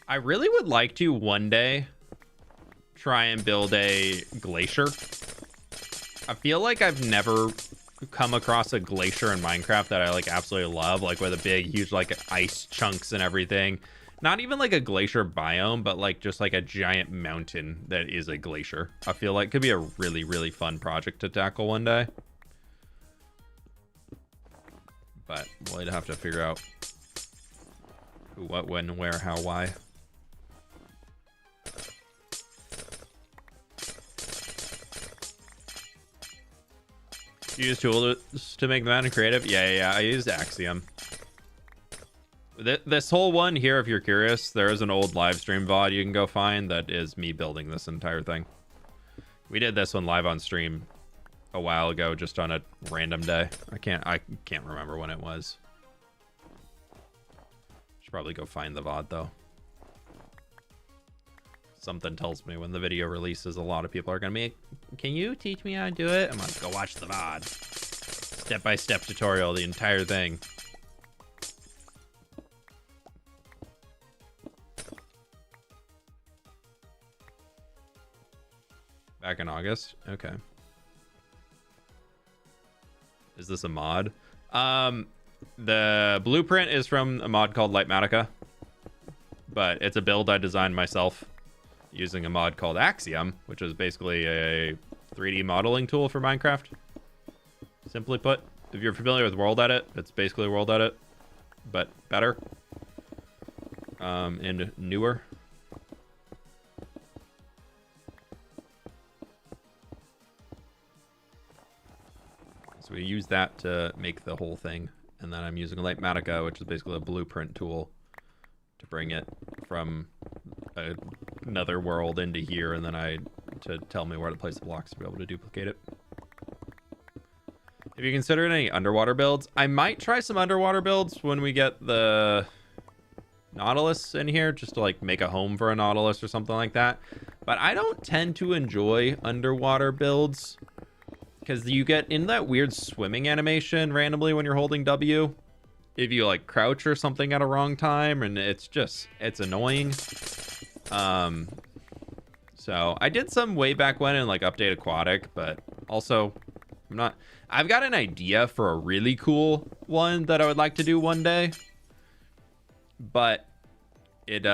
I really would like to one day try and build a glacier. I feel like I've never come across a glacier in Minecraft that I like absolutely love, like with a big, huge like ice chunks and everything. Not even like a glacier biome, but like just like a giant mountain that is a glacier. I feel like could be a really, really fun project to tackle one day. But we'll have to figure out who, what, when, where, how, why. You use tools to make them creative? Yeah, I used Axiom. This whole one here, if you're curious, there is an old live stream VOD you can go find that is me building this entire thing. We did this one live on stream a while ago, just on a random day. I can't remember when it was. Should probably go find the VOD though. Something tells me when the video releases, a lot of people are gonna be, can you teach me how to do it? I'm like, go watch the VOD. Step-by-step tutorial, the entire thing. Back in August? Okay. Is this a mod? The blueprint is from a mod called Lightmatica, but it's a build I designed myself using a mod called Axiom, which is basically a 3D modeling tool for Minecraft. Simply put, if you're familiar with World Edit, it's basically World Edit, but better and newer. So we use that to make the whole thing, and then I'm using Lightmatica, which is basically a blueprint tool to bring it from another world into here, and then to tell me where to place the blocks to be able to duplicate it. Have you considered any underwater builds? I might try some underwater builds when we get the Nautilus in here, just to like make a home for a Nautilus or something like that. But I don't tend to enjoy underwater builds because you get in that weird swimming animation randomly when you're holding W. If you like crouch or something at a wrong time, and it's annoying. So I did some way back when in like Update Aquatic, but also I've got an idea for a really cool one that I would like to do one day, but it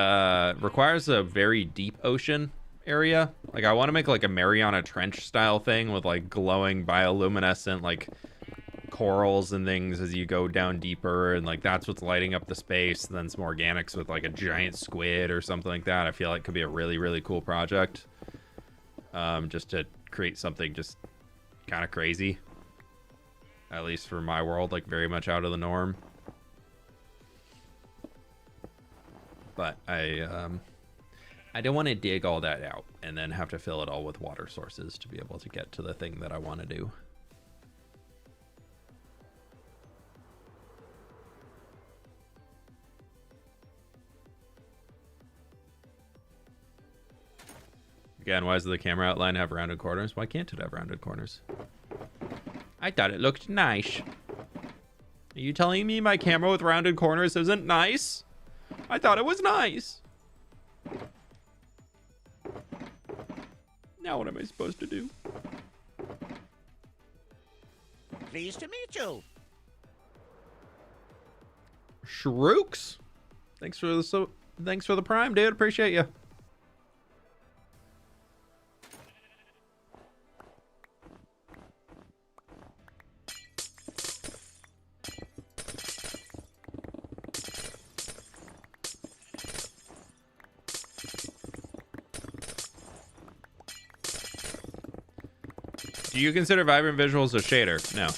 requires a very deep ocean area. Like I want to make like a Mariana Trench style thing with like glowing bioluminescent like corals and things as you go down deeper, and like that's what's lighting up the space, and then some organics with like a giant squid or something like that. I feel like could be a really, really cool project, just to create something just kind of crazy, at least for my world, like very much out of the norm. But I don't want to dig all that out and then have to fill it all with water sources to be able to get to the thing that I want to do. Again, why does the camera outline have rounded corners? Why can't it have rounded corners? I thought it looked nice. Are you telling me my camera with rounded corners isn't nice? I thought it was nice. Now what am I supposed to do? Pleased to meet you. Shrooks. Thanks for the prime, dude. Appreciate you. Do you consider vibrant visuals a shader? No.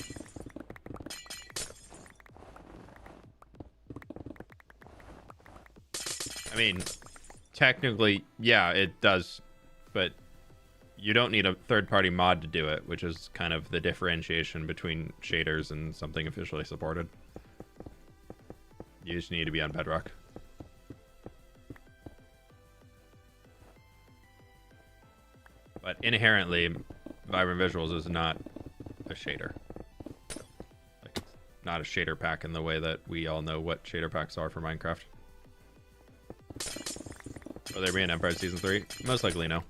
I mean, technically, yeah, it does, but you don't need a third-party mod to do it, which is kind of the differentiation between shaders and something officially supported. You just need to be on Bedrock. But inherently, Vibrant Visuals is not a shader. Like, it's not a shader pack in the way that we all know what shader packs are for Minecraft. Will there be an Empire Season 3? Most likely no.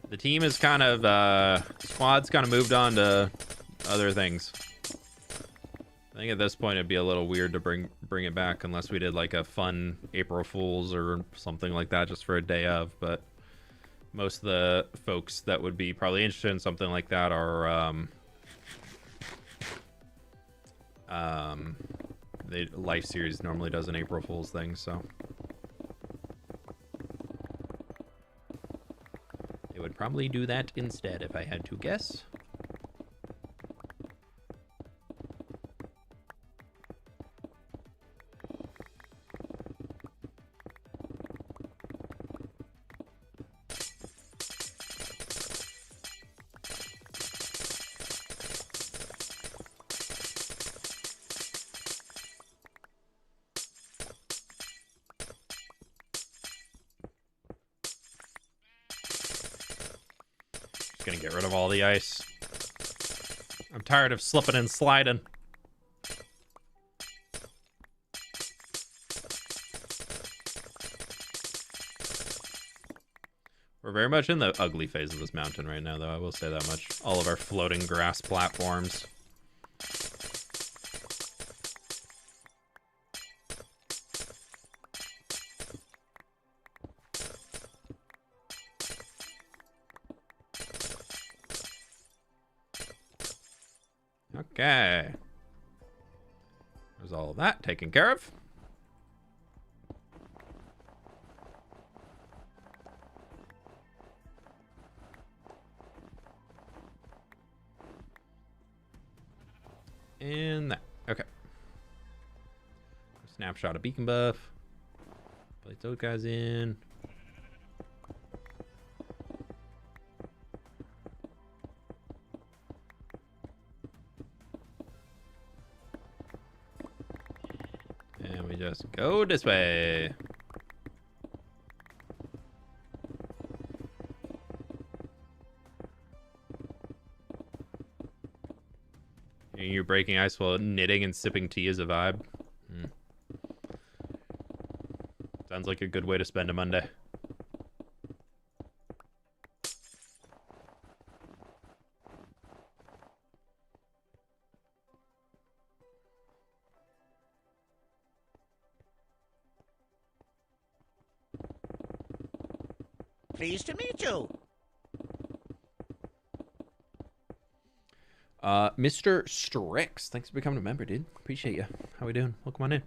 The team is kind of, squad's kind of moved on to other things. I think at this point it'd be a little weird to bring it back unless we did like a fun April Fools or something like that just for a day of, but most of the folks that would be probably interested in something like that are, the Life series normally does an April Fool's thing, so they would probably do that instead if I had to guess. Gonna get rid of all the ice. I'm tired of slipping and sliding. We're very much in the ugly phase of this mountain right now, though. I will say that much. All of our floating grass platforms. Okay. There's all of that taken care of. And that. Okay. Snapshot of beacon buff. Place those guys in. And we just go this way. You're breaking ice while knitting and sipping tea is a vibe. Sounds like a good way to spend a Monday. Pleased to meet you. Mr. Strix, thanks for becoming a member, dude. Appreciate you. How we doing? Welcome on in.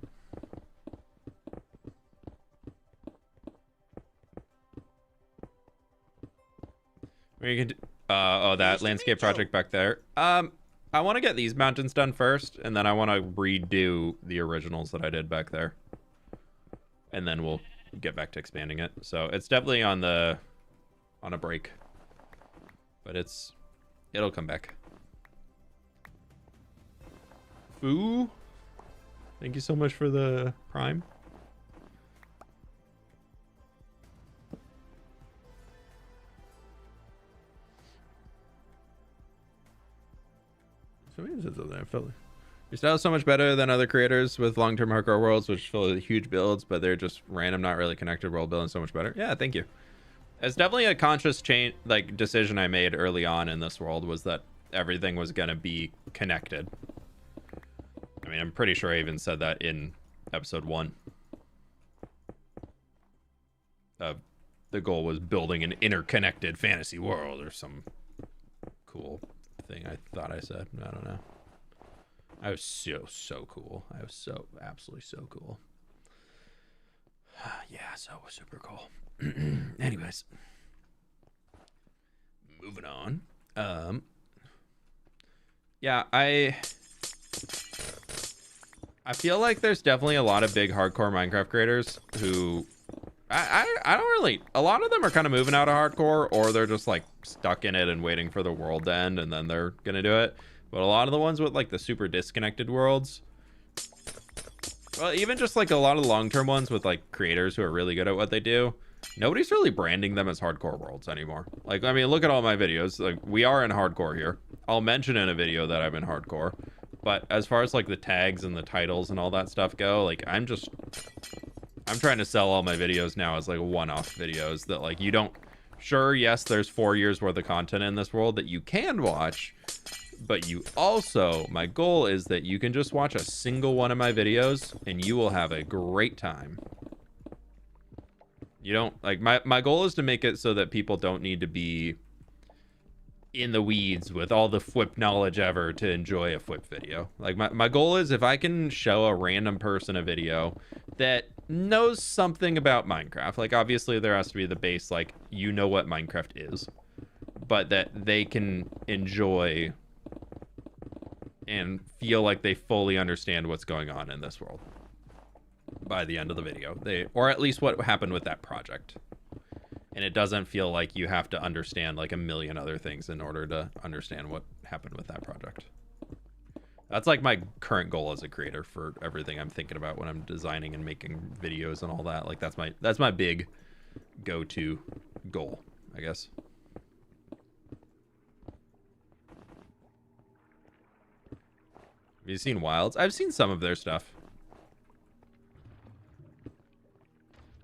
Where you can oh, that landscape project back there. I want to get these mountains done first, and then I want to redo the originals that I did back there. And then we'll get back to expanding it. So it's definitely on a break. But it'll come back. Ooh. Thank you so much for the Prime. I felt like your style is so much better than other creators with long-term hardcore worlds, which fill with huge builds, but they're just random, not really connected world building so much better. Yeah, thank you. It's definitely a conscious change, like decision I made early on in this world was that everything was gonna be connected. I mean, I'm pretty sure I even said that in episode 1. The goal was building an interconnected fantasy world or some cool thing I thought I said. I don't know. I was so cool. I was so absolutely so cool. Yeah, so super cool. Anyways, moving on. Yeah, I I feel like there's definitely a lot of big hardcore Minecraft creators who I don't really, a lot of them are kind of moving out of hardcore, or they're just like stuck in it and waiting for the world to end and then they're gonna do it. But a lot of the ones with like the super disconnected worlds, well, even just like a lot of the long-term ones with like creators who are really good at what they do, nobody's really branding them as hardcore worlds anymore. Like, I mean, look at all my videos. Like, we are in hardcore here. I'll mention in a video that I'm in hardcore. But as far as like the tags and the titles and all that stuff go, like, I'm trying to sell all my videos now as like one-off videos that like you don't, sure, yes, there's 4 years worth of content in this world that you can watch, but you also, my goal is that you can just watch a single one of my videos and you will have a great time. You don't, like, my goal is to make it so that people don't need to be in the weeds with all the fWhip knowledge ever to enjoy a fWhip video. Like, my goal is if I can show a random person a video that knows something about Minecraft, like, obviously there has to be the base, like, you know what Minecraft is, but that they can enjoy and feel like they fully understand what's going on in this world by the end of the video. Or at least what happened with that project. And it doesn't feel like you have to understand like a million other things in order to understand what happened with that project. That's like my current goal as a creator for everything I'm thinking about when I'm designing and making videos and all that. Like that's my big go-to goal, I guess. Have you seen Wilds? I've seen some of their stuff,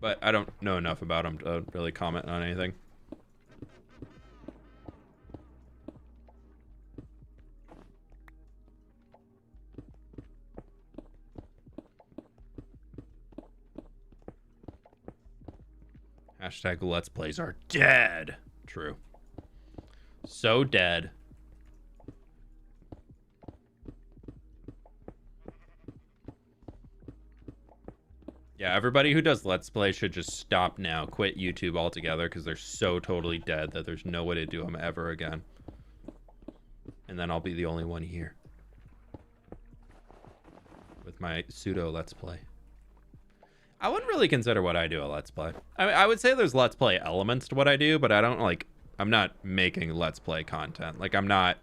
but I don't know enough about them to really comment on anything. Hashtag Let's Plays are dead. True. So dead. Yeah, everybody who does Let's Play should just stop now. Quit YouTube altogether because they're so totally dead that there's no way to do them ever again. And then I'll be the only one here with my pseudo Let's Play. I wouldn't really consider what I do a Let's Play. I mean, I would say there's Let's Play elements to what I do, but I don't like, I'm not making Let's Play content. Like, I'm not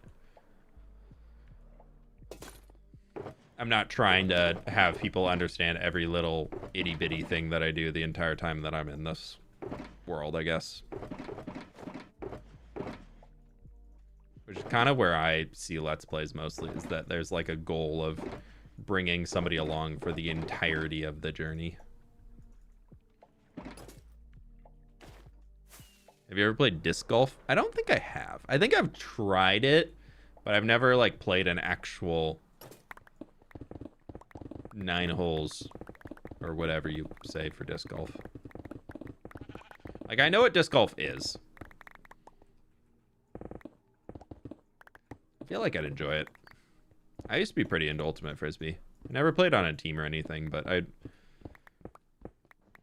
trying to have people understand every little itty bitty thing that I do the entire time that I'm in this world, I guess. Which is kind of where I see Let's Plays mostly, is that there's like a goal of bringing somebody along for the entirety of the journey. Have you ever played disc golf? I don't think I have. I think I've tried it, but I've never like played an actual 9 holes or whatever you say for disc golf. Like, I know what disc golf is. I feel like I'd enjoy it. I used to be pretty into Ultimate Frisbee. I never played on a team or anything, but I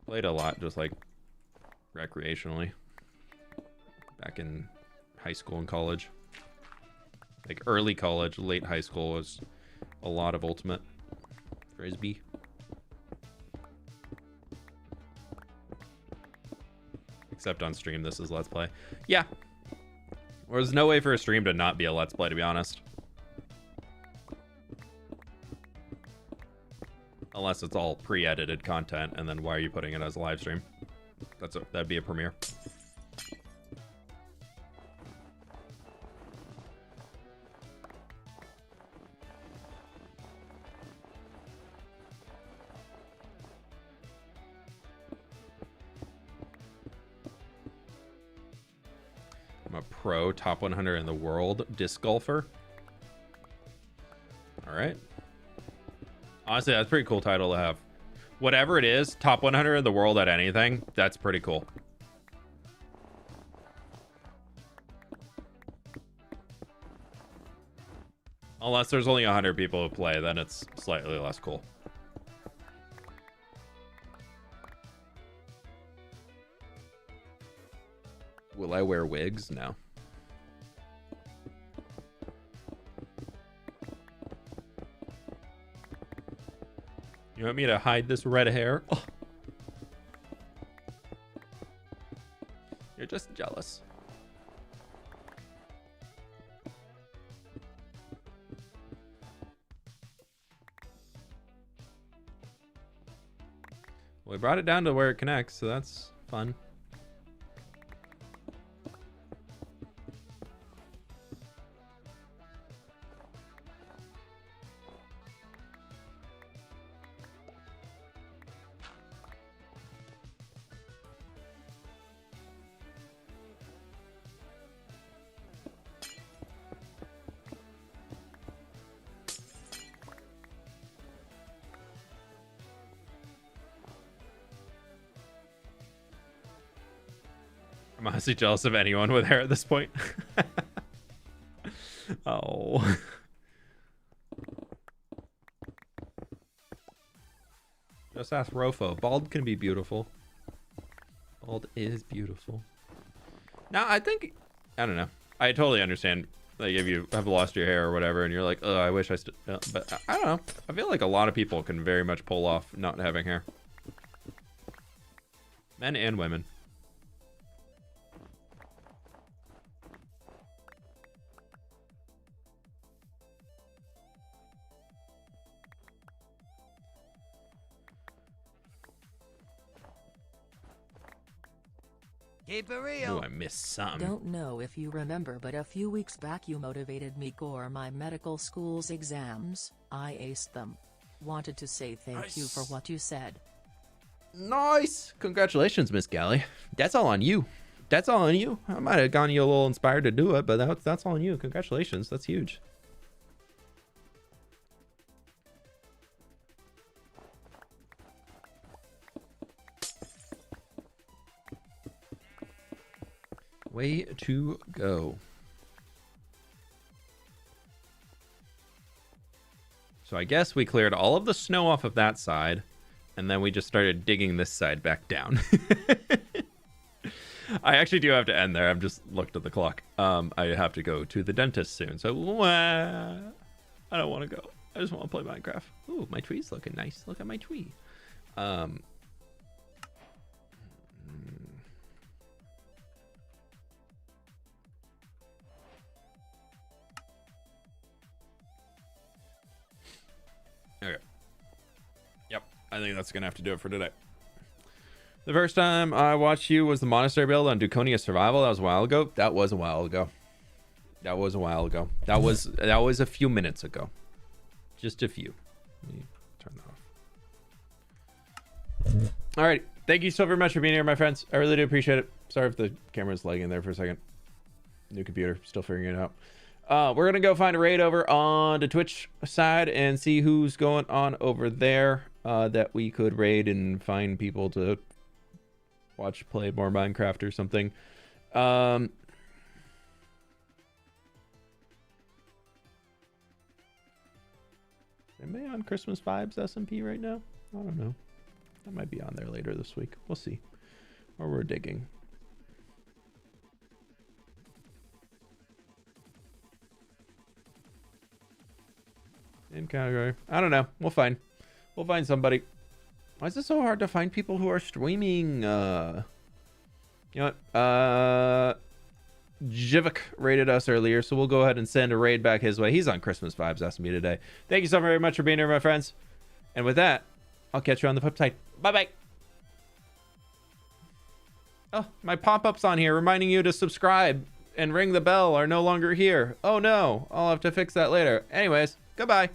played a lot just like recreationally back in high school and college. Like early college, late high school was a lot of Ultimate Frisbee. Except on stream, this is Let's Play. Yeah. There's no way for a stream to not be a Let's Play, to be honest. Unless it's all pre-edited content, and then why are you putting it as a live stream? That'd be a premiere. I'm a pro top 100 in the world disc golfer. All right. Honestly, that's a pretty cool title to have. Whatever it is, top 100 in the world at anything, that's pretty cool. Unless there's only 100 people who play, then it's slightly less cool. Will I wear wigs? No. You want me to hide this red hair? Oh. You're just jealous. We brought it down to where it connects, so that's fun. I'm honestly jealous of anyone with hair at this point. Oh. Just ask Rofo. Bald can be beautiful. Bald is beautiful. Now, I think... I don't know. I totally understand. Like, if you have lost your hair or whatever, and you're like, oh, I wish I still... But I don't know. I feel like a lot of people can very much pull off not having hair. Men and women. Keep it real. Oh, I missed some. Don't know if you remember, but a few weeks back you motivated me for my medical school's exams. I aced them. Wanted to say thank you for what you said. Nice. Congratulations, Miss Galley. That's all on you. That's all on you. I might have gotten you a little inspired to do it, but that's all on you. Congratulations. That's huge. Way to go. So I guess we cleared all of the snow off of that side, and then we just started digging this side back down. I actually do have to end there. I've just looked at the clock. I have to go to the dentist soon, so I don't want to go. I just want to play Minecraft. Ooh, my tree's looking nice. Look at my tree. Okay. Yep. I think that's going to have to do it for today. The first time I watched you was the monastery build on Duconia Survival. That was a while ago. That was a while ago. That was a while ago. That was a few minutes ago. Just a few. Let me turn that off. All right. Thank you so very much for being here, my friends. I really do appreciate it. Sorry if the camera's lagging there for a second. New computer. Still figuring it out. We're going to go find a raid over on the Twitch side and see who's going on over there that we could raid and find people to watch play more Minecraft or something. Am I on Christmas Vibes SMP right now? I don't know. I might be on there later this week. We'll see. Or we're digging. In category. I don't know. We'll find somebody. Why is it so hard to find people who are streaming? You know what? Jivik raided us earlier, so we'll go ahead and send a raid back his way. He's on Christmas Vibes asking me today. Thank you so very much for being here, my friends. And with that, I'll catch you on the flip side. Bye-bye. Oh, my pop-ups on here reminding you to subscribe and ring the bell are no longer here. Oh no, I'll have to fix that later. Anyways, goodbye.